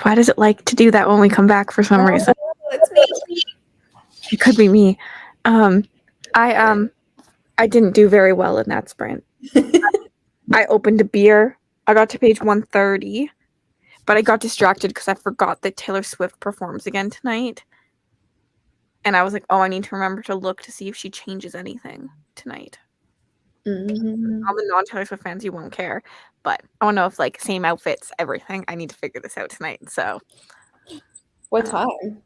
Why does it like to do that when we come back for some reason? It's me. It could be me. I didn't do very well in that sprint. I opened a beer. I got to page 130, but I got distracted because I forgot that Taylor Swift performs again tonight. And I was like, oh, I need to remember to look to see if she changes anything tonight. Mm-hmm. All the non-Taylor Swift fans, you won't care. But I want to know if, like, same outfits, everything. I need to figure this out tonight. So What time?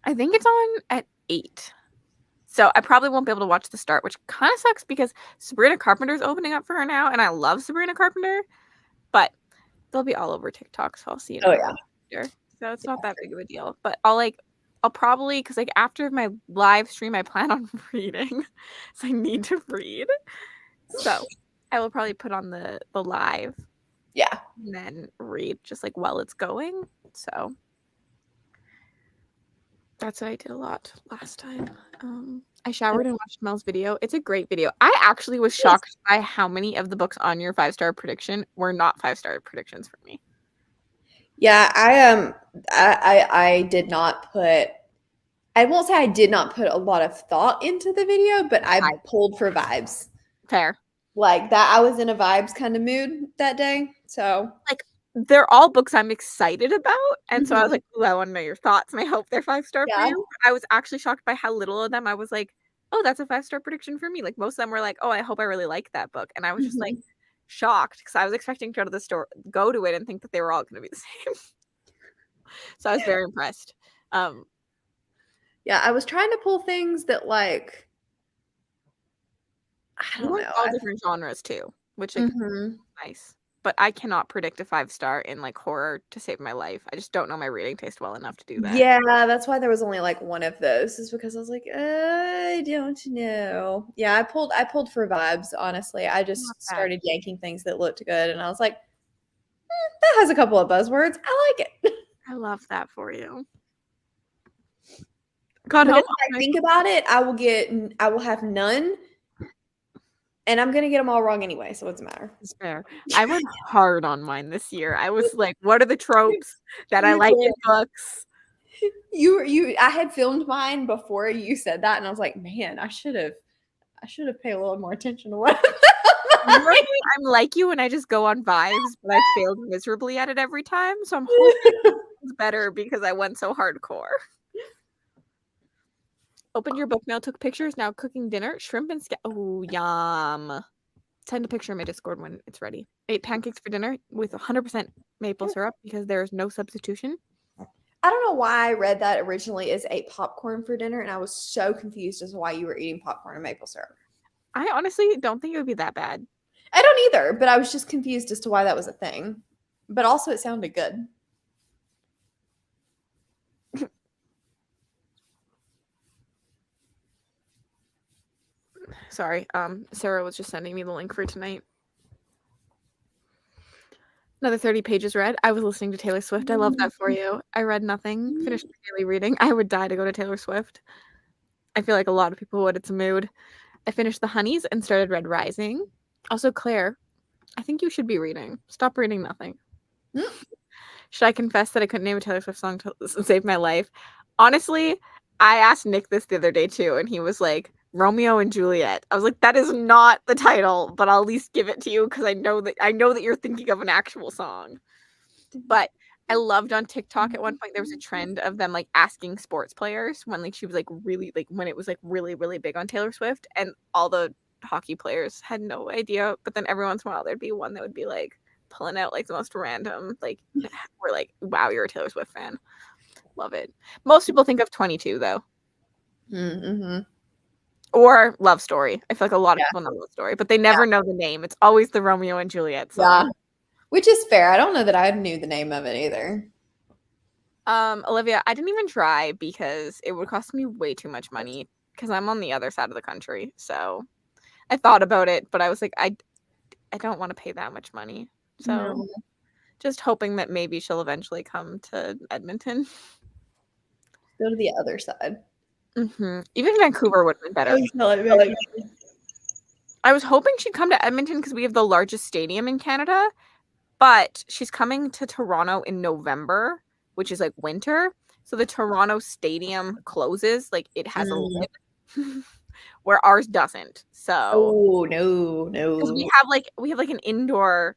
I think it's on at 8. So I probably won't be able to watch the start, which kind of sucks because Sabrina Carpenter's opening up for her now, and I love Sabrina Carpenter, but they'll be all over TikTok, so I'll see it. Oh yeah. Later. So it's not that big of a deal. But I'll probably, because like after my live stream, I plan on reading, so I need to read. So I will probably put on the live, Yeah, and then read just like while it's going. So that's what I did a lot last time. I showered and watched Mel's video. It's a great video. I actually was shocked by how many of the books on your 5-star prediction were not 5-star predictions for me. Yeah, I did not put. I won't say I did not put a lot of thought into the video, but I pulled for vibes. Fair. Like that, I was in a vibes kind of mood that day. So like they're all books I'm excited about, and so I was like, "Ooh, I want to know your thoughts," and I hope they're 5-star for you. I was actually shocked by how little of them I was like, "Oh, that's a 5-star prediction for me." Like most of them were like, "Oh, I hope I really like that book," and I was just like shocked because I was expecting to go to the store, go to it, and think that they were all going to be the same. So I was very impressed. Yeah, I was trying to pull things that like I don't know, all different genres too, which is nice. But I cannot predict a 5-star in like horror to save my life. I just don't know my reading taste well enough to do that. Yeah, that's why there was only like one of those. Is because I was like, I don't know. Yeah, I pulled for vibes. Honestly, I just started yanking things that looked good, and I was like, that has a couple of buzzwords. I like it. I love that for you. God, if I think about it, I will have none. And I'm going to get them all wrong anyway, so what's the matter? It's fair. I went hard on mine this year. I was like, what are the tropes that I like in books? I had filmed mine before you said that, and I was like, man, I should have paid a little more attention to what I'm like you, and I just go on vibes, but I failed miserably at it every time. So I'm hoping it's better because I went so hardcore. Opened your book now, took pictures, now cooking dinner, shrimp and oh, yum. Send a picture in my Discord when it's ready. 8 pancakes for dinner with 100% maple syrup because there is no substitution. I don't know why I read that originally as 8 popcorn for dinner, and I was so confused as to why you were eating popcorn and maple syrup. I honestly don't think it would be that bad. I don't either, but I was just confused as to why that was a thing. But also it sounded good. Sorry, Sarah was just sending me the link for tonight. Another 30 pages read. I was listening to Taylor Swift. I love that for you. I read nothing. Finished my daily reading. I would die to go to Taylor Swift. I feel like a lot of people would. It's a mood. I finished The Honeys and started Red Rising. Also, Claire, I think you should be reading. Stop reading nothing. Should I confess that I couldn't name a Taylor Swift song to save my life? Honestly, I asked Nick this the other day too, and he was like, Romeo and Juliet. I was like, that is not the title, but I'll at least give it to you because I know that you're thinking of an actual song. But I loved on TikTok at one point there was a trend of them like asking sports players when like she was like really like when it was like really really big on Taylor Swift, and all the hockey players had no idea. But then every once in a while there'd be one that would be like pulling out like the most random like we're like, wow, you're a Taylor Swift fan. Love it. Most people think of 22 though. Mm-hmm. Or Love Story. I feel like a lot of people know Love Story, but they never know the name. It's always the Romeo and Juliet song. Yeah. Which is fair. I don't know that I knew the name of it either. Olivia, I didn't even try because it would cost me way too much money because I'm on the other side of the country. So I thought about it, but I was like, I don't want to pay that much money. So just hoping that maybe she'll eventually come to Edmonton. Go to the other side. Mm-hmm. Even Vancouver would have been better. I was hoping she'd come to Edmonton because we have the largest stadium in Canada, But she's coming to Toronto in November, which is like winter. So the Toronto stadium closes, like it has a lid, where ours doesn't. So Oh no, because no. we have like an indoor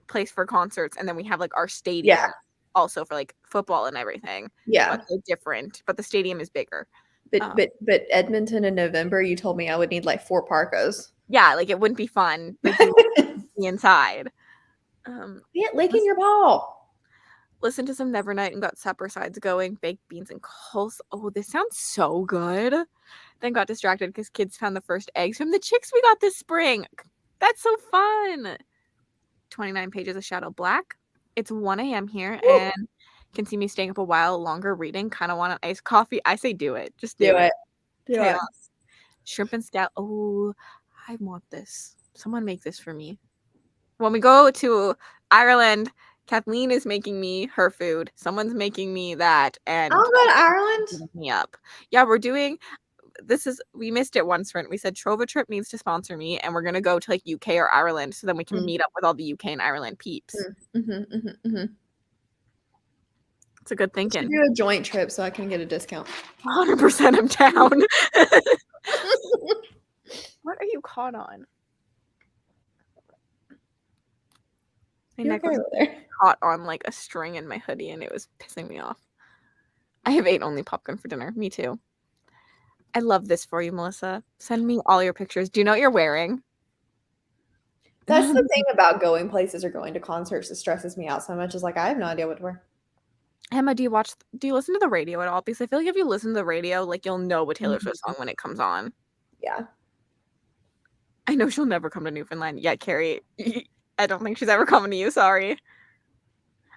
place for concerts, and then we have like our stadium Yeah. also for like football and everything. Yeah. But they're different. But the stadium is bigger. But Edmonton in November, you told me I would need like 4 parkas. Yeah, like it wouldn't be fun. Like you would be inside. Get licking your ball. Listen to some Nevernight and got supper sides going, baked beans and coleslaw. Oh, this sounds so good. Then got distracted because kids found the first eggs from the chicks we got this spring. That's so fun. 29 pages of Shadow Black. It's 1 a.m. here. Woo. And you can see me staying up a while longer reading. Kind of want an iced coffee. I say do it. Just Do it. Do Chaos. it. Shrimp and scallop. Oh, I want this. Someone make this for me. When we go to Ireland, Kathleen is making me her food. Someone's making me that, and I'll go to Ireland. me up. Yeah, we're doing. We missed it once, friend. We said Trova Trip needs to sponsor me, and we're gonna go to like UK or Ireland, so then we can meet up with all the UK and Ireland peeps. It's a good thinking. Do a joint trip so I can get a discount. 100% I'm down. What are you caught on? My neck was caught on like a string in my hoodie, and it was pissing me off. I have ate only popcorn for dinner. Me too. I love this for you, Melissa. Send me all your pictures. Do you know what you're wearing? That's the thing about going places or going to concerts that stresses me out so much, is like I have no idea what to wear. Emma, do you listen to the radio at all? Because I feel like if you listen to the radio, like you'll know a Taylor Swift song when it comes on. Yeah. I know she'll never come to Newfoundland. Yeah, Carrie. I don't think she's ever coming to you. Sorry.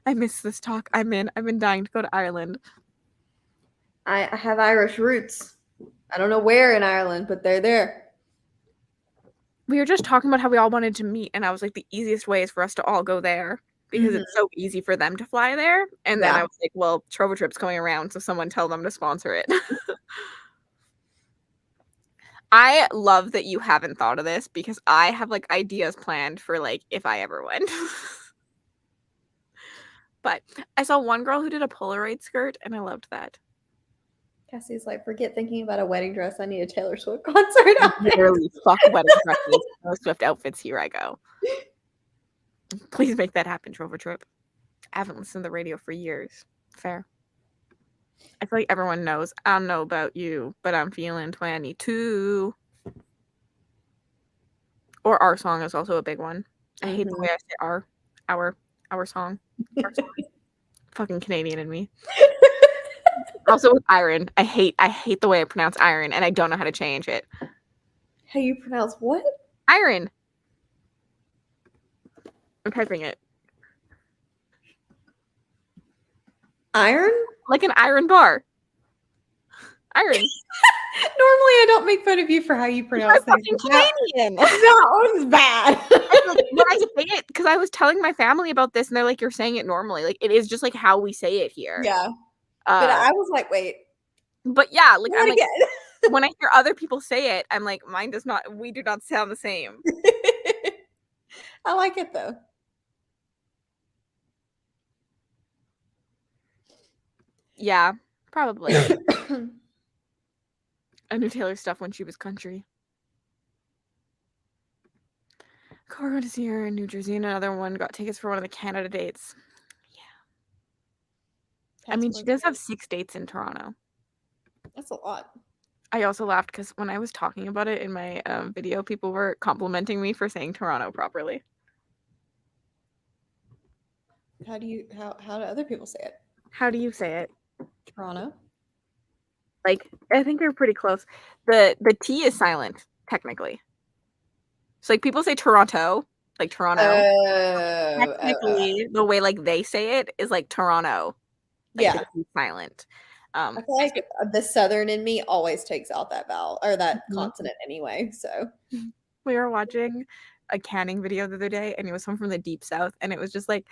I miss this talk. I've been dying to go to Ireland. I have Irish roots. I don't know where in Ireland, but they're there. We were just talking about how we all wanted to meet, and I was like, the easiest way is for us to all go there because it's so easy for them to fly there. And then I was like, well, Trova Trip's coming around, so someone tell them to sponsor it. I love that you haven't thought of this because I have like ideas planned for like if I ever went. But I saw one girl who did a Polaroid skirt, and I loved that. Cassie's like, forget thinking about a wedding dress. I need a Taylor Swift concert outfit. Literally, fuck wedding dresses. Taylor Swift outfits. Here I go. Please make that happen, Trova Trip. I haven't listened to the radio for years. Fair. I feel like everyone knows. I don't know about you, but I'm feeling 22. Or Our Song is also a big one. I hate the way I say our song. Our song. Fucking Canadian in me. Also with iron. I hate the way I pronounce iron, and I don't know how to change it. How you pronounce what? Iron. I'm typing it. Iron? Like an iron bar. Iron. Normally I don't make fun of you for how you pronounce things. Fucking Canadian. That one's bad. When I say it, because I was telling my family about this, and they're like, you're saying it normally. Like, it is just like how we say it here. Yeah. But I was like, wait. But yeah, like I'm like, again. when I hear other people say it, I'm like, we do not sound the same. I like it though. Yeah, probably. I knew Taylor stuff when she was country. Cora to see her in New Jersey, and another one got tickets for one of the Canada dates. Yeah. I mean, she does have 6 dates in Toronto. That's a lot. I also laughed because when I was talking about it in my video, people were complimenting me for saying Toronto properly. How do other people say it? How do you say it? Toronto. Like, I think you're pretty close. The T is silent, technically. So, like, people say Toronto, like Toronto. Technically, the way, like, they say it is, like, Toronto. Like, the T is silent. I feel like the Southern in me always takes out that vowel, or that consonant anyway, so. We were watching a canning video the other day, and it was someone from the Deep South, and it was just like,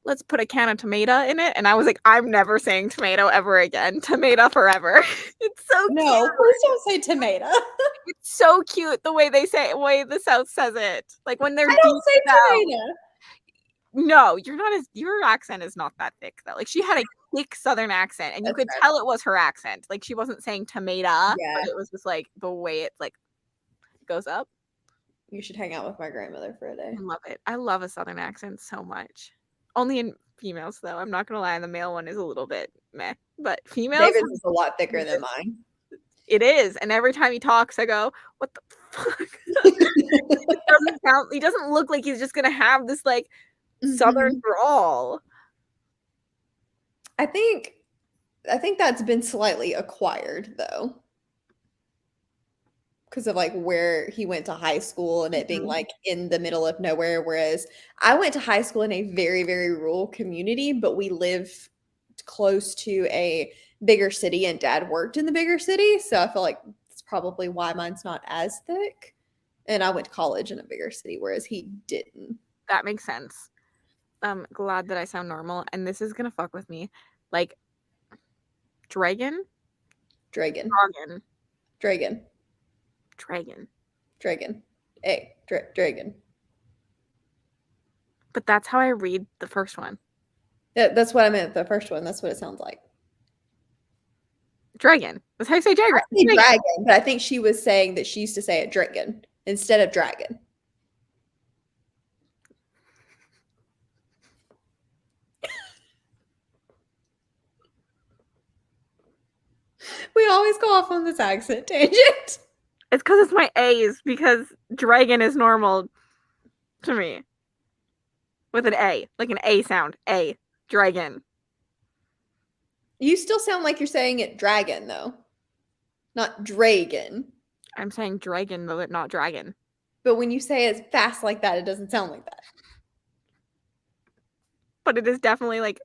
let's put a can of tomato in it. And I was like, I'm never saying tomato ever again. Tomato forever. It's so cute. No, please don't say tomato. It's so cute the way they say it, the way the South says it. Like when they're I don't say tomato. No, you're not as your accent is not that thick though. Like she had a thick Southern accent, and you That's could fair. tell it was her accent. Like she wasn't saying tomato, Yeah. but it was just like the way it like goes up. You should hang out with my grandmother for a day. I love it. I love a Southern accent so much. Only in females though. I'm not gonna lie, the male one is a little bit meh, but females. David's is a lot thicker than mine. It is, and every time he talks, I go, "What the fuck?" It doesn't sound. He doesn't look like he's just gonna have this like Southern drawl. I think that's been slightly acquired though, because of like where he went to high school and it being like in the middle of nowhere. Whereas I went to high school in a very, very rural community, but we live close to a bigger city and dad worked in the bigger city. So I feel like that's probably why mine's not as thick. And I went to college in a bigger city, whereas he didn't. That makes sense. I'm glad that I sound normal, and this is gonna fuck with me. Like, Dragon? Dragon. Dragon. Hey, Dragon. But that's how I read the first one. That's what I meant. The first one. That's what it sounds like. Dragon. That's how you say dragon. I say dragon, but I think she was saying that she used to say it dragon instead of dragon. We always go off on this accent tangent. It's because it's my A's, because dragon is normal to me. With an A. Like an A sound. A. Dragon. You still sound like you're saying it dragon, though. Not dragon. I'm saying dragon, though, not dragon. But when you say it fast like that, it doesn't sound like that. But it is definitely like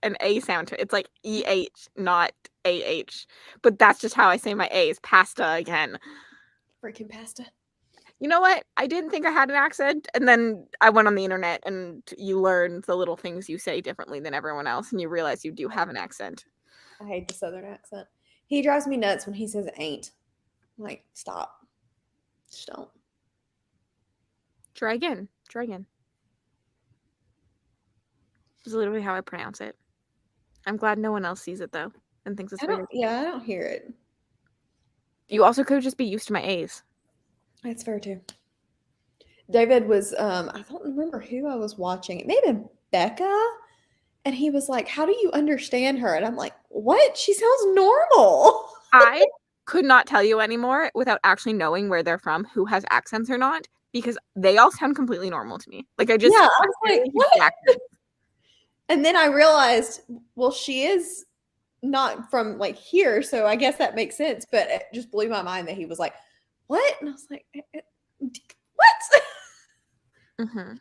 an A sound to it. It's like EH, not AH. But that's just how I say my A's. Pasta again. Freaking pasta. You know what? I didn't think I had an accent, and then I went on the internet, and you learn the little things you say differently than everyone else, and you realize you do have an accent. I hate the Southern accent. He drives me nuts when he says ain't. I'm like, stop. Just don't. Dragon. Is literally how I pronounce it. I'm glad no one else sees it, though, and thinks it's weird. Yeah, I don't hear it. You also could just be used to my A's. That's fair, too. David was, I don't remember who I was watching. It may have been Becca. And he was like, how do you understand her? And I'm like, what? She sounds normal. I could not tell you anymore without actually knowing where they're from, who has accents or not, because they all sound completely normal to me. Like, I was like, what? And then I realized, well, she is not from like here, so I guess that makes sense. But it just blew my mind that he was like, what? And I was like, what? Mm-hmm.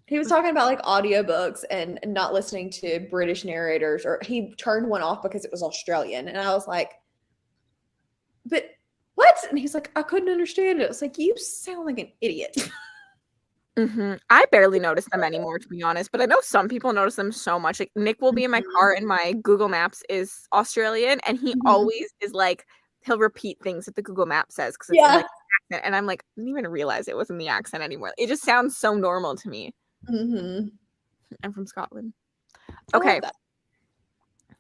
He was talking about like audiobooks and not listening to British narrators, or he turned one off because it was Australian. And I was like, but what? And he's like, I couldn't understand it. It's like, you sound like an idiot. Mm-hmm. I barely notice them anymore, to be honest, but I know some people notice them so much. Like, Nick will be in my car and my Google Maps is Australian, and he always is like, he'll repeat things that the Google Map says because it's like accent, and I'm like, I didn't even realize it wasn't the accent anymore. It just sounds so normal to me. I'm from Scotland. Okay.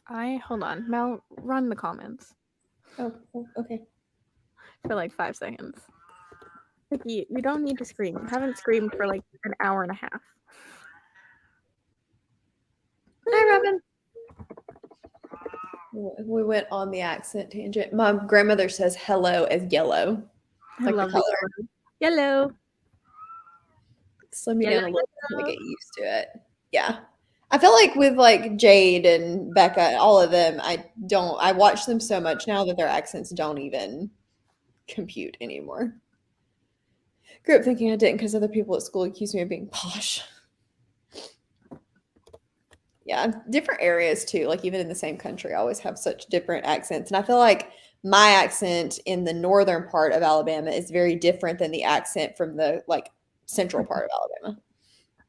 Hold on. Mel, run the comments. Oh, okay. For like 5 seconds. Vicky, you don't need to scream. You haven't screamed for like an hour and a half. Hi, Robin. We went on the accent tangent. My grandmother says hello as yellow. I love the color. Yellow. Slow me down a little bit to get used to it. Yeah. I feel like with like Jade and Becca, all of them, I watch them so much now that their accents don't even compute anymore. Grew up thinking I didn't because other people at school accused me of being posh. Yeah, different areas too. Like even in the same country, I always have such different accents. And I feel like my accent in the northern part of Alabama is very different than the accent from the like central part of Alabama.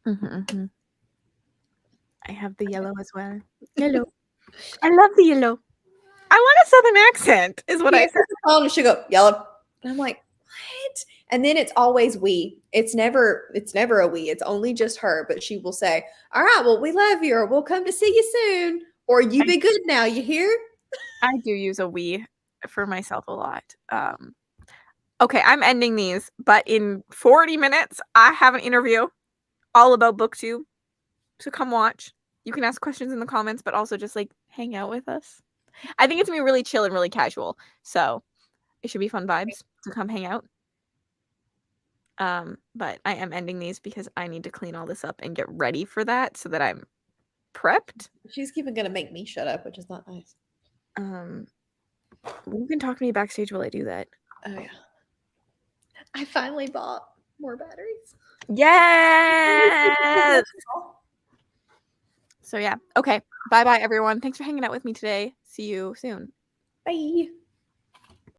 Mm-hmm. I have the yellow as well. Yellow. I love the yellow. I want a southern accent, is what I said. And she'll go, yellow. And I'm like, what? And then it's always we. It's never a we. It's only just her, but she will say, "All right, well, we love you, or we'll come to see you soon, or you be good now, you hear?" I do use a we for myself a lot. Okay, I'm ending these, but in 40 minutes, I have an interview all about BookTube. So come watch. You can ask questions in the comments, but also just like hang out with us. I think it's gonna be really chill and really casual. So it should be fun vibes to come hang out. But I am ending these because I need to clean all this up and get ready for that so that I'm prepped. She's even gonna make me shut up, which is not nice. You can talk to me backstage while I do that. Oh yeah. I finally bought more batteries. Yes! So yeah. Okay. Bye-bye, everyone. Thanks for hanging out with me today. See you soon. Bye.